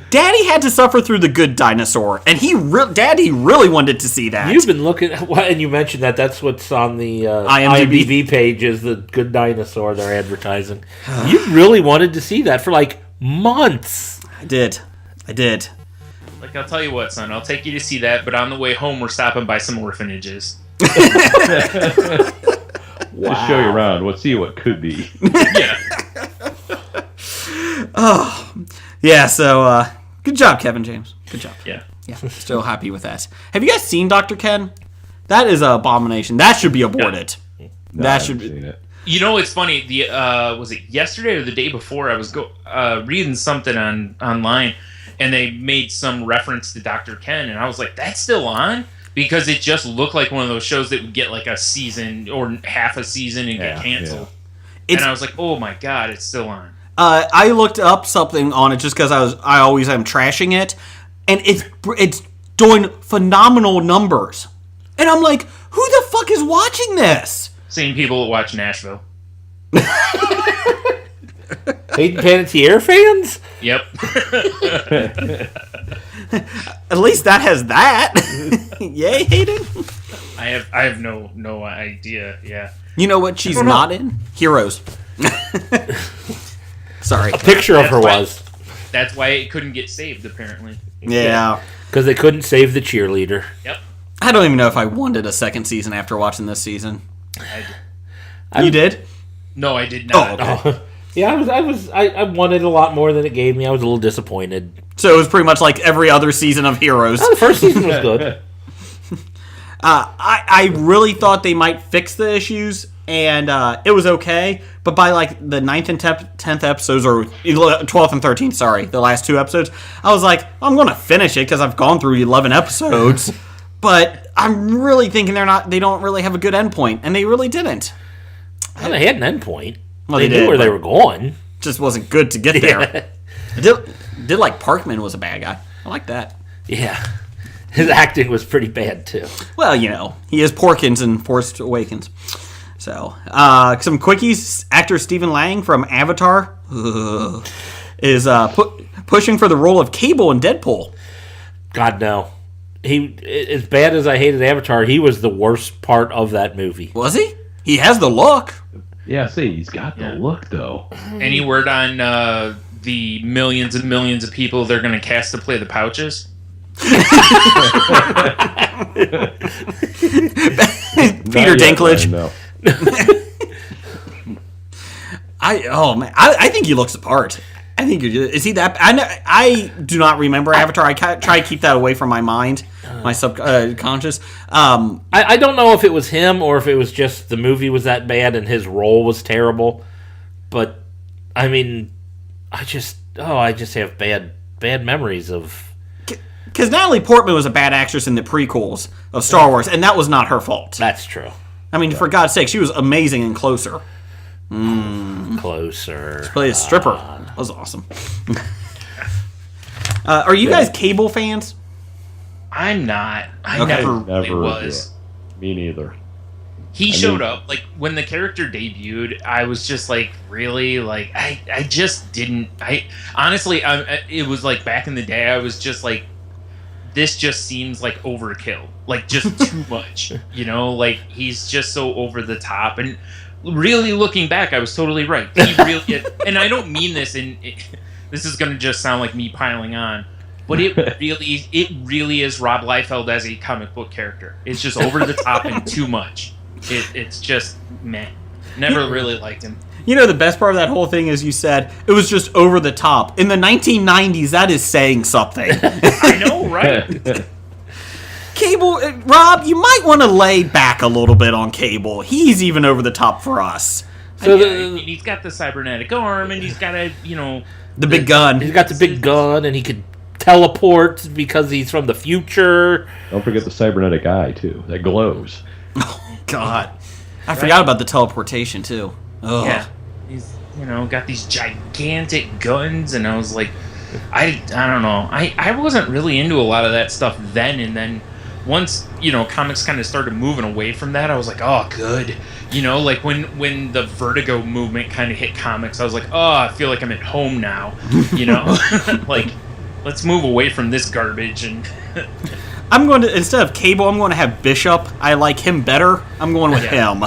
Daddy had to suffer through the Good Dinosaur, and Daddy really wanted to see that. You've been looking, and you mentioned that's what's on the IMDb page is the Good Dinosaur they're advertising. You really wanted to see that for like months. I did. Like, I'll tell you what, son. I'll take you to see that, but on the way home, we're stopping by some orphanages. Wow. To show you around. We'll see what could be. Yeah. Yeah, so good job, Kevin James. Good job. Yeah. Still happy with that. Have you guys seen Dr. Ken? That is an abomination. That should be aborted. No, that should be. seen it. It's funny. Was it yesterday or the day before? I was reading something online, and they made some reference to Dr. Ken, and I was like, "That's still on?" Because it just looked like one of those shows that would get like a season or half a season and get canceled. Yeah. And I was like, "Oh my god, it's still on." I looked up something on it just because I always am trashing it, and it's doing phenomenal numbers, and I'm like, who the fuck is watching this? Same people that watch Nashville. Hayden Panettiere fans? Yep. At least that has that. Yay, Hayden. I have no idea. Yeah. You know what she's not in? Heroes. Sorry. A picture of her was. That's why it couldn't get saved, apparently. Yeah. Because they couldn't save the cheerleader. Yep. I don't even know if I wanted a second season after watching this season. You did? No, I did not. Oh, okay. Yeah, I wanted a lot more than it gave me. I was a little disappointed. So it was pretty much like every other season of Heroes. The first season was good. I really thought they might fix the issues, and it was okay. But by like the 9th and 10th episodes, or 12th and 13th, sorry, the last two episodes, I was like, I'm going to finish it because I've gone through 11 episodes. But I'm really thinking they don't really have a good endpoint, and they really didn't. Well, they had an endpoint. Well, they knew where they were going. Just wasn't good to get there. I did like Parkman was a bad guy. I like that. Yeah. his acting was pretty bad too. Well, he is Porkins in Force Awakens. So, some quickies. Actor Stephen Lang from Avatar is pushing for the role of Cable in Deadpool. God, no. As bad as I hated Avatar, he was the worst part of that movie. Was he? He has the look. Yeah, see, he's got the look, though. Any word on the millions and millions of people they're going to cast to play the Pouches? Peter Dinklage. No. I think he looks the part. I think is he that? I do not remember Avatar. I try to keep that away from my mind, my subconscious. I don't know if it was him or if it was just the movie was that bad and his role was terrible. But I mean, I just have bad memories of. Because Natalie Portman was a bad actress in the prequels of Star Wars, and that was not her fault. That's true. I mean, for God's sake, she was amazing in Closer. Closer. She played a stripper. That was awesome. Are you guys Cable fans? I'm not. I Okay. never really was. Yeah. Me neither. He showed up, like, when the character debuted, I was just like, really? Like, I just didn't. Honestly, it was like back in the day, I was just like, this just seems like overkill. Like, just too much. Like, he's just so over the top. And really looking back, I was totally right. He really, and I don't mean this this is going to just sound like me piling on, but it really is Rob Liefeld as a comic book character. It's just over the top and too much. It's just meh. Never really liked him. The best part of that whole thing is you said it was just over the top. In the 1990s, that is saying something. I know, right? Cable, Rob, you might want to lay back a little bit on Cable. He's even over the top for us. So he's got the cybernetic arm, and he's got the big gun. He's got the big gun, and he could teleport because he's from the future. Don't forget the cybernetic eye, too. That glows. Oh, God. I forgot about the teleportation, too. Ugh. Yeah. He's, got these gigantic guns, and I was like, I don't know. I wasn't really into a lot of that stuff then, and then once, comics kind of started moving away from that, I was like, oh, good. Like when the Vertigo movement kind of hit comics, I was like, oh, I feel like I'm at home now. Like, let's move away from this garbage. And I'm going to, instead of Cable, I'm going to have Bishop. I like him better. I'm going with him.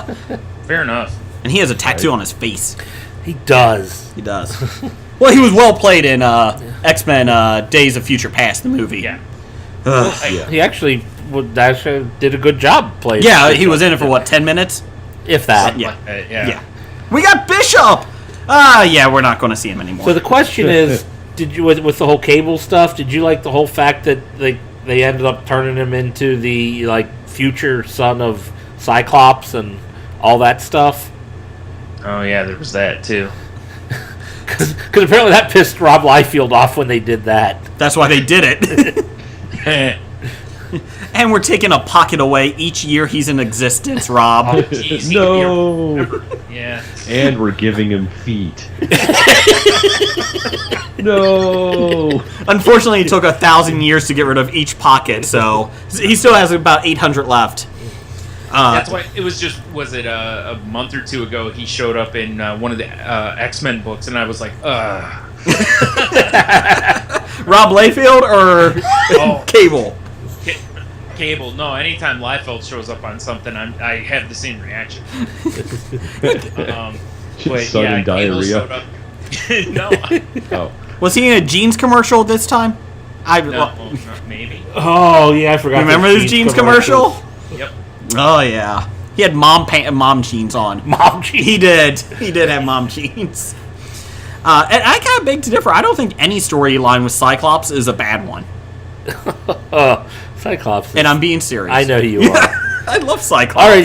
Fair enough. And he has a tattoo on his face. He does. He does. Well, he was well played in X-Men Days of Future Past, the movie. Yeah. He actually did a good job playing. Yeah, he was in it for 10 minutes? If that. Yeah. We got Bishop! We're not going to see him anymore. So the question is, did you with the whole Cable stuff, did you like the whole fact that they ended up turning him into the future son of Cyclops and all that stuff? Oh yeah, there was that too. Because apparently that pissed Rob Liefeld off when they did that. That's why they did it. And we're taking a pocket away each year he's in existence, Rob. Oh, geez, No. Yeah. And we're giving him feet. No. Unfortunately, it took 1,000 years to get rid of each pocket, so he still has about 800 left. That's why it was just, was it a month or two ago, he showed up in one of the X-Men books, and I was like, ugh. Rob Liefeld or Cable? Cable. No, anytime Liefeld shows up on something, I have the same reaction. Sudden diarrhea. Showed up. No. Oh. Was he in a jeans commercial this time? No, maybe. Oh, yeah, I forgot. Remember this jeans commercial? Yep. Oh, yeah. He had mom jeans on. Mom jeans. He did have mom jeans. And I kind of beg to differ. I don't think any storyline with Cyclops is a bad one. Cyclops. And I'm being serious. I know who you are. I love Cyclops. All right,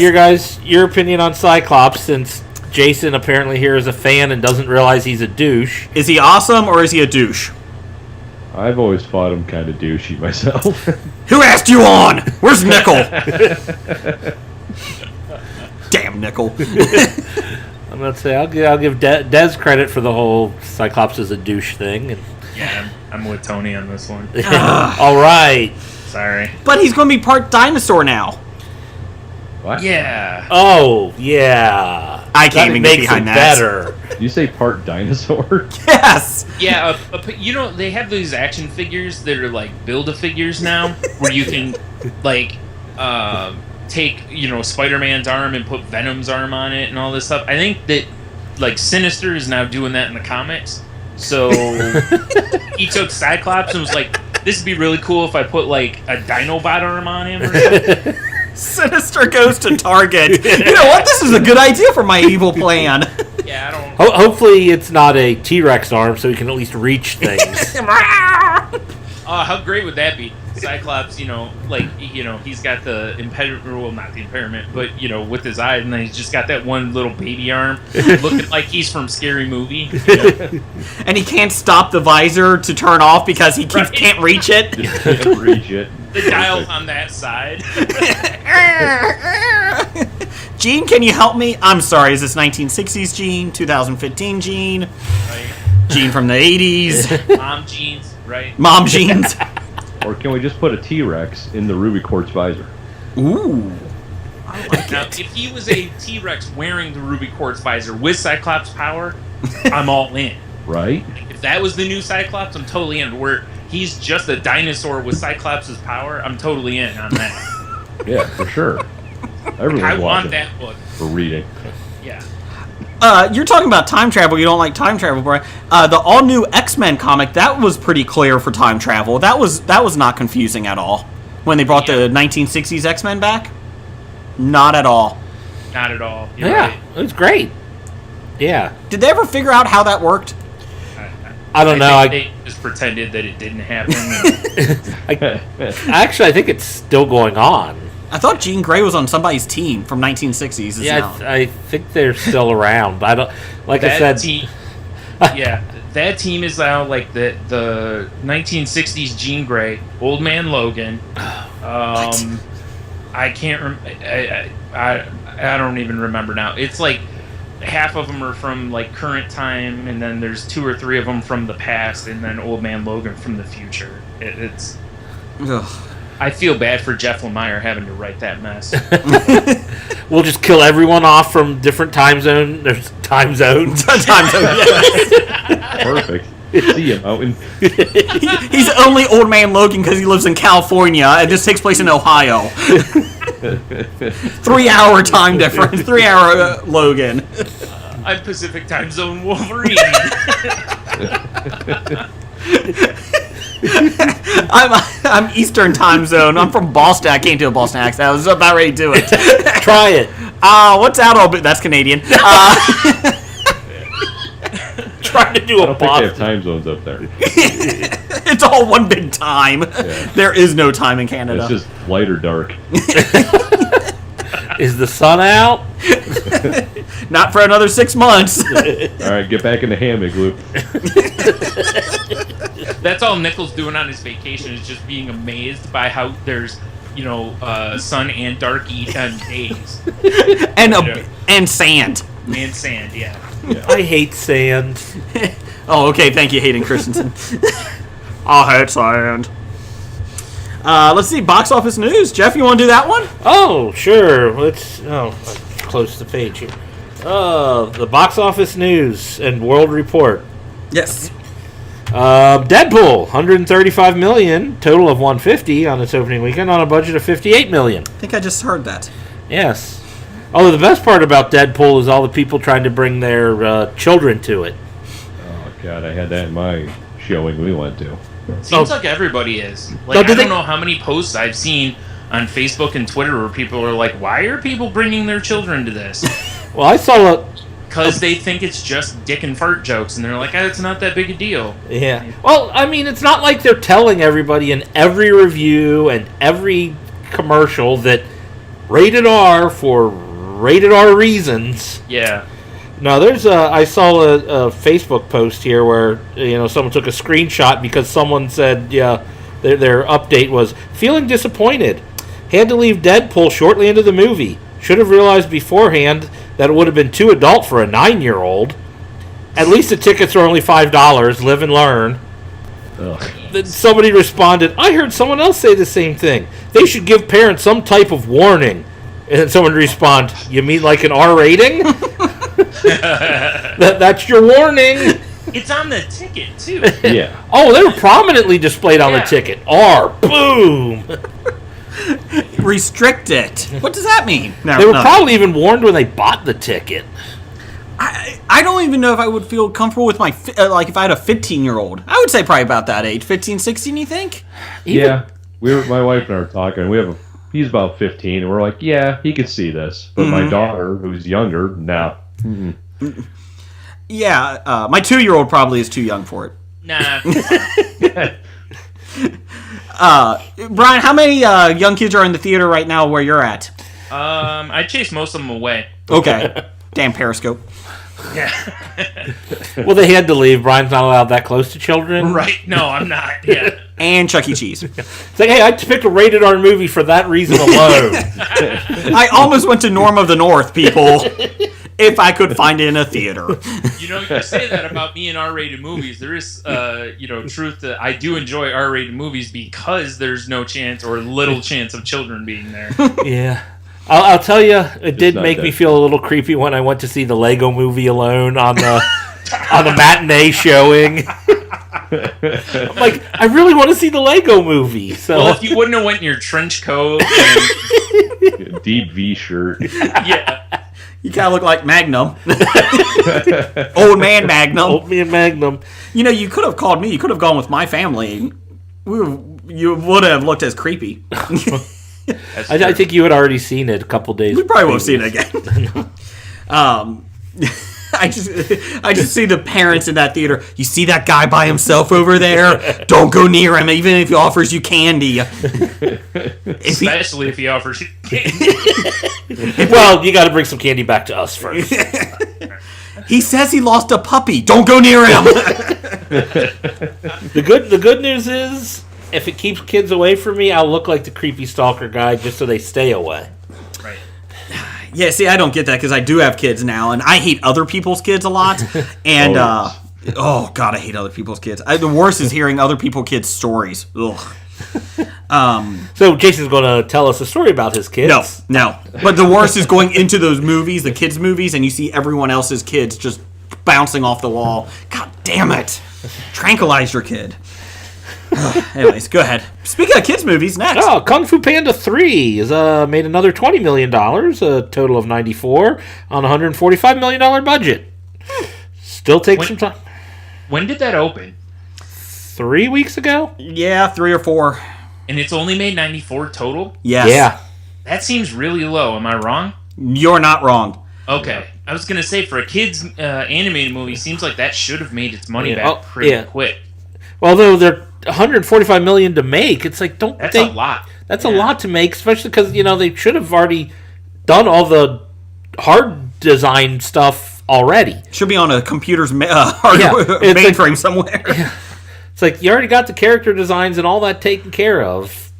your opinion on Cyclops, since Jason apparently here is a fan and doesn't realize he's a douche. Is he awesome or is he a douche? I've always thought him kind of douchey myself. Who asked you on? Where's Nickel? Damn Nickel. I'm gonna say I'll give Des credit for the whole Cyclops is a douche thing. And Yeah, I'm with Tony on this one. all right. Sorry. But he's going to be part dinosaur now. What? Yeah. Oh, yeah. I can't even get makes behind it that. better. You say part dinosaur? Yes. Yeah, you know, they have these action figures that are like Build-A-Figures now, where you can, like, take, you know, Spider-Man's arm and put Venom's arm on it and all this stuff. I think that, like, Sinister is now doing that in the comics. So he took Cyclops and was like, this would be really cool if I put, like, a Dinobot arm on him or something. Sinister goes to Target. You know what? This is a good idea for my evil plan. Yeah, I don't... Hopefully it's not a T-Rex arm so he can at least reach things. How great would that be? Cyclops, you know, like, you know, he's got the impediment, well, not the impairment, but, you know, with his eye, and then he's just got that one little baby arm, looking like he's from Scary Movie. You know? And he can't stop the visor to turn off because he can't reach it. Can't reach it. The dial's on that side. Gene, can you help me? I'm sorry, is this 1960s Gene? 2015 Gene? Right. Gene from the 80s? Mom jeans, right? Mom jeans? Or can we just put a T-Rex in the ruby quartz visor? Ooh. I like Now, it. if he was a T-Rex wearing the ruby quartz visor with Cyclops power, I'm all in. Right? If that was the new Cyclops, I'm totally in. Where he's just a dinosaur with Cyclops' power, I'm totally in on that. Yeah, for sure. Everyone's I watching want that book. for reading. Yeah. You're talking about time travel. You don't like time travel, Brian. The all-new X-Men comic, that was pretty clear for time travel. That was not confusing at all. When they brought the 1960s X-Men back? Not at all. Not at all. You're Yeah, right. it was great. Yeah. Did they ever figure out how that worked? I don't know. think they just pretended that it didn't happen. Actually, I think it's still going on. I thought Jean Grey was on somebody's team from 1960s. Yeah, I think they're still around. I don't. Like I said, team, yeah, that team is now like the 1960s Jean Grey, Old Man Logan. I can't. I don't even remember now. It's like half of them are from like current time, and then there's 2 or 3 of them from the past, and then Old Man Logan from the future. It's. Ugh. I feel bad for Jeff Lemire having to write that mess. we'll just kill everyone off from different time zones. There's time zones. Perfect. See you, Mountain. He's only Old Man Logan because he lives in California, and this takes place in Ohio. 3-hour time difference. 3-hour Logan. I'm Pacific Time Zone Wolverine. I'm Eastern Time Zone. I'm from Boston. I can't do a Boston accent. I was about ready to do it. Try it. What's that all? That's Canadian. Trying to do I a don't think they have Boston. time zones up there. It's all one big time. Yeah. There is no time in Canada. It's just light or dark. Is the sun out? Not for another 6 months. All right, get back in the hammock, Luke. That's all Nichols doing on his vacation is just being amazed by how there's, you know, sun and dark days and sand. and sand. Yeah. I hate sand. Oh, okay. Thank you, Hayden Christensen. I hate sand. Let's see. Box office news. Jeff, you want to do that one? Oh, sure. Let's close the page here. The box office news and world report. Yes. Deadpool, 135 million, total of 150 on its opening weekend on a budget of 58 million. I think I just heard that. Yes. Although the best part about Deadpool is all the people trying to bring their children to it. Oh, God, I had that in my showing we went to. Seems like everybody is. Like, No, I did don't they- know how many posts I've seen on Facebook and Twitter where people are like, why are people bringing their children to this? Well, I saw Because they think it's just dick and fart jokes, and they're like, it's not that big a deal. Yeah. Well, I mean, it's not like they're telling everybody in every review and every commercial that rated R for rated R reasons. Yeah. No, I saw a Facebook post here where, someone took a screenshot because someone said, their update was, feeling disappointed. Had to leave Deadpool shortly into the movie. Should have realized beforehand that it would have been too adult for a 9-year-old. At least the tickets are only $5. Live and learn. Ugh. Then somebody responded, I heard someone else say the same thing. They should give parents some type of warning. And then someone respond, you mean like an R rating? That's your warning. It's on the ticket, too. Yeah. Oh, they were prominently displayed on the ticket. R, boom. Restrict it. What does that mean? No, They were no. probably even warned when they bought the ticket. I don't even know if I would feel comfortable with my, like if I had a 15-year-old. I would say probably about that age. 15, 16, you think? Yeah. My wife and I were talking. He's about 15, and we're like, yeah, he could see this. But my daughter, who's younger, no. Yeah, my 2-year-old probably is too young for it. Nah. Brian, how many young kids are in the theater right now where you're at? I chased most of them away. Okay. Damn Periscope. Yeah. Well, they had to leave. Brian's not allowed that close to children. Right. No, I'm not. Yeah. And Chuck E. Cheese. It's like, hey, I picked a rated R movie for that reason alone. I almost went to Norm of the North, people, if I could find it in a theater. You know, you say that about me and R-rated movies. There is, truth that I do enjoy R-rated movies because there's no chance or little chance of children being there. Yeah. I'll tell you, it did not make that. me feel a little creepy when I went to see the Lego Movie alone on the matinee showing. I'm like, I really want to see the Lego Movie. So Well, if you wouldn't have went in your trench coat and Deep V shirt. yeah, You kind of look like Magnum. Old man Magnum. Old Man Magnum. You know, you could have called me. You could have gone with my family. You would have looked as creepy. that's I true. think you had already seen it a couple days. We probably won't see it again. I just see the parents in that theater. You see that guy by himself over there? Don't go near him, even if he offers you candy. Especially if he offers you candy. Well, you got to bring some candy back to us first. He says he lost a puppy. Don't go near him. The good news is, if it keeps kids away from me, I'll look like the creepy stalker guy just so they stay away. Right. Yeah, see, I don't get that because I do have kids now, and I hate other people's kids a lot. And, oh, God, I hate other people's kids. The worst is hearing other people's kids' stories. Ugh. So Jason's going to tell us a story about his kids. No. But the worst is going into those movies, the kids' movies, and you see everyone else's kids just bouncing off the wall. God damn it. Tranquilize your kid. Anyways, go ahead. Speaking of kids' movies, next. Oh, Kung Fu Panda 3 has made another $20 million, a total of 94 on a $145 million budget. Still takes some time. When did that open? 3 weeks ago? Yeah, 3 or 4. And it's only made 94 total? Yes. Yeah. That seems really low. Am I wrong? You're not wrong. Okay. I was going to say, for a kid's animated movie, seems like that should have made its money Yeah. back Oh, pretty yeah. quick. Although they're $145 million to make, it's like, don't That's think a lot. That's a lot to make, especially because, they should have already done all the hard design stuff already. Should be on a computer's it's mainframe somewhere. It's like, you already got the character designs and all that taken care of.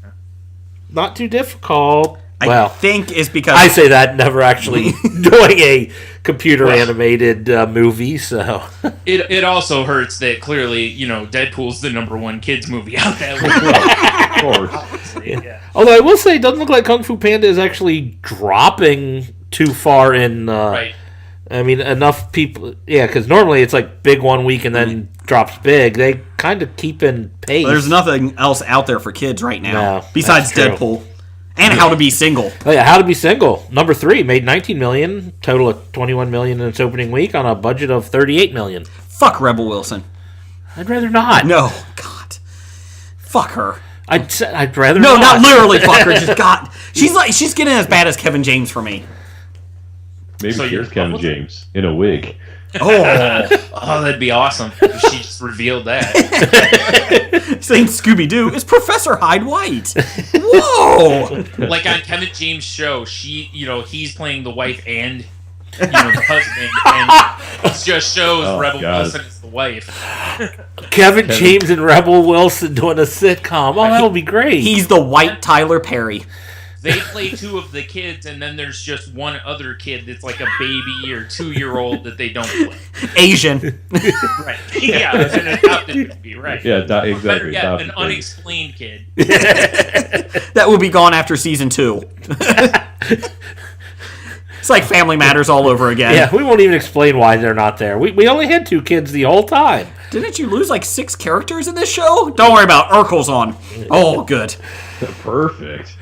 Not too difficult. I think it's because... I say that never actually doing a computer animated movie, so... It also hurts that clearly, Deadpool's the #1 kids movie out that way. Of course. Yeah. Although I will say, it doesn't look like Kung Fu Panda is actually dropping too far in... Right. I mean, enough people... Yeah, because normally it's like big one week and then drops big. They kind of keep in pace. Well, there's nothing else out there for kids right now No, besides that's true. Deadpool and How to Be Single. Oh, yeah, How to Be Single, number 3, made $19 million, total of $21 million in its opening week on a budget of $38 million. Fuck Rebel Wilson. I'd rather not. No, God, fuck her. I'd rather No, not. not literally fuck her. Just God, she's getting as bad as Kevin James for me. Maybe So here's you're- Kevin James in a wig. Oh, That'd be awesome if she just revealed that. saying Scooby Doo is Professor Hyde White. Whoa. Like on Kevin James' show, he's playing the wife and the husband, and it just shows Oh, Rebel God. Wilson as the wife. Kevin James and Rebel Wilson doing a sitcom. Oh, that would be great. He's the white Tyler Perry. they play two of the kids, and then there's just one other kid that's like a baby or 2-year-old that they don't play. Asian. Right. Yeah, it's an adopted baby, right. Yeah, Better exactly. yet, adopted an baby. unexplained kid. That will be gone after season 2. It's like Family Matters all over again. Yeah, we won't even explain why they're not there. We only had 2 kids the whole time. Didn't you lose like 6 characters in this show? Don't worry about it. Urkel's on. Oh, good. Perfect.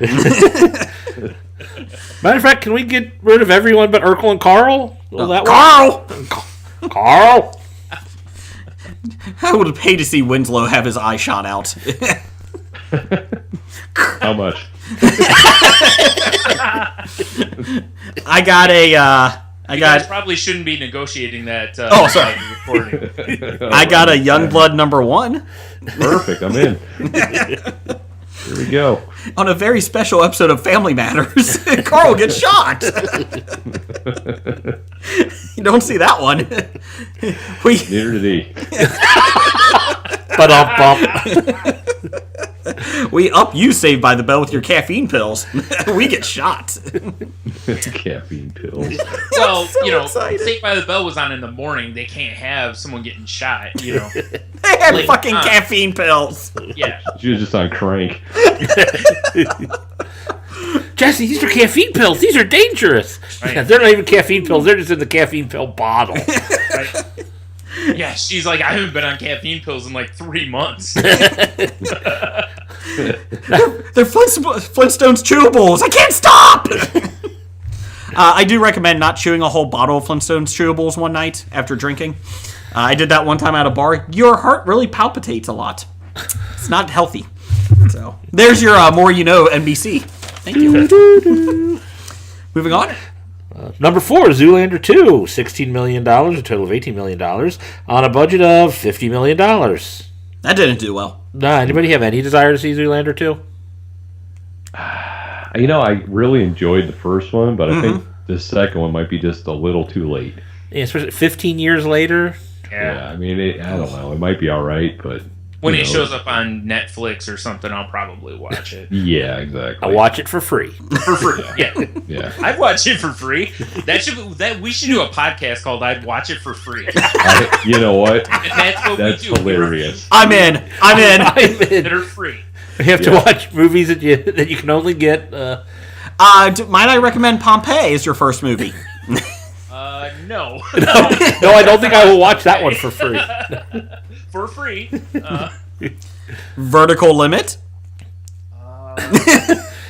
Matter of fact, can we get rid of everyone but Urkel and Carl? Will that Carl! work? Carl! I would pay to see Winslow have his eye shot out. How much? I got a... You guys probably shouldn't be negotiating that. Sorry. Recording. I got a Youngblood number 1 Perfect. I'm in. Here we go. on a very special episode of Family Matters. Carl gets shot. You don't see that one. Neither did he. But bump. We up you Saved by the Bell with your caffeine pills. We get shot. Caffeine pills. Well, so excited. Saved by the Bell was on in the morning. They can't have someone getting shot, They had Like, fucking caffeine pills. Yeah. She was just on crank. Jesse, these are caffeine pills. These are dangerous. Right. Yeah, they're not even caffeine pills. They're just in the caffeine pill bottle. Right? Yeah, she's like, I haven't been on caffeine pills in like 3 months. They're Flintstones chewables. I can't stop. I do recommend not chewing a whole bottle of Flintstones chewables one night after drinking. I did that one time at a bar. Your heart really palpitates a lot. It's not healthy. So there's your more you know, NBC. Thank you. Moving on. Number 4, Zoolander 2, $16 million, a total of $18 million, on a budget of $50 million. That didn't do well. Anybody have any desire to see Zoolander 2? I really enjoyed the first one, but I think the second one might be just a little too late. Yeah, especially 15 years later. Yeah, I mean, I don't know. It might be all right, but When who it knows? shows up on Netflix or something, I'll probably watch it. Yeah, exactly. I'll watch it for free. For free. Yeah. Yeah. I'd watch it for free. We should do a podcast called I'd Watch It for Free. You know what? And that's what That's we do. hilarious. I'm in. That are free. You have to watch movies that you can only get. Might I recommend Pompeii as your first movie? No. No, I don't think I will watch that one for free. For free. Vertical Limit.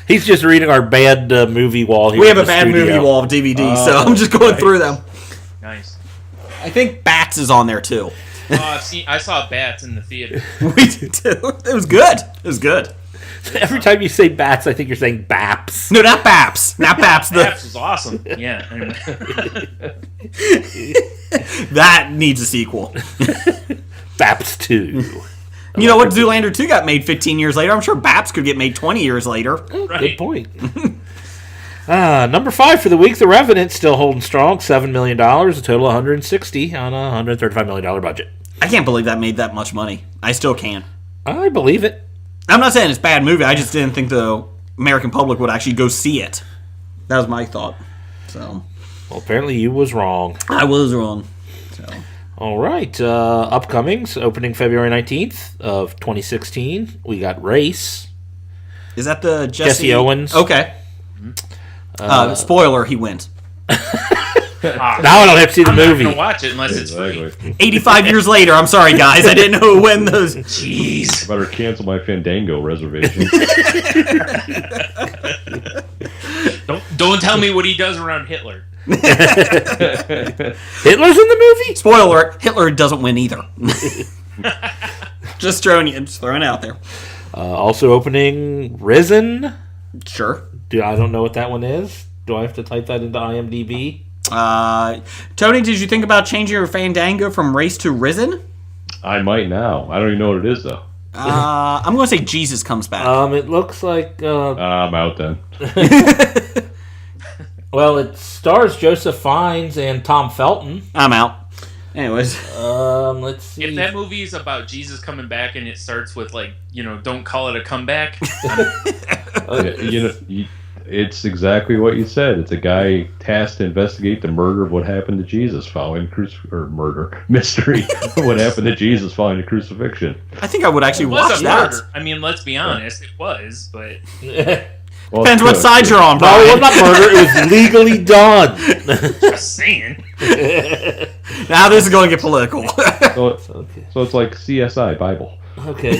He's just reading our bad movie wall here. We have in a the bad studio. movie wall of DVDs, so I'm just going through them. Nice. I think Bats is on there too. I saw Bats in the theater. We did too. It was good. It was good. Every time you say bats, I think you're saying baps. No, not Baps. Not Baps. Bats was awesome. Yeah. That needs a sequel. Baps 2. You know what? Zoolander 2 got made 15 years later. I'm sure Baps could get made 20 years later. Good point. Number 5 for the week, The Revenant, still holding strong, $7 million, a total of $160 on a $135 million budget. I can't believe that made that much money. I still can. I believe it. I'm not saying it's a bad movie. I just didn't think the American public would actually go see it. That was my thought. So Well, apparently you was wrong. I was wrong. So All right. Upcomings, opening February 19th of 2016, we got Race. is that the Jesse Owens. Okay. Spoiler: he wins. Now I don't have to see the I'm not movie. going to watch it unless it's free. Exactly. 85 years later. I'm sorry, guys. I didn't know who win those. Jeez. Better cancel my Fandango reservation. Don't tell me what he does around Hitler. Hitler's in the movie? Spoiler: Hitler doesn't win either. Just throwing it out there. Also opening Risen. Sure. I don't know what that one is. Do I have to type that into IMDb? Tony, did you think about changing your Fandango from Race to Risen? I might now. I don't even know what it is, though. I'm going to say Jesus comes back. It looks like... I'm out then. well, it stars Joseph Fiennes and Tom Felton. I'm out. Anyways. Let's see. If that movie is about Jesus coming back and it starts with, don't call it a comeback. It's exactly what you said. It's a guy tasked to investigate the murder of what happened to Jesus following mystery. What happened to Jesus following the crucifixion. I think I would actually It was watch a that. murder. I mean, let's be honest, it was, but Well, Depends what side you're on, No, it Brian. was not murder. It was legally done. just saying. Now this is going to get political. So it's like CSI Bible. Okay.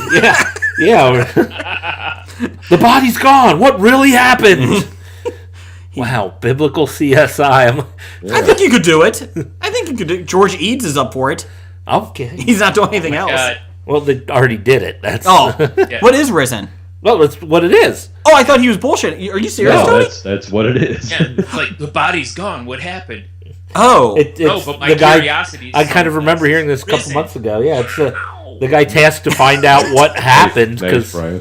Yeah. The body's gone. What really happened? Wow, biblical CSI. I think you could do it. I think you could do it. George Eads is up for it. Okay. He's not doing anything else. God. Well, they already did it. That's Oh, Yeah. what is Risen? well, that's what it is. Oh, I thought he was bullshitting. Are you serious, No, Tony? that's what it is. Yeah, it's like the body's gone. What happened? Oh, It's but my the guy. curiosity. I kind of remember hearing this a couple Risen. months ago. Yeah, it's the guy tasked to find out what happened Thanks, because Brian.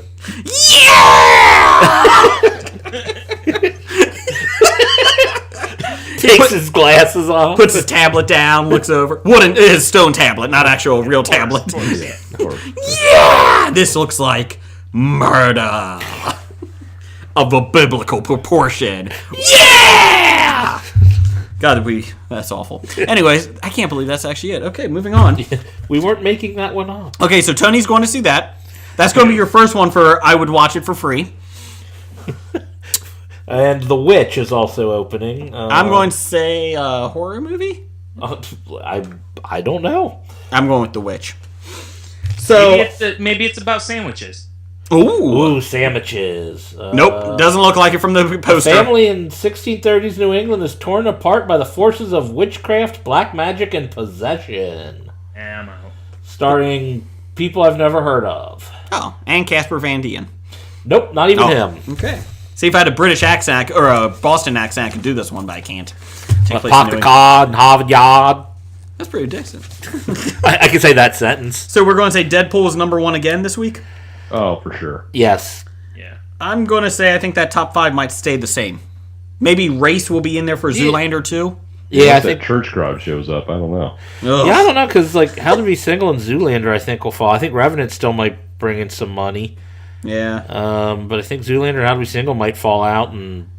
takes his glasses off. puts his tablet down, looks over. His stone tablet, not actual real tablet. Of course. Yeah, this looks like murder of a biblical proportion. Yeah. God, that's awful. Anyways, I can't believe that's actually it. Okay, moving on. We weren't making that one up. Okay, so Tony's going to see that. That's going to be your first one for I would watch it for free. And The Witch is also opening. I'm going to say horror movie. I don't know. I'm going with The Witch. So, maybe it's about sandwiches. ooh, Ooh, sandwiches. nope, doesn't look like it from the poster. Family in 1630s New England is torn apart by the forces of witchcraft, black magic, and possession. Ammo. Starring people I've never heard of. Oh, and Casper Van Dien. Nope, not even him. Okay. See, if I had a British accent or a Boston accent, I could do this one, but I can't. Take place in Park New the England. car and Harvard Yard. That's pretty decent. I can say that sentence. So we're going to say Deadpool is number one again this week? Oh, for sure. Yes. Yeah. I'm going to say I think that top five might stay the same. Maybe Race will be in there for Zoolander too. Yeah, I Unless that think. church crowd shows up. I don't know. Ugh. Yeah, I don't know, because like How to Be Single and Zoolander, I think will fall. I think Revenant still might bring in some money. Yeah. But I think Zoolander and How to Be Single might fall out, and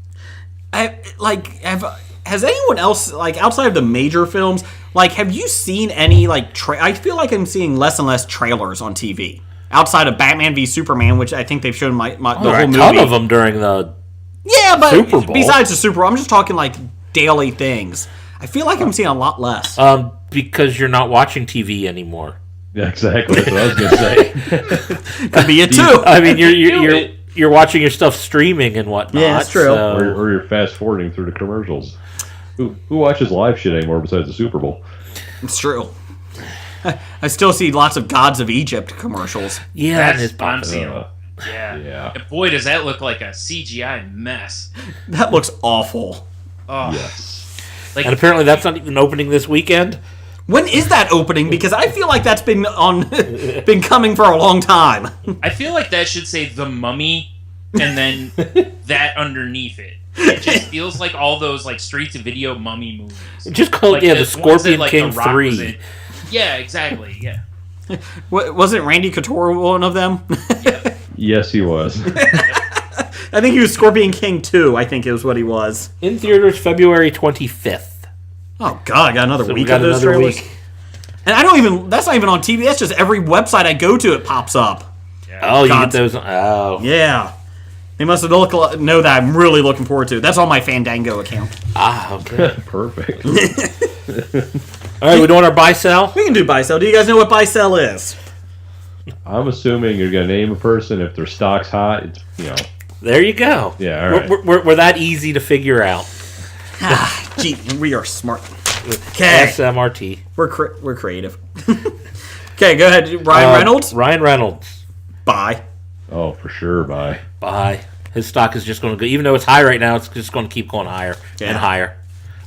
Has anyone else, like, outside of the major films, like, have you seen any, like, I feel like I'm seeing less and less trailers on TV. Outside of Batman v Superman, which I think they've shown the there whole are a movie. ton of them during the. Yeah, but Super Bowl. besides the Super Bowl, I'm just talking, like, daily things. I feel like I'm seeing a lot less. Because you're not watching TV anymore. Yeah, exactly. That's what I was going to say. Could be it, too. I mean, you're watching your stuff streaming and whatnot. Yeah, that's true. so- Or you're fast forwarding through the commercials. Who watches live shit anymore besides the Super Bowl? It's true. I still see lots of Gods of Egypt commercials. Yeah, That's and it's I'm seeing. Yeah. yeah. And boy, does that look like a CGI mess. That looks awful. Oh, Yes. like and apparently that's not even opening this weekend. When is that opening? Because I feel like that's been been coming for a long time. I feel like that should say The Mummy, and then that underneath it. It just feels like all those like straight to video mummy movies. Just call Like it, the ones Scorpion that, like, King The Rock was 3. in. Yeah, exactly. Yeah. Wasn't Randy Couture one of them? Yes, he was. I think he was Scorpion King 2, I think is what he was. In theaters February 25th. Oh, God, I got another So week we got of those another trailers. week. And that's not even on TV. That's just every website I go to, it pops up. Oh, you God. get those. Oh. Yeah. They must have know that I'm really looking forward to it. That's on my Fandango account. Ah, okay. Perfect. All right, we doing our buy sell? We can do buy sell. Do you guys know what buy sell is? I'm assuming you're going to name a person. If their stock's hot, it's, There you go. Yeah, all right. We're that easy to figure out. Gee, we are smart. Okay. SMRT. We're creative. Okay, go ahead. Ryan Reynolds? Ryan Reynolds. Buy. Oh, for sure, bye. Buy. His stock is just going to go, even though it's high right now, it's just going to keep going higher Yeah. and higher.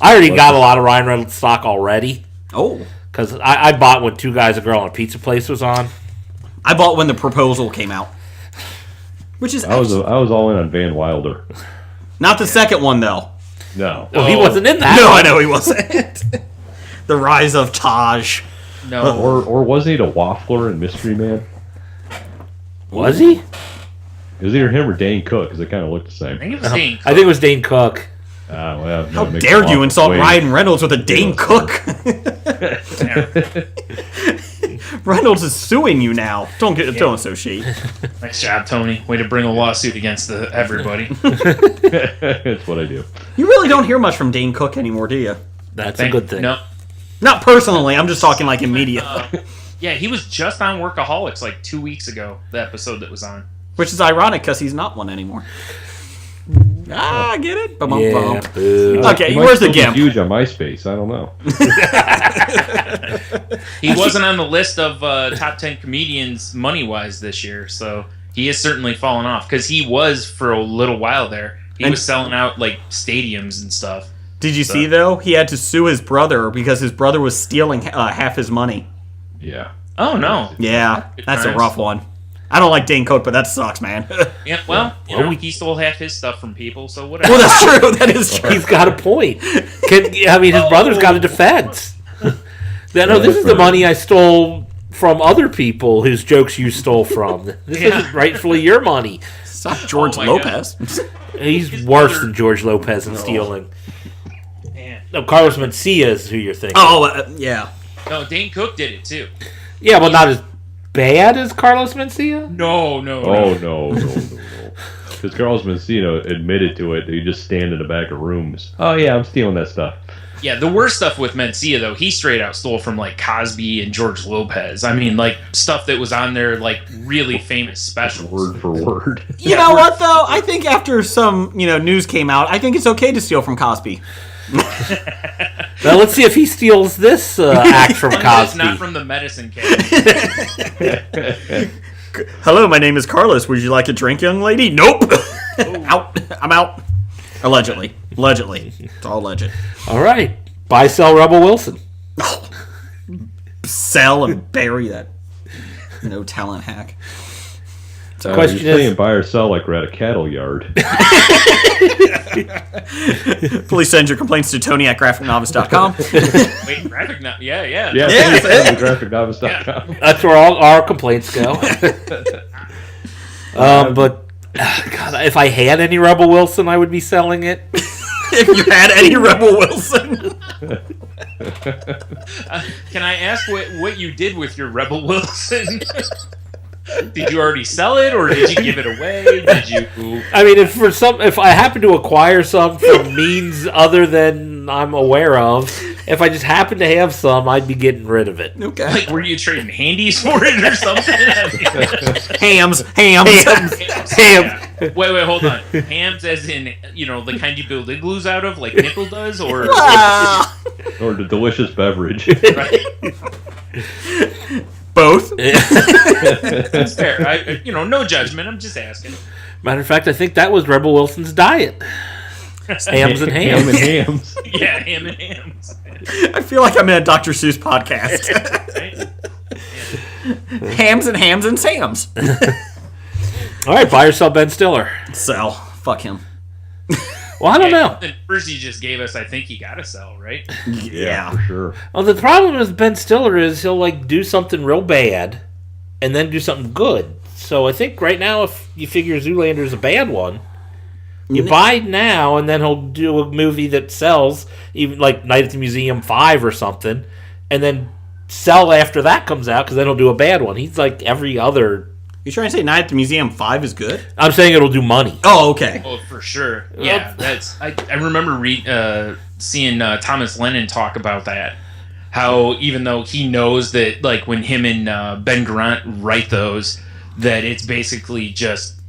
I already got a lot of Ryan Reynolds stock already. Oh. Because I bought when Two Guys, a Girl, and a Pizza Place was on. I bought when The Proposal came out. Which is I was all in on Van Wilder. not the second one, though. No. Well, he wasn't in that. No, I know he wasn't. The Rise of Taj. No. Or wasn't he the Waffler in Mystery Man? Was he? It was either him or Dane Cook, because they kind of looked the I same. think it was Dane Cook. I think it was Dane Cook. Well, How dare you insult Ryan Reynolds with a Dane Cook? Reynolds is suing you now. Don't associate. Nice job, Tony. Way to bring a lawsuit against everybody. That's what I do. You really don't hear much from Dane Cook anymore, do you? That's a good thing. No. Not personally. I'm just talking like in media. Yeah, he was just on Workaholics like 2 weeks ago, the episode that was on. Which is ironic because he's not one anymore. I get it. Yeah, boo. Okay, He might where's the still be gimp? huge on MySpace. I don't know. He wasn't on the list of top 10 comedians money-wise this year, so he has certainly fallen off. Because he was for a little while there. He was selling out like stadiums and stuff. Did you see, though? He had to sue his brother because his brother was stealing half his money. Yeah. Oh, no. Yeah, Good that's a times. rough one. I don't like Dane Cook, but that sucks, man. Yeah, well, he stole half his stuff from people, so whatever. Well, that's true. That is true. He's got a point. His brother's got a defense. No, this is the money I stole from other people whose jokes you stole from. This isn't rightfully your money. Stop George my Lopez. He's worse than George Lopez in stealing. Man. No, Carlos Mencia is who you're thinking. Yeah. No, Dane Cook did it, too. Yeah, but not as bad as Carlos Mencia? No. Oh, no. Because Carlos Mencia admitted to it. He just stand in the back of rooms. Oh, yeah, I'm stealing that stuff. Yeah, the worst stuff with Mencia, though, he straight out stole from, like, Cosby and George Lopez. I mean, like, stuff that was on their, like, really famous specials. Word for word. You know what, though? I think after some, news came out, I think it's okay to steal from Cosby. Now let's see if he steals this act from It's Cosby. not from the medicine cabinet. Hello, my name is Carlos. Would you like a drink, young lady? Nope. Out. I'm out. Allegedly. It's all alleged. All right. Buy, sell Rebel Wilson. Sell and bury that talent hack. The question you're saying is, buy or sell like we're at a cattle yard. Please send your complaints to Tony at graphicnovice.com. Wait, graphic now? Yeah. Yeah, Yeah, graphicnovice.com. that's where all our complaints go. But God, if I had any Rebel Wilson, I would be selling it. If you had any Rebel Wilson. Can I ask what you did with your Rebel Wilson? Did you already sell it, or did you give it away? Did you? I mean, if I happen to acquire some from means other than I'm aware of, if I just happen to have some, I'd be getting rid of it. Okay. Like, were you trading handies for it or something? Hams. Ham. Wait, hold on. Hams as in, the kind you build igloos out of, like Nickel does, or... Or the delicious beverage. Right? Both. That's fair. No judgment. I'm just asking. Matter of fact, I think that was Rebel Wilson's diet. Hams and hams. Ham and hams. Yeah, ham and hams. I feel like I'm in a Dr. Seuss podcast. Hams and Sams. All right, buy or sell Ben Stiller. Sell. Fuck him. Well, I don't know. The numbers you just gave us, I think you gotta sell, right? Yeah. For sure. Well, the problem with Ben Stiller is he'll do something real bad and then do something good. So I think right now, if you figure Zoolander's a bad one, you buy now and then he'll do a movie that sells, even like Night at the Museum 5 or something, and then sell after that comes out because then he'll do a bad one. He's like every other. You trying to say Night at the Museum 5 is good? I'm saying it'll do money. Oh, okay. Oh, for sure. Yeah, I remember seeing Thomas Lennon talk about that. How even though he knows that, like, when him and Ben Grant write those, that it's basically just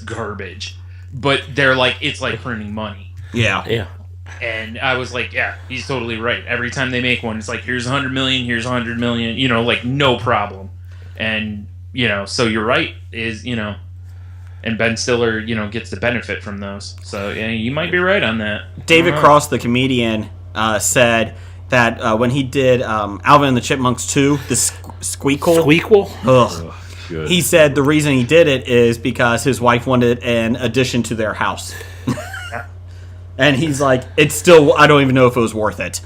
garbage. But they're like, it's like printing money. Yeah. And I was like, yeah, he's totally right. Every time they make one, it's like, here's 100 million, here's 100 million, like, no problem. And so you're right, and Ben Stiller, gets the benefit from those. So, yeah, you might be right on that. David Cross, the comedian, said that when he did Alvin and the Chipmunks 2, the Squeakquel. Ugh. Good. He said the reason he did it is because his wife wanted an addition to their house. And he's like, it's still, I don't even know if it was worth it.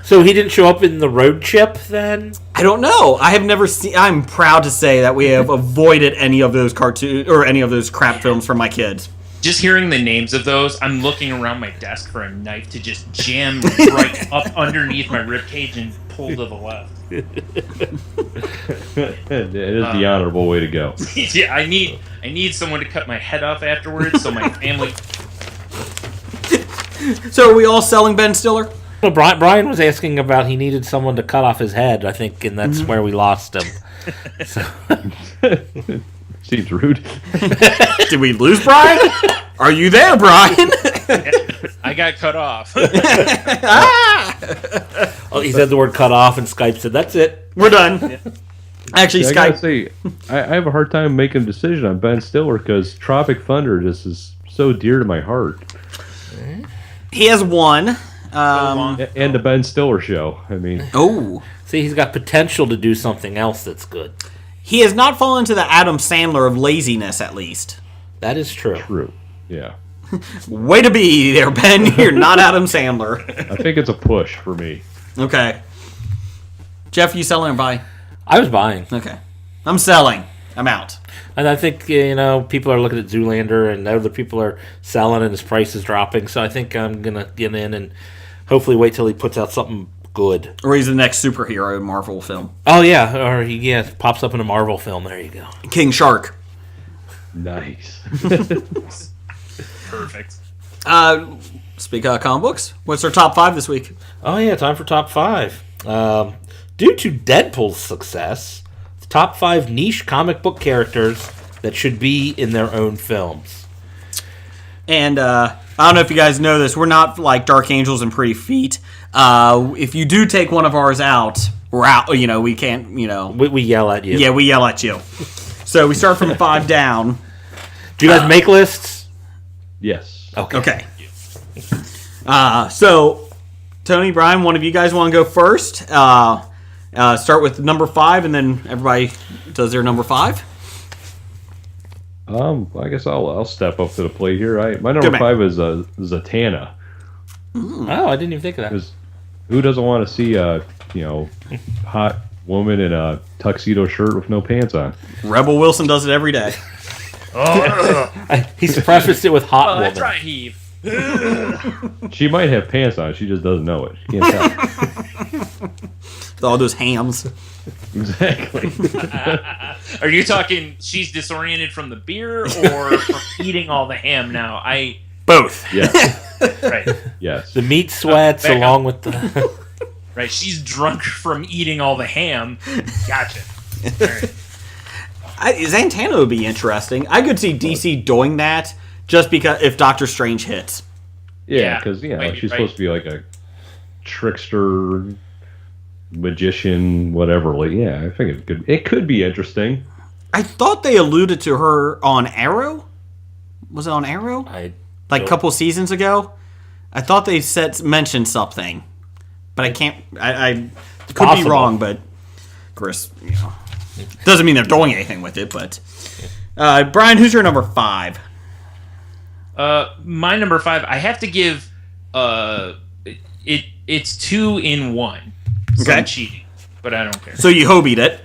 So he didn't show up in the road chip then? I don't know. I have never seen. I'm proud to say that we have avoided any of those cartoon or any of those crap films for my kids. Just hearing the names of those, I'm looking around my desk for a knife to just jam right up underneath my ribcage and pull to the left. It is the honorable way to go. Yeah, I need someone to cut my head off afterwards, so my family. So are we all selling Ben Stiller? Well, Brian was asking about he needed someone to cut off his head, I think, and that's where we lost him. So. Seems rude. Did we lose Brian? Are you there, Brian? I got cut off. Oh, he said the word cut off, and Skype said, that's it. We're done. Actually, I Skype. gotta say, I have a hard time making a decision on Ben Stiller because Tropic Thunder just is so dear to my heart. He has one. And the Ben Stiller show. I mean, See, he's got potential to do something else that's good. He has not fallen into the Adam Sandler of laziness, at least. That is true. true. Yeah. Way to be there, Ben. You're not Adam Sandler. I think it's a push for me. Okay. Jeff, you selling or buying? I was buying. Okay. I'm selling. I'm out. And I think, people are looking at Zoolander and other people are selling and his price is dropping. So I think I'm going to get in and hopefully wait till he puts out something good. Or he's the next superhero Marvel film. Oh, yeah. Or he pops up in a Marvel film. There you go. King Shark. Nice. Perfect. Speaking of comic books, what's our top 5 this week? Oh, yeah. Time for top 5. Due to Deadpool's success, the top 5 niche comic book characters that should be in their own films. And I don't know if you guys know this. We're not like Dark Angels and Pretty Feet. If you do take one of ours out, we're out. We can't, We yell at you. Yeah, we yell at you. So we start from 5 down. Do you guys make lists? Yes. Okay. So, Tony, Brian, one of you guys want to go first? Start with number 5, and then everybody does their number 5. I guess I'll step up to the plate here. My number 5 is Zatanna. Oh, I didn't even think of that. Because who doesn't want to see a hot woman in a tuxedo shirt with no pants on? Rebel Wilson does it every day. He's prefaced it with hot woman. That's right, Heave. She might have pants on. She just doesn't know it. She can't tell. With all those hams. Exactly. Are you talking she's disoriented from the beer or from eating all the ham now? Both. Yes. Right. Yes. The meat sweats back along up. with the... Right, she's drunk from eating all the ham. Gotcha. All right. Zatanna would be interesting. I could see DC doing that just because if Doctor Strange hits. Yeah, because maybe, she's right. supposed to be like a trickster, magician, whatever. Like, yeah, I think it could be interesting. I thought they alluded to her on Arrow. Was it on Arrow? Like a couple seasons ago? I thought they mentioned something. But I can't... I could be wrong, but... Chris, doesn't mean they're doing anything with it, but... Brian, who's your number 5? My number 5, I have to give... It's 2 in 1. So Okay. I'm cheating, but I don't care. So you hobied it.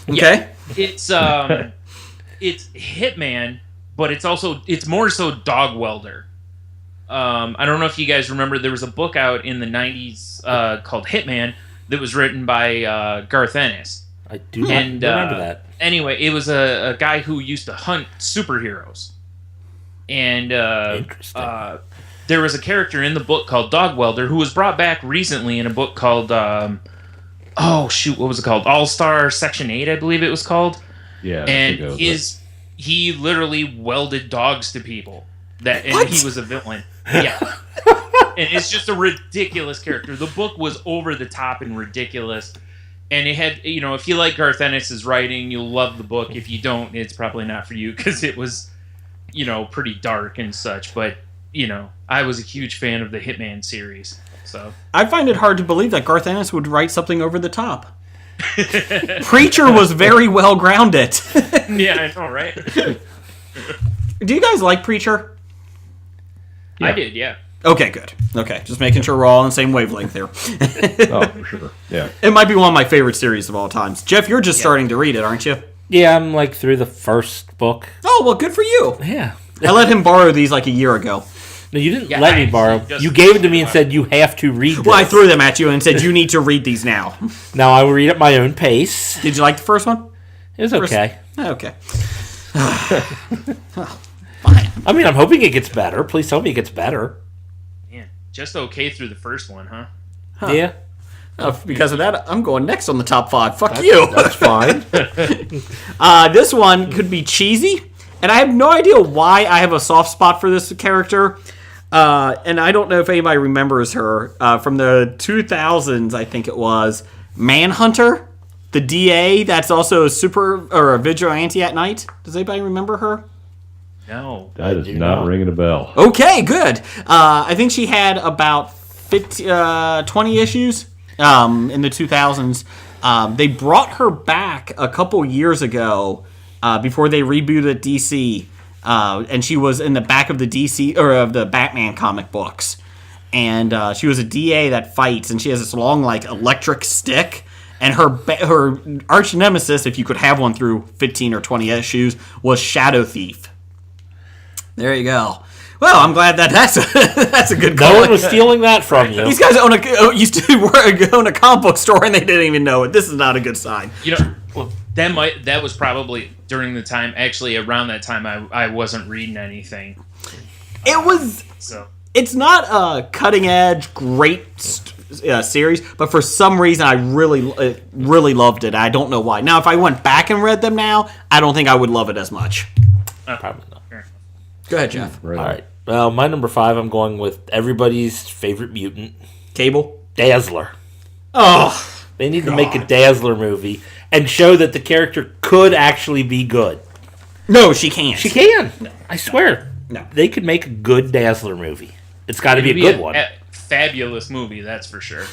Okay. Yeah, it's Hitman, but it's more so Dog Welder. I don't know if you guys remember, there was a book out in the 90s called Hitman that was written by Garth Ennis. I do not remember that. Anyway, it was a guy who used to hunt superheroes. And Interesting. there was a character in the book called Dog Welder who was brought back recently in a book called... what was it called? All-Star Section 8, I believe it was called. Yeah. And he literally welded dogs to people. And he was a villain. Yeah. And it's just a ridiculous character. The book was over the top and ridiculous. And it had, if you like Garth Ennis' writing, you'll love the book. If you don't, it's probably not for you because it was, pretty dark and such. But, I was a huge fan of the Hitman series. So I find it hard to believe that Garth Ennis would write something over the top. Preacher was very well grounded. Yeah, I know, right? Do you guys like Preacher? I did, yeah. Okay, good. Okay, just making sure we're all on the same wavelength there. Oh, for sure. Yeah. It might be one of my favorite series of all times. Jeff, you're just starting to read it, aren't you? Yeah, I'm like through the first book. Oh, well, good for you. Yeah. I let him borrow these like a year ago. No, you didn't let me borrow. You gave it to me and said you have to read this. Well, I threw them at you and said you need to read these now. Now I will read at my own pace. Did you like the first one? It was okay. Okay. I mean, I'm hoping it gets better. Please tell me it gets better. Yeah, just okay through the first one, huh? Yeah. Because of that, I'm going next on the top 5. Fuck you. That's fine. This one could be cheesy, and I have no idea why I have a soft spot for this character. And I don't know if anybody remembers her from the 2000s. I think it was Manhunter, the DA. That's also a vigilante at night. Does anybody remember her? No. That is not ringing a bell. Okay, good. I think she had about 20 issues in the 2000s. They brought her back a couple years ago before they rebooted DC, and she was in the back of the DC or of the Batman comic books. And she was a DA that fights, and she has this long like electric stick. And her arch nemesis, if you could have one through 15 or 20 issues, was Shadow Thief. There you go. Well, I'm glad that's a good call. No one was stealing that from you. These guys used to own a comic book store and they didn't even know it. This is not a good sign. That was probably during the time. Actually, around that time, I wasn't reading anything. It was. So it's not a cutting edge, great series, but for some reason, I really loved it. I don't know why. Now, if I went back and read them now, I don't think I would love it as much. Probably not. Go ahead, Jeff. Right. All right. Well, my number 5, I'm going with everybody's favorite mutant, Cable. Dazzler. Oh, They need to make a Dazzler movie and show that the character could actually be good. no, she can't. She can. I swear. No. They could make a good Dazzler movie. It's got to be a good one. Fabulous movie, that's for sure.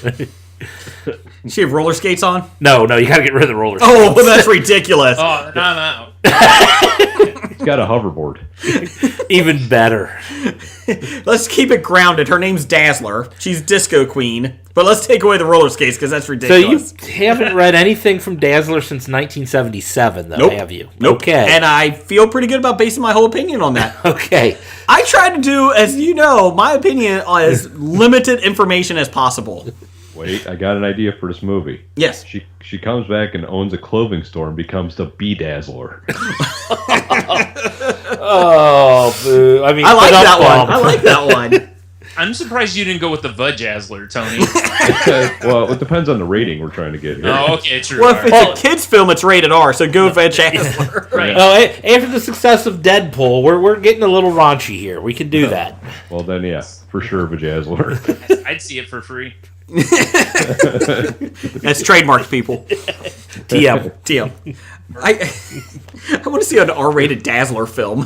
She have roller skates on? No, you got to get rid of the roller. Oh, well, that's ridiculous. Oh, then I'm out. It's got a hoverboard. Even better. Let's keep it grounded. Her name's Dazzler. She's Disco Queen. But let's take away the roller skates because that's So ridiculous. you haven't read anything from Dazzler since 1977, though, Nope. have you? Nope. Okay. And I feel pretty good about basing my whole opinion on that. Okay. I try to do, as you know, my opinion on as limited information as possible. Wait, I got an idea for this movie. Yes. She comes back and owns a clothing store and becomes the Dazzler. Oh, boo. I mean, I like put up that one. bump. I like that one. I'm surprised you didn't go with the Vajazzler, Tony. Well, it depends on the rating we're trying to get here. Oh, okay, true. Well, if Alright. it's a kid's film, it's rated R, so go Veg Dazzler. Right. Oh, after the success of Deadpool, we're getting a little raunchy here. We can do that. Well, then, yeah, for sure, Vajazzler. I'd see it for free. That's trademarked, people. TM. I want to see an R-rated Dazzler film.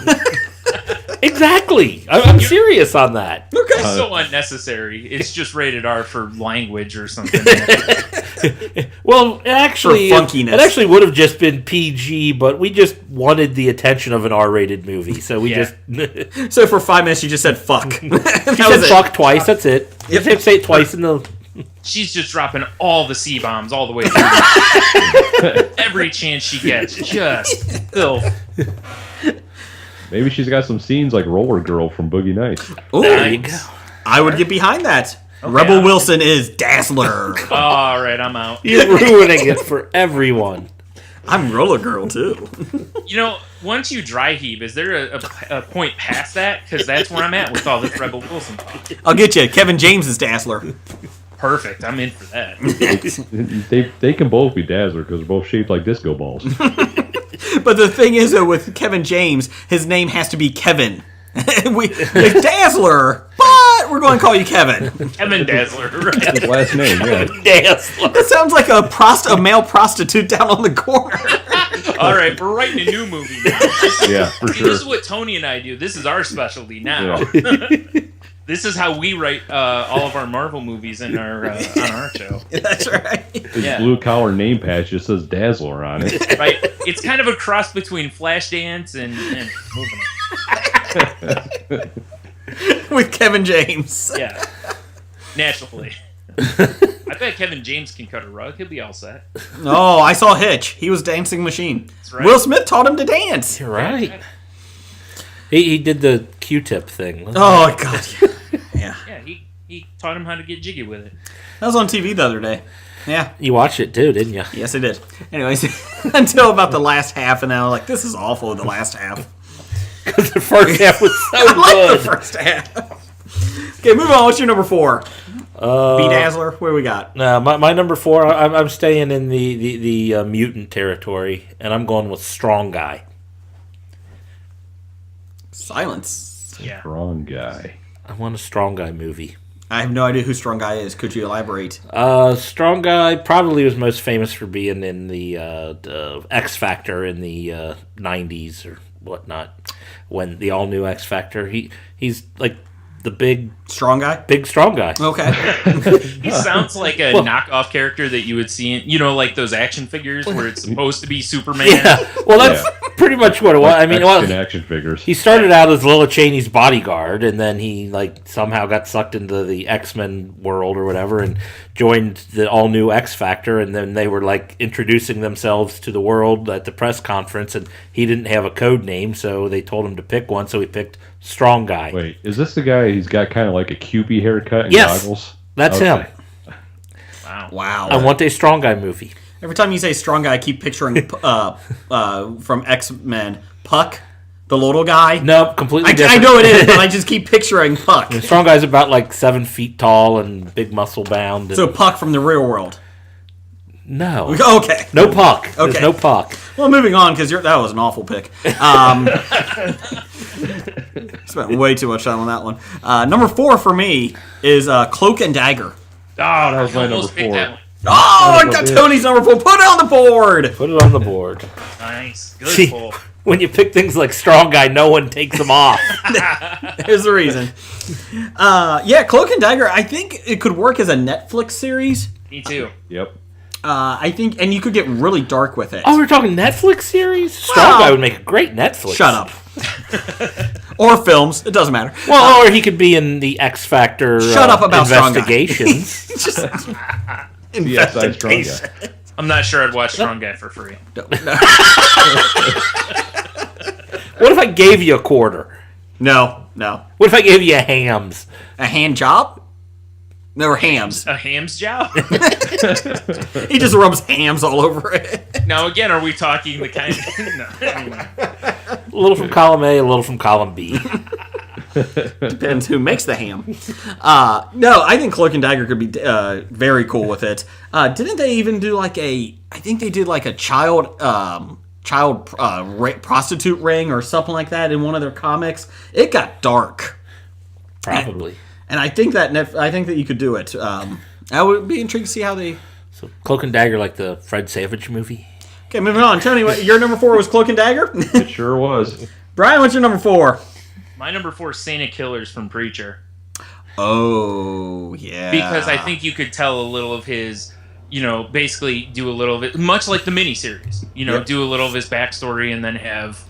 Exactly. I'm serious on that. Okay. It's so unnecessary. It's just rated R for language or something. Well, actually, For funkiness. it actually would have just been PG, but we just wanted the attention of an R-rated movie, so we Yeah. just So for 5 minutes, you just said fuck. That said was it. fuck twice. That's it. You have to say it twice in the. She's just dropping all the C-bombs all the way through. Every chance she gets. Just filth. Maybe she's got some scenes like Roller Girl from Boogie Nights. Ooh, There you go. I would get behind that. Rebel Wilson is Dazzler. All right, I'm out. You're ruining it for everyone. I'm Roller Girl, too. You know, once you dry heave, is there a point past that? Because that's where I'm at with all this Rebel Wilson talk. I'll get you. Kevin James is Dazzler. Perfect. I'm in for that. They can both be Dazzler because they're both shaped like disco balls. But the thing is, though, with Kevin James, his name has to be Kevin. It's Dazzler, but we're going to call you Kevin. Kevin Dazzler. Right? His last name, yeah. Dazzler. That sounds like a male prostitute down on the corner. All right, we're writing a new movie now. Yeah, for See, sure. this is what Tony and I do. This is our specialty now. Yeah. This is how we write all of our Marvel movies in our on our show. That's right. His Yeah. blue collar name patch just says Dazzler on it. Right? It's kind of a cross between Flashdance and moving. with Kevin James. Yeah. Naturally. I bet Kevin James can cut a rug. He'll be all set. Oh, I saw Hitch. He was dancing machine. Right. Will Smith taught him to dance. You're right. He did the Q-tip thing. Oh, God. Yeah. Yeah, he taught him how to get jiggy with it. That was on TV the other day. Yeah. You watched it too, didn't you? Yes, I did. Anyways, until about the last half, and I was like, this is awful, the last half. Because the first half was so I like good. the first half. Okay, move on. What's your number 4? Dazzler. What do we got? No, my number 4, I'm staying in the mutant territory, and I'm going with Strong Guy. Silence. Yeah. Wrong guy. I want a Strong Guy movie. I have no idea who Strong Guy is. Could you elaborate? Strong Guy probably was most famous for being in the X Factor in the 90s or whatnot. When the all new X Factor, he's like the big Strong Guy? big strong guy. Okay. He sounds like a knockoff character that you would see in, like those action figures where it's supposed to be Superman. Yeah, well, that's pretty much what it was. I mean, action figures. he started out as Lila Cheney's bodyguard, and then he somehow got sucked into the X-Men world or whatever, and joined the all new X Factor. And then they were introducing themselves to the world at the press conference, and he didn't have a code name, so they told him to pick one. So he picked Strong Guy. Wait, is this the guy? He's got kind of like a Cupid haircut and Yes, goggles. that's him. Wow. I want a Strong Guy movie. Every time you say Strong Guy, I keep picturing from X-Men, Puck, the little guy. No, completely I different. know it is, but I just keep picturing Puck. Strong Guy's about 7 feet tall and big muscle bound. So Puck from the real world. No. Okay. No Puck. Okay. There's no Puck. Well, moving on, because that was an awful pick. Spent way too much time on that one. Number 4 for me is Cloak and Dagger. Oh, that was my number Almost picked 4. that one. Oh, I got Tony's number 4. Put it on the board. Put it on the board. Nice. Good See, pull. when you pick things like Strong Guy, no one takes them off. Here's the reason. Yeah, Cloak and Dagger, I think it could work as a Netflix series. Me too. Yep. I think, and you could get really dark with it. Oh, we're talking Netflix series? Strong Well, Guy would make a great Netflix. Shut up. Or films. It doesn't matter. Well, or he could be in the X Factor Shut up about Strong Guy. investigations. Just CSI Strong Guy. I'm not sure I'd watch Strong Guy for free. What if I gave you a quarter? No. What if I gave you a hams? A hand job? There were hams. A ham's job? He just rubs hams all over it. Now, again, are we talking the kind of... No, anyway. A little from column A, a little from column B. Depends who makes the ham. No, I think Cloak and Dagger could be very cool with it. Didn't they even do I think they did a child prostitute ring or something like that in one of their comics. It got dark. Probably. And I think that you could do it. I would be intrigued to see how they... So Cloak and Dagger like the Fred Savage movie? Okay, moving on. Tony, your number 4 was Cloak and Dagger? It sure was. Brian, what's your number 4? My number 4 is Santa Killers from Preacher. Oh, yeah. Because I think you could tell a little of his, basically do a little of it, much like the miniseries. Do a little of his backstory and then have,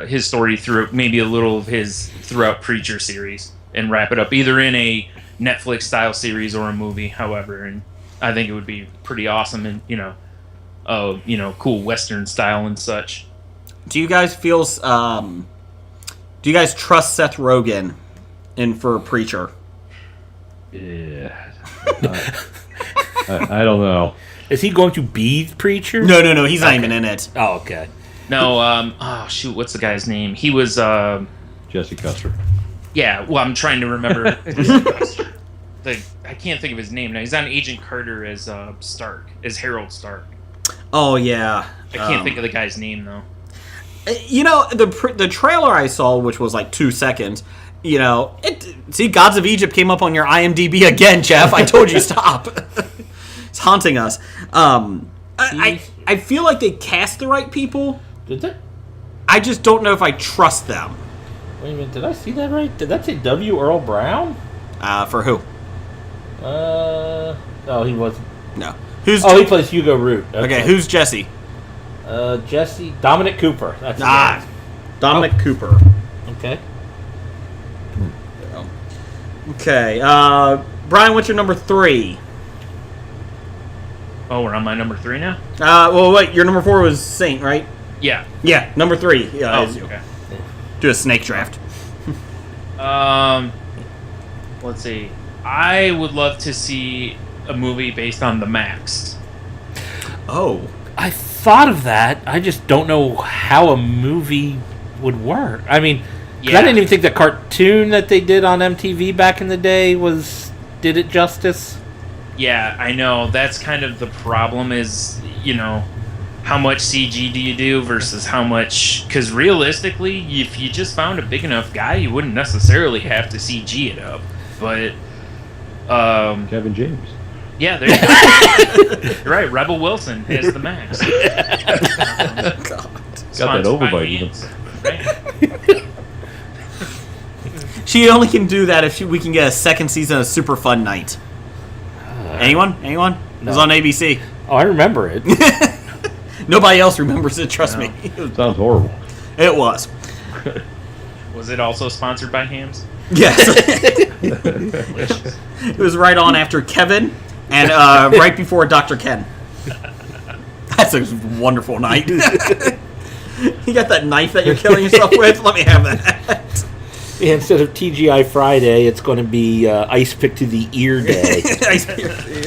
his story through maybe a little of his throughout Preacher series and wrap it up either in a Netflix style series or a movie. However, and I think it would be pretty awesome and cool Western style and such. Do you guys feel? Do you guys trust Seth Rogen in for Preacher? Yeah. I don't know. Is he going to be Preacher? No. He's not even in it. Oh, okay. No. What's the guy's name? He was. Jesse Custer. Yeah. Well, I'm trying to remember. I can't think of his name now. He's on Agent Carter as Stark, as Harold Stark. Oh yeah. I can't think of the guy's name though. The trailer I saw, which was 2 seconds. See, Gods of Egypt came up on your IMDb again, Jeff. I told you stop. It's haunting us. I feel like they cast the right people. Did they? I just don't know if I trust them. Wait a minute, did I see that right? Did that say W. Earl Brown? For who? Oh, he wasn't. No. Who's? Oh, he plays Hugo Root. Okay, who's Jesse? Dominic Cooper. That's his name. Dominic Cooper. Okay. Okay. Brian, what's your number 3? Oh, we're on my number 3 now? Well, wait. Your number 4 was Saint, right? Yeah. Yeah, number 3. Yeah, Oh, okay. Do a snake draft. Let's see. I would love to see a movie based on the Max. Oh. I thought of that. I just don't know how a movie would work. I mean, 'cause I didn't even think the cartoon that they did on MTV back in the day did it justice. Yeah, I know. That's kind of the problem is, how much CG do you do versus how much... Because realistically, if you just found a big enough guy, you wouldn't necessarily have to CG it up. But... Kevin James. Yeah, there you go. You're right, Rebel Wilson is the Max. God. Got that overbite even. Right? She only can do that if we can get a second season of Super Fun Night. Anyone? It was on ABC. Oh, I remember it. Nobody else remembers it, trust me. Sounds horrible. It was. Was it also sponsored by Hams? Yes. It was right on after Kevin and right before Dr. Ken. That's a wonderful night. You got that knife that you're killing yourself with? Let me have that. Yeah, instead of TGI Friday, it's going to be Ice Pick to the Ear Day.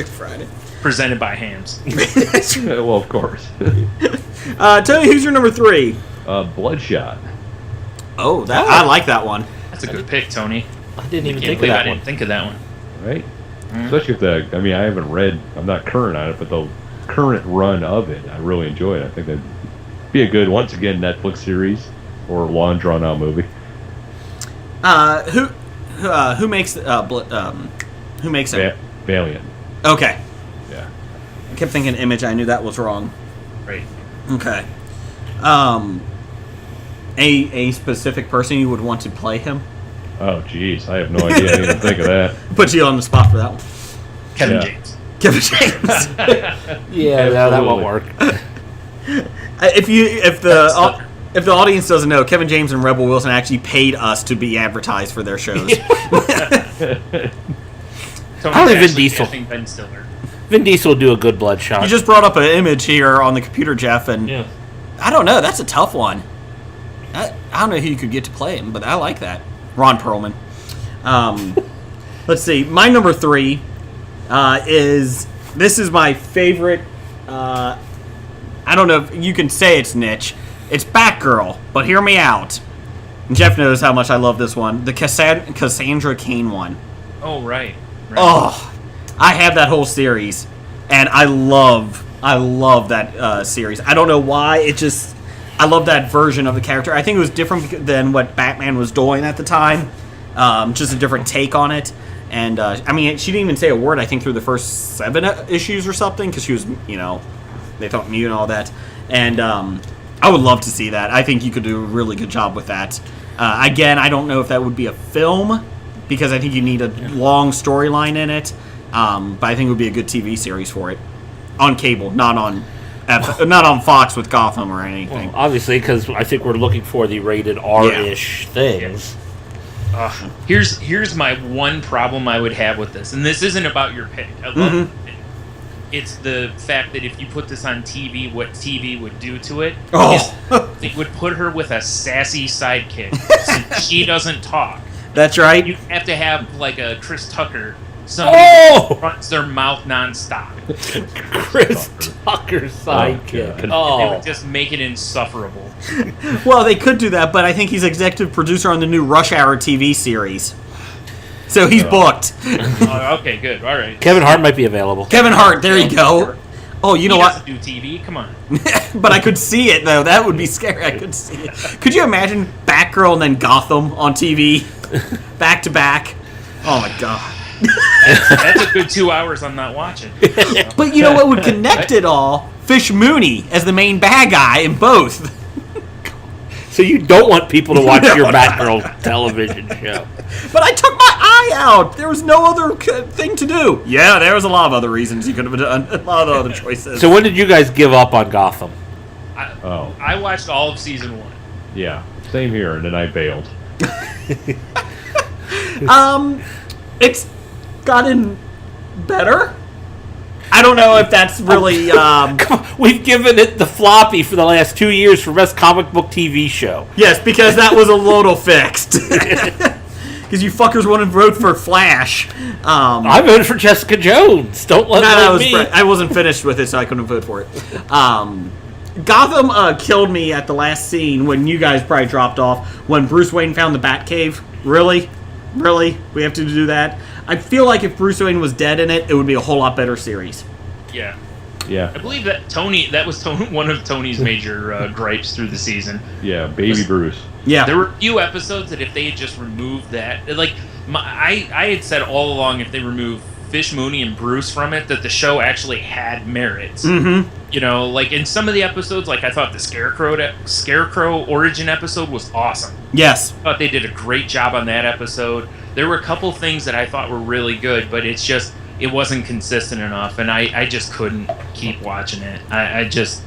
Friday. Presented by Hams. Well, of course. Tony, who's your number 3? Bloodshot. Oh, I like that one. That's a good pick, Tony. I didn't even Can't think of believe I that didn't one. think of that one. Right? Especially if I haven't read, I'm not current on it, but the current run of it, I really enjoy it. I think that'd be a good, once again, Netflix series or long drawn out movie. Who makes it? Valiant. Okay. Yeah. I kept thinking Image. I knew that was wrong. Right. Okay. A specific person you would want to play him? Oh, jeez. I have no idea. I didn't even think of that. Put you on the spot for that one. Kevin Yeah. James. Kevin James. Yeah, no, that won't work. If the audience doesn't know, Kevin James and Rebel Wilson actually paid us to be advertised for their shows. Probably Vin Diesel. Ben Stiller. Vin Diesel will do a good Bloodshot. You just brought up an image here on the computer, Jeff, and Yeah. I don't know. That's a tough one. I don't know who you could get to play him, but I like that. Ron Perlman. Let's see. My number 3 is my favorite. I don't know if you can say it's niche. It's Batgirl, but hear me out. And Jeff knows how much I love this one. The Cassandra Cain one. Oh, right. Oh, I have that whole series, and I love that series. I don't know why. I love that version of the character. I think it was different than what Batman was doing at the time. Just a different take on it. And, she didn't even say a word, I think, through the first 7 issues or something, because she was, they thought mute and all that. And I would love to see that. I think you could do a really good job with that. Again, I don't know if that would be a film, because I think you need a long storyline in it. But I think it would be a good TV series for it. On cable, not on Fox with Gotham or anything. Well, obviously, because I think we're looking for the rated R-ish things. Here's my one problem I would have with this, and this isn't about your pick. I love it. It's the fact that if you put this on TV, what TV would do to it is they would put her with a sassy sidekick, so she doesn't talk. That's right. You have to have like a Chris Tucker, somebody that runs their mouth nonstop. Chris Tucker's sidekick. They would just make it insufferable. Well, they could do that, but I think he's executive producer on the new Rush Hour TV series. So he's booked. Okay, good. All right. Kevin Hart might be available. Kevin Hart, there you go. Oh, you know what? Do TV? Come on. But I could see it, though. That would be scary. I could see it. Could you imagine Batgirl and then Gotham on TV? Back to back? Oh, my God. That's a good 2 hours I'm not watching. But you know what would connect it all? Fish Mooney as the main bad guy in both. So you don't want people to watch your Batgirl television show. But I took my eye out. There was no other thing to do. Yeah, there was a lot of other reasons you could have done. A lot of other choices. So when did you guys give up on Gotham? I watched all of season 1. Yeah, same here, and then I bailed. It's gotten better. I don't know if that's really. We've given it the floppy for the last 2 years for best comic book TV show. Yes, because that was a little fixed. Because you fuckers wanted to vote for Flash. I voted for Jessica Jones. Don't let me. I wasn't finished with it, so I couldn't vote for it. Gotham killed me at the last scene when you guys probably dropped off. When Bruce Wayne found the Batcave. Really? We have to do that? I feel like if Bruce Wayne was dead in it, it would be a whole lot better series. Yeah. Yeah. I believe that that was one of Tony's major gripes through the season. Yeah, baby Bruce. Yeah. There were a few episodes that if they had just removed that, like, I had said all along, if they removed Fish, Mooney, and Bruce from it, that the show actually had merits. Mm-hmm. You know, like in some of the episodes, like I thought the Scarecrow origin episode was awesome. Yes. I thought they did a great job on that episode. There were a couple things that I thought were really good, but it wasn't consistent enough, and I just couldn't keep watching it. I just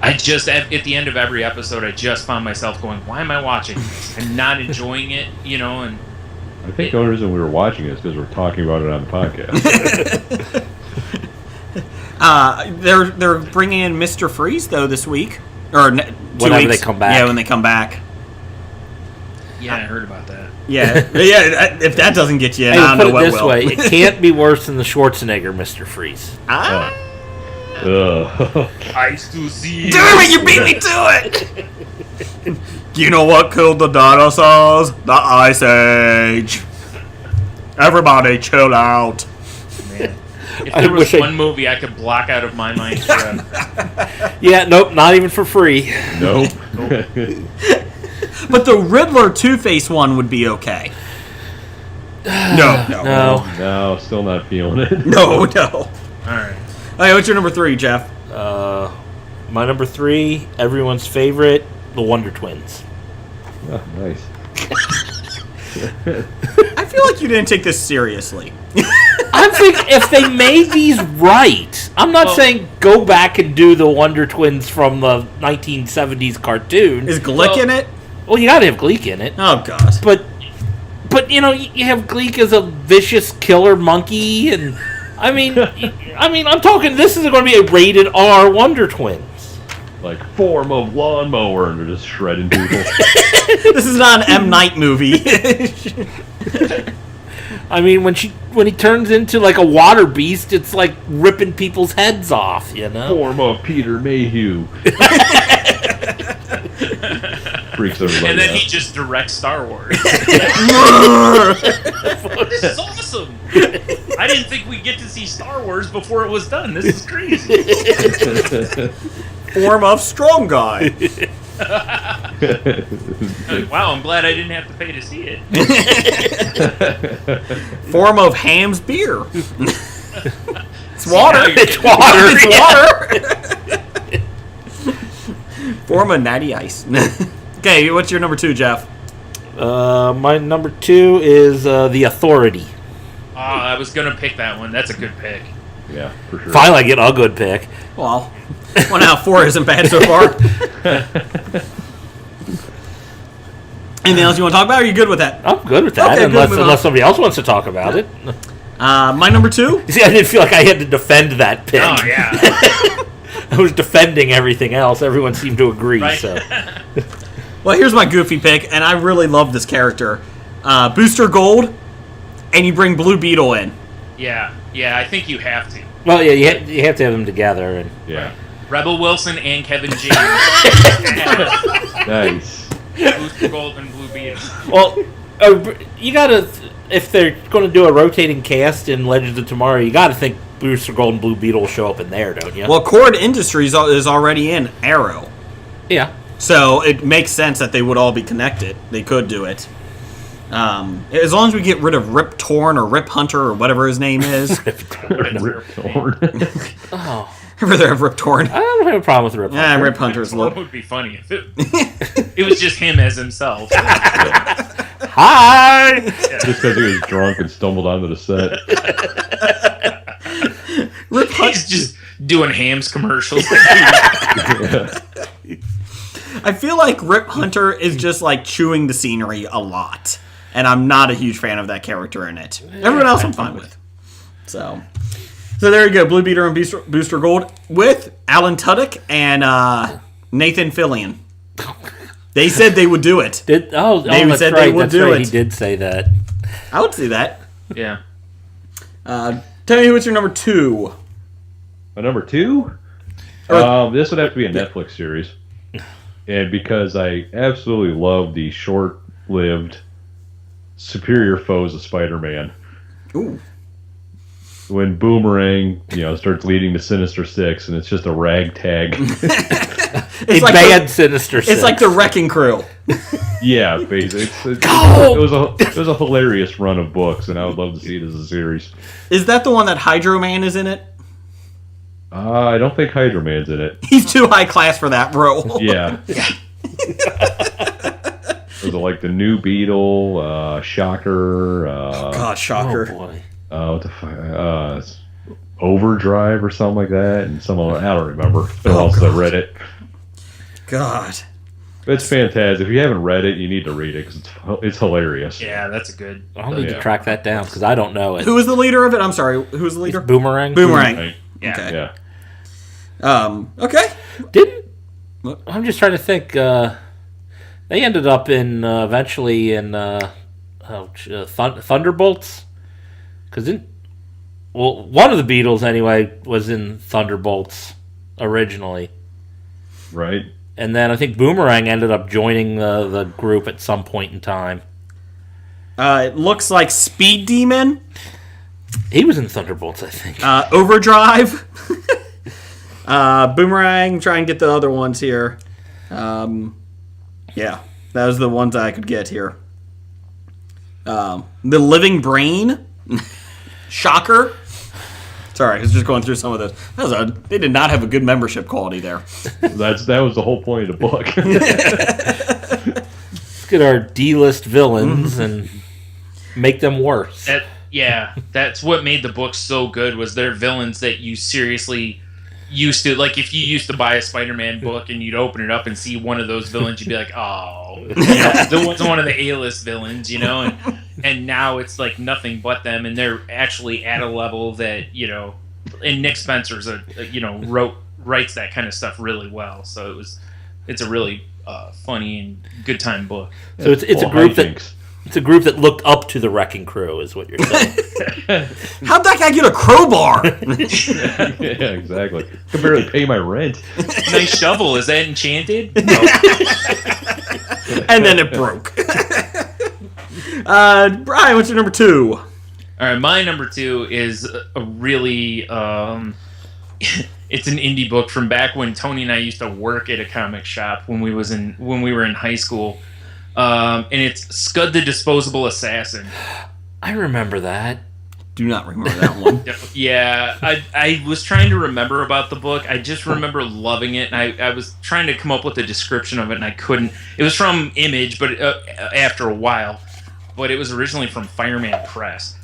at the end of every episode, I just found myself going, why am I watching this? I'm not enjoying it, you know, and I think the only reason we were watching it is because we're talking about it on the podcast. They're bringing in Mr. Freeze, though, this week. Or 2 Whenever weeks. they come back. Yeah, when they come back. yeah, I heard about that. Yeah, if that doesn't get you in, Hey, I don't know put it what this will. way. It can't be worse than the Schwarzenegger Mr. Freeze. Ah. I still see. Damn it, you beat me to it! You know what killed the dinosaurs? The Ice Age. Everybody chill out. Man. If there was one movie I could block out of my mind forever. Yeah, nope, not even for free. Nope. But the Riddler Two-Face one would be okay. No. No, still not feeling it. No. Alright. Hey, what's your number 3, Jeff? My number 3, everyone's favorite, the Wonder Twins. Oh, nice. I feel like you didn't take this seriously. I think if they made these right, I'm not saying go back and do the Wonder Twins from the 1970s cartoon. Is Glick in it? Well, you gotta have Gleek in it. Oh, God. But you know, you have Gleek as a vicious killer monkey, and I mean, I'm talking. This is going to be a rated R Wonder Twins. Like form of lawnmower, and they're just shredding people. This is not an M. Night movie. I mean, when he turns into like a water beast, it's like ripping people's heads off. You know. Form of Peter Mayhew. Freaks everybody And then out. he just directs Star Wars. This is awesome. I didn't think we'd get to see Star Wars before it was done. This is crazy. Form of Strong Guy. Wow, I'm glad I didn't have to pay to see it. Form of Ham's beer. It's water. It's water. It's water. Form of Natty Ice. Okay, what's your number 2, Jeff? My number 2 is The Authority. I was gonna pick that one. That's a good pick. Yeah, for sure. Finally, I get a good pick. Well, 1 out of 4 isn't bad so far. Anything else you want to talk about, or are you good with that? I'm good with that, Okay, good, move on. unless somebody else wants to talk about it. My number 2? See, I didn't feel like I had to defend that pick. Oh yeah. I was defending everything else. Everyone seemed to agree. Right. So, Well, here's my goofy pick, and I really love this character. Booster Gold, and you bring Blue Beetle in. Yeah. I think you have to. well, yeah, you have to have them together. And Yeah. Rebel Wilson and Kevin James. Nice. Booster Gold and Blue Beetle. well, you gotta, if they're going to do a rotating cast in Legends of Tomorrow, you got to think Booster Gold and Blue Beetle will show up in there, don't you? Well, Cord Industries is already in Arrow. yeah. So it makes sense that they would all be connected. They could do it. As long as we get rid of Rip Torn or Rip Hunter or whatever his name is. Rip Torn. Oh, I'd rather have Rip Torn. I don't have a problem with Rip. Yeah, Rip Hunter's a It little... would be funny if it was just him as himself. Hi. Just because he was drunk and stumbled onto the set. He's just doing Ham's commercials. I feel like Rip Hunter is just like chewing the scenery a lot. and I'm not a huge fan of that character in it. Everyone else I'm fine with. So there you go, Blue Beeter and Booster Gold with Alan Tudyk and Nathan Fillion. They said they would do it. That's right. They would do it. He did say that. I would see that. Yeah. Tell me what's your number 2. My number 2? This would have to be a Netflix series. And because I absolutely love the short-lived Superior Foes of Spider-Man. Ooh. When Boomerang, starts leading the Sinister Six, and it's just a ragtag. It's like bad Sinister Six. It's like the Wrecking Crew. Yeah, basically. It was a hilarious run of books, and I would love to see it as a series. Is that the one that Hydro Man is in it? I don't think Hydro Man's in it. He's too high class for that role. Yeah. Was it like the New Beetle, Shocker? God, Shocker. Oh, boy. What the fuck? Overdrive or something like that, and I don't remember. Who else that read it? God, it's fantastic. If you haven't read it, you need to read it because it's hilarious. Yeah, that's a good. I'll need to track that down because I don't know it. Who was the leader of it? I'm sorry. Who was the leader? Boomerang. Boomerang. Yeah. Okay. Okay. I'm just trying to think. They ended up in eventually in Thunderbolts. Because one of the Beatles anyway was in Thunderbolts originally, right? And then I think Boomerang ended up joining the group at some point in time. It looks like Speed Demon. He was in Thunderbolts, I think. Overdrive. Boomerang. Try and get the other ones here. Yeah, that was the ones I could get here. The Living Brain. Shocker. Sorry, I was just going through some of those. They did not have a good membership quality there. That was the whole point of the book. Let's get our D-list villains and make them worse. That's what made the book so good. Was their villains that you seriously used to, like, if you used to buy a Spider-Man book and you'd open it up and see one of those villains, you'd be like, oh, the one's one of the A-list villains, and now it's like nothing but them, and they're actually at a level that, and Nick Spencer's writes that kind of stuff really well, so it's a really funny and good time book. So it's a group that. It's a group that looked up to the Wrecking Crew, is what you're saying. How'd that guy get a crowbar? Yeah, exactly. Can barely pay my rent. Nice shovel. Is that enchanted? No. And then it broke. Brian, what's your number 2? All right, my number 2 is a really... it's an indie book from back when Tony and I used to work at a comic shop when we were in high school. And it's Scud the Disposable Assassin. I remember that. Do not remember that one. Yeah, I was trying to remember about the book. I just remember loving it, and I was trying to come up with a description of it, and I couldn't. It was from Image, but after a while. But it was originally from Fireman Press.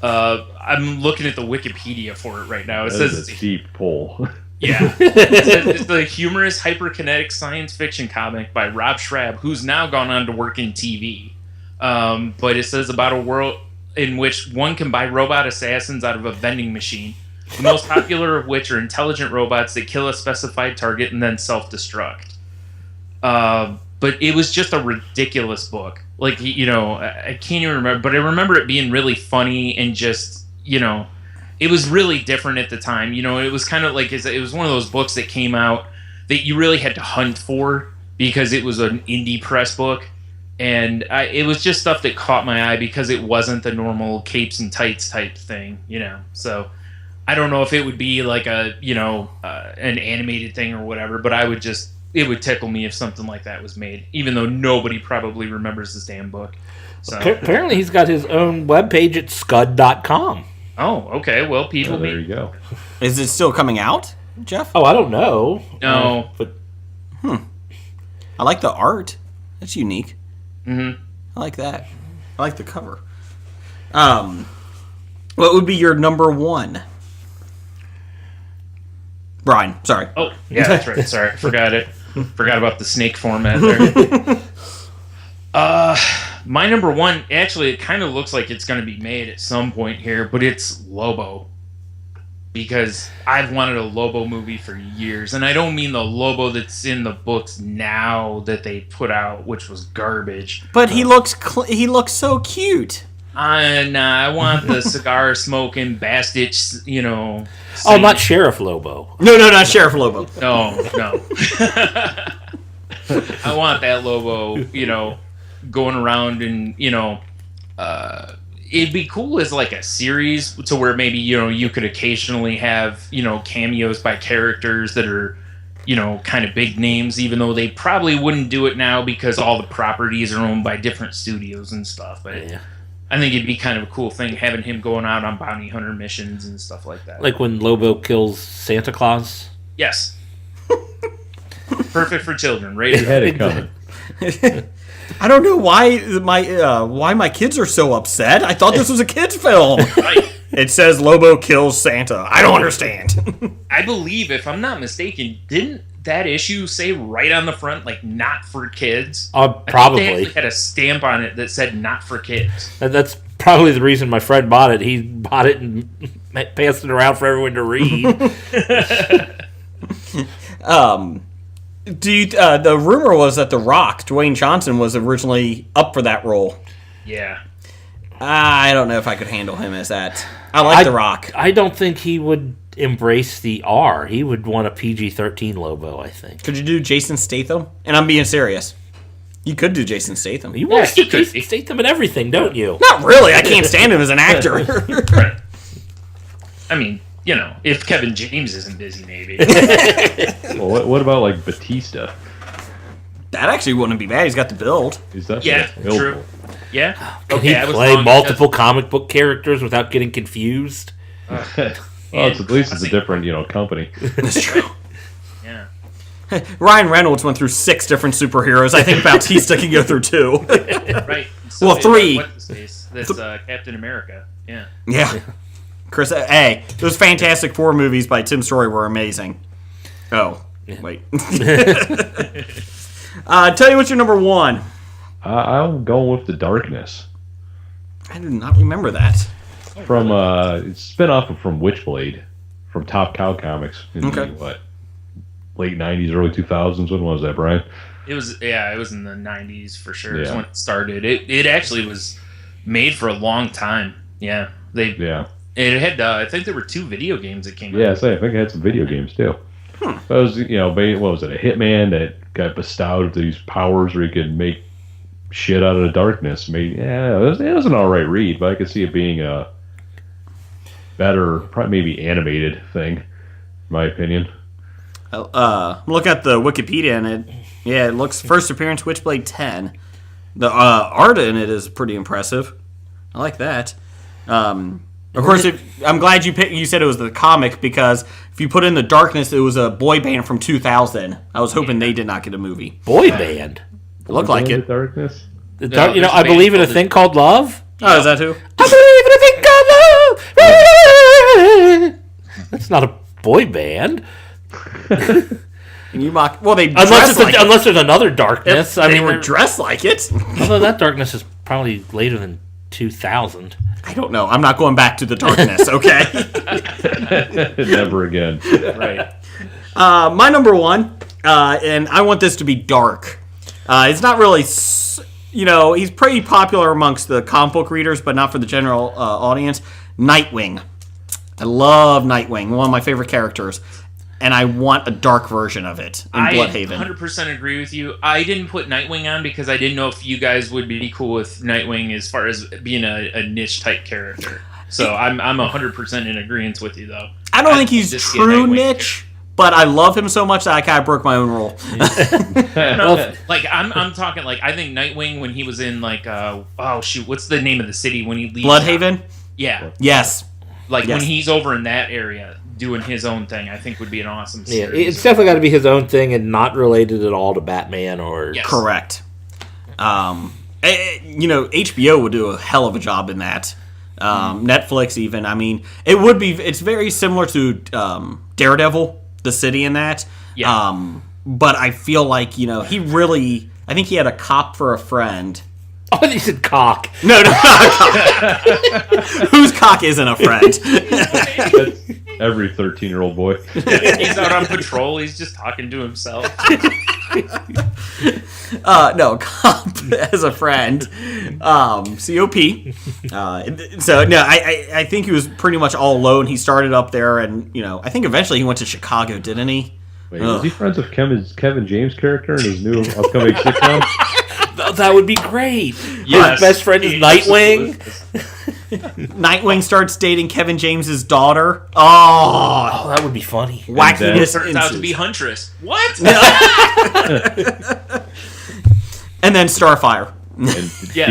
I'm looking at the Wikipedia for it right now. It says it's a deep pull. Yeah. It's the humorous, hyperkinetic science fiction comic by Rob Schrab, who's now gone on to work in TV. But it says about a world in which one can buy robot assassins out of a vending machine, the most popular of which are intelligent robots that kill a specified target and then self-destruct. But it was just a ridiculous book. Like, I can't even remember, but I remember it being really funny and just, it was really different at the time. It was kind of like, it was one of those books that came out that you really had to hunt for because it was an indie press book. And it was just stuff that caught my eye because it wasn't the normal capes and tights type thing, So I don't know if it would be like an animated thing or whatever, but it would tickle me if something like that was made, even though nobody probably remembers this damn book. So apparently he's got his own webpage at scud.com. Oh, okay. Well, people... there you go. Is it still coming out, Jeff? Oh, I don't know. No. But I like the art. That's unique. Mm-hmm. I like that. I like the cover. What would be your number 1? Brian, sorry. Oh, yeah, that's right. Sorry, forgot it. Forgot about the snake format there. My number one, actually, it kind of looks like it's going to be made at some point here, but it's Lobo. Because I've wanted a Lobo movie for years. And I don't mean the Lobo that's in the books now that they put out, which was garbage. But he looks so cute. I want the cigar smoking bastard, Oh, not Sheriff Lobo. No, not Sheriff Lobo. No. I want that Lobo, going around and, it'd be cool as like a series to where maybe, you could occasionally have, cameos by characters that are, kind of big names, even though they probably wouldn't do it now because all the properties are owned by different studios and stuff. But Yeah. I think it'd be kind of a cool thing having him going out on bounty hunter missions and stuff like that. Like when Lobo kills Santa Claus. Yes. Perfect for children, right? He had it coming. I don't know why my kids are so upset. I thought this was a kids film. Right. It says Lobo kills Santa. I don't understand. I believe, if I'm not mistaken, didn't that issue say right on the front, like, not for kids? Probably. I think they actually had a stamp on it that said not for kids. That's probably the reason my friend bought it. He bought it and passed it around for everyone to read. The rumor was that The Rock, Dwayne Johnson, was originally up for that role. Yeah. I don't know if I could handle him as that. I like The Rock. I don't think he would embrace the R. He would want a PG-13 Lobo, I think. Could you do Jason Statham? And I'm being serious. You could do Jason Statham. You want he could. Jason Statham in everything, don't you? Not really. I can't stand him as an actor. Right. I mean, if Kevin James isn't busy, maybe. Well, what about like Batista? That actually wouldn't be bad. He's got the build. Is that Yeah, available? true. Yeah. Can he I was play wrong multiple comic book characters without getting confused? Well, at least it's a different, company. That's true. Yeah. Ryan Reynolds went through 6 different superheroes. I think Bautista can go through 2. Right. Well, 3. What's his face? That's Captain America. Yeah. Yeah. Chris, hey, those Fantastic Four movies by Tim Story were amazing. Oh, wait. Tell you what's your number 1. I'm going with The Darkness. I do not remember that. From it's spin off from Witchblade from Top Cow Comics in the late 90s, early 2000s. When was that, Brian? It was in the 90s for sure. It was Yeah. when it started. It actually was made for a long time. Yeah. It had I think there were 2 video games that came out. Yeah, I think it had some video games too. That was what was it? A hitman that got bestowed with these powers where he could make shit out of the darkness. It was an alright read, but I could see it being a better, probably maybe animated thing, in my opinion. Look at the Wikipedia and it looks first appearance Witchblade 10. The art in it is pretty impressive. I like that. Of course, I'm glad you said it was the comic, because if you put in The Darkness, it was a boy band from 2000. I was hoping they did not get a movie. Boy band. It looked like The it. Darkness. I believe in a thing called love. Oh, is that who? I believe in a thing called love. That's not a boy band. And you mock. Well, they Unless there's another Darkness. they were dressed like it. Although that Darkness is probably later than 2000. I don't know. I'm not going back to The Darkness. Okay. Never again. Right. My number 1, and I want this to be dark. It's not really, he's pretty popular amongst the comic book readers, but not for the general audience. Nightwing. I love Nightwing, one of my favorite characters, and I want a dark version of it in Bloodhaven. I 100% agree with you. I didn't put Nightwing on because I didn't know if you guys would be cool with Nightwing as far as being a niche type character. So I'm 100% in agreement with you, though. I don't think he's true niche, but I love him so much that I kind of broke my own rule. No, like I'm talking like I think Nightwing when he was in like what's the name of the city when he leaves Bloodhaven? Yeah. Yes. Like when he's over in that area doing his own thing, I think would be an awesome series. Yeah, it's definitely got to be his own thing and not related at all to Batman or... Yes. Correct. HBO would do a hell of a job in that. Netflix even. I mean, it's very similar to Daredevil, the city in that. Yeah. But I feel like, I think he had a cop for a friend. Oh, you said cock. No, not cock. Whose cock isn't a friend? That's every 13-year-old boy. He's out on patrol. He's just talking to himself. No, cop as a friend. COP. So no, I think he was pretty much all alone. He started up there, and I think eventually he went to Chicago, didn't he? Wait, was he friends with Kevin James' character in his new upcoming sitcom? That would be great. Yes. His best friend is Nightwing. Nightwing starts dating Kevin James's daughter. Oh, that would be funny. Wackiness Turns out to ensues. be Huntress. What? And then Starfire. And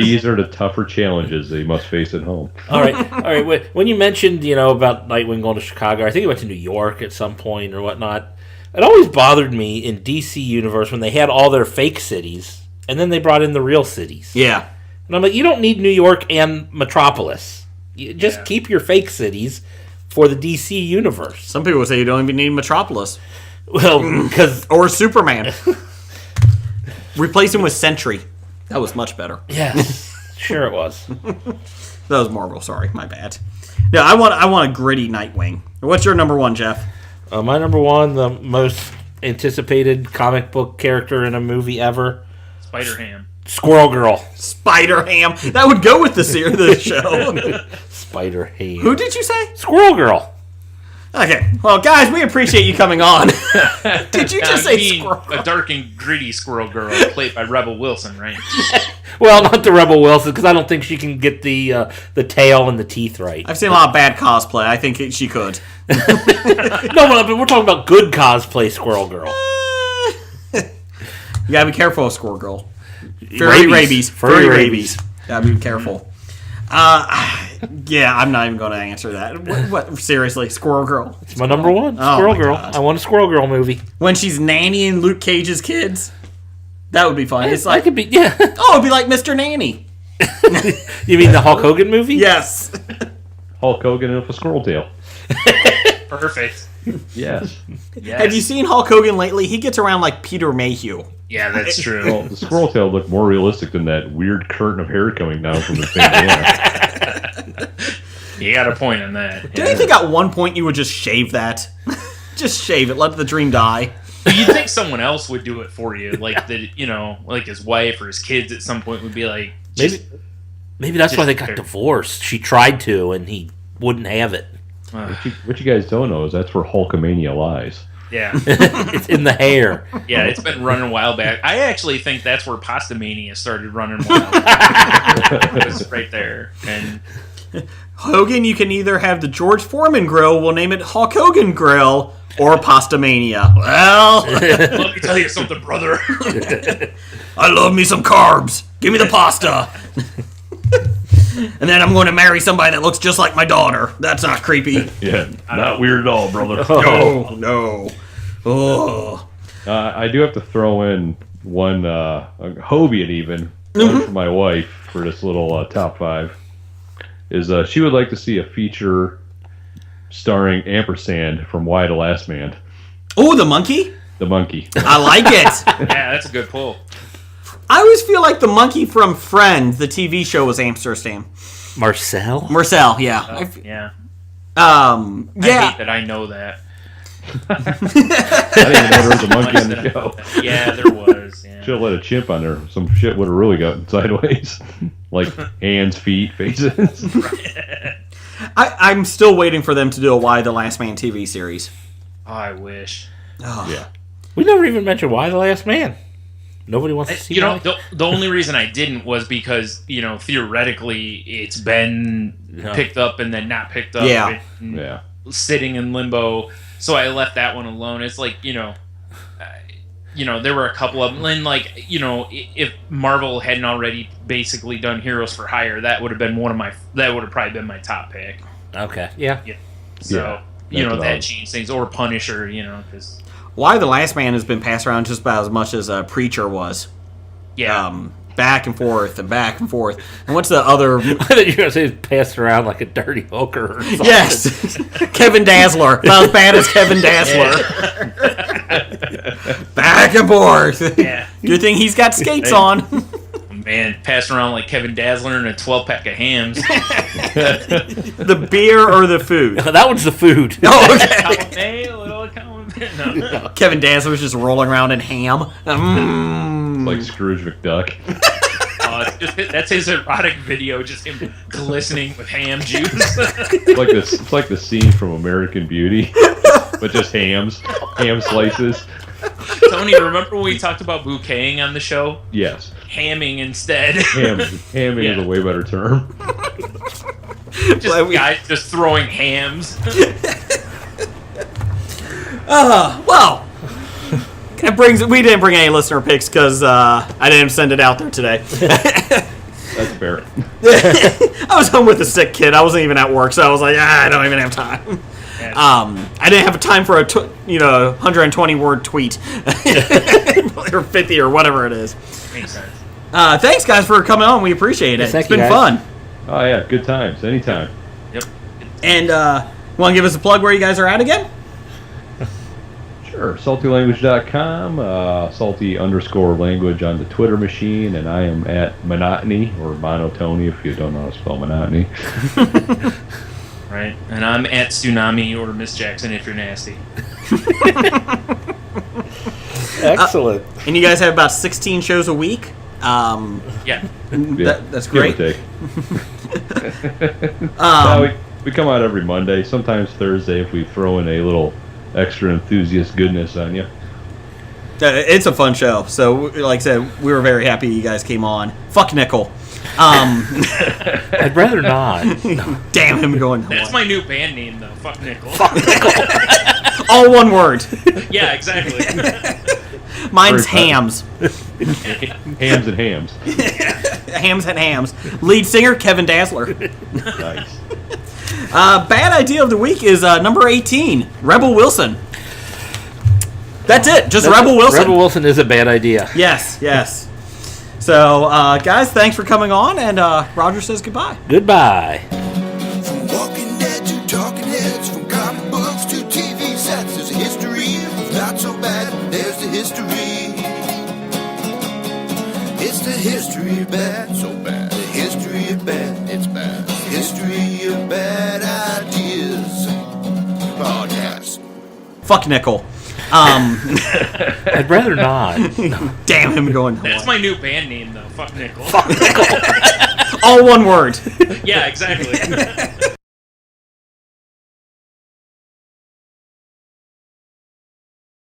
these are the tougher challenges they must face at home. All right. When you mentioned, about Nightwing going to Chicago, I think he went to New York at some point or whatnot. It always bothered me in DC Universe when they had all their fake cities, and then they brought in the real cities. Yeah. And I'm like, you don't need New York and Metropolis. You just keep your fake cities for the DC Universe. Some people would say you don't even need Metropolis. Well, because... Or Superman. Replace him with Sentry. That was much better. Yeah, sure it was. That was Marvel. Sorry, my bad. No, I want a gritty Nightwing. What's your number one, Jeff? My number one, the most anticipated comic book character in a movie ever. Spider-Ham. Squirrel Girl. Spider-Ham. That would go with the show. Spider-Ham. Who did you say? Squirrel Girl. Okay. Well, guys, we appreciate you coming on. Did you just say Squirrel Girl? A dark and gritty Squirrel Girl played by Rebel Wilson, right? Well, not the Rebel Wilson, because I don't think she can get the tail and the teeth right. I've seen a lot of bad cosplay. I think she could. No, but we're talking about good cosplay Squirrel Girl. You gotta be careful of Squirrel Girl. Furry rabies. Furry rabies. Gotta be careful. Yeah, I'm not even going to answer that. What? Seriously, Squirrel Girl. It's my number one. Oh Squirrel my Girl. God. I want a Squirrel Girl movie. When she's nannying Luke Cage's kids, that would be fun. It's I like, could be, yeah. oh, it'd be like Mr. Nanny. You mean the Hulk Hogan movie? Yes. Hulk Hogan with a squirrel tail. Perfect. Yes. Yes. Have you seen Hulk Hogan lately? He gets around like Peter Mayhew. Yeah, that's true. Well, the squirrel tail looked more realistic than that weird curtain of hair coming down from his bandana. You got a point on that. Didn't you think at one point you would just shave that? Just shave it. Let the dream die. You'd think someone else would do it for you, like like his wife or his kids at some point would be like, Maybe that's why they got divorced. She tried to, and he wouldn't have it. What you guys don't know is that's where Hulkamania lies. Yeah. It's in the hair. Yeah, it's been running a while back. I actually think that's where Pasta Mania started running wild. It was right there. And Hogan, you can either have the George Foreman grill, we'll name it Hulk Hogan Grill, or Pasta Mania. Well, let me tell you something, brother. I love me some carbs. Give me the pasta. And then I'm going to marry somebody that looks just like my daughter. That's not creepy. Yeah, not weird at all, brother. No. Oh. I do have to throw in one Hobie and even one for my wife for this little top 5. Is she would like to see a feature starring Ampersand from Why the Last Man. Oh, the monkey? The monkey. I like it. Yeah, that's a good pull. I always feel like the monkey from Friends, the TV show, was Amsterdam. Marcel, yeah. Oh, yeah. Yeah. I hate that I know that. I didn't even know there was a monkey on the show. Yeah, there was. Yeah. Should have let a chimp on there. Some shit would have really gotten sideways. Like hands, feet, faces. I'm still waiting for them to do a Why the Last Man TV series. Oh, I wish. Oh. Yeah. we never even mentioned Why the Last Man. Nobody wants to see the only reason I didn't was because, theoretically it's been picked up and then not picked up. Yeah. Yeah. Sitting in limbo. So I left that one alone. It's like, there were a couple of them. And if Marvel hadn't already basically done Heroes for Hire, that would have been that would have probably been my top pick. Okay. Yeah. So, that changed things. Or Punisher, because... Why the Last Man has been passed around just about as much as Preacher was. Yeah. Back and forth and back and forth. And what's the other... I thought you were going to say it's passed around like a dirty hooker or something. Yes. Kevin Dazzler. About as bad as Kevin Dazzler. Back and forth. Yeah. Good thing he's got skates on. Man, Man, passing around like Kevin Dazzler and a 12-pack of hams. The beer or the food? That one's the food. Oh, okay. No. Kevin Dazzler's just rolling around in ham. Like Scrooge McDuck. That's his erotic video, just him glistening with ham juice. It's like the scene from American Beauty, but just ham slices. Tony, remember when we talked about bouqueting on the show? Yes. Hamming instead. Hamming is a way better term. Just guys just throwing hams. Well, we didn't bring any listener picks because I didn't send it out there today. That's fair. I was home with a sick kid. I wasn't even at work, so I was like, I don't even have time. I didn't have time for a 120 word tweet or 50 or whatever it is. Makes sense. Thanks, guys, for coming on. We appreciate it. It's been fun. Oh yeah, good times. Anytime. Yep. And want to give us a plug where you guys are at again? Sure. SaltyLanguage.com, salty_language on the Twitter machine, and I am at Monotony, or Monotony if you don't know how to spell monotony. Right. And I'm at Tsunami or Miss Jackson if you're nasty. Excellent. And you guys have about 16 shows a week? Yeah. That's great. Give or take. We come out every Monday, sometimes Thursday if we throw in a little extra enthusiast goodness on you. It's a fun show. So, like I said, we were very happy you guys came on. Fuck Nickel. I'd rather not. Damn him going. That's my new band name, though. Fuck Nickel. Fuck Nickel. All one word. Yeah, exactly. Mine's Hams. Hams and hams. Hams and Hams. Lead singer Kevin Dazzler. Nice. Bad idea of the week is number 18, Rebel Wilson. That's it. Just Rebel Wilson. Rebel Wilson is a bad idea. Yes. So, guys, thanks for coming on, and Roger says goodbye. Goodbye. From Walking Dead to Talking Heads, from comic books to TV sets, there's a history of not so bad. There's the history. It's the history of bad, so bad. The history of bad, it's bad. The history of bad ideas. Podcast. Fuck Nickel. I'd rather not. Damn him going. That's my new band name, though. Fuck Nickel. All one word. Yeah, exactly.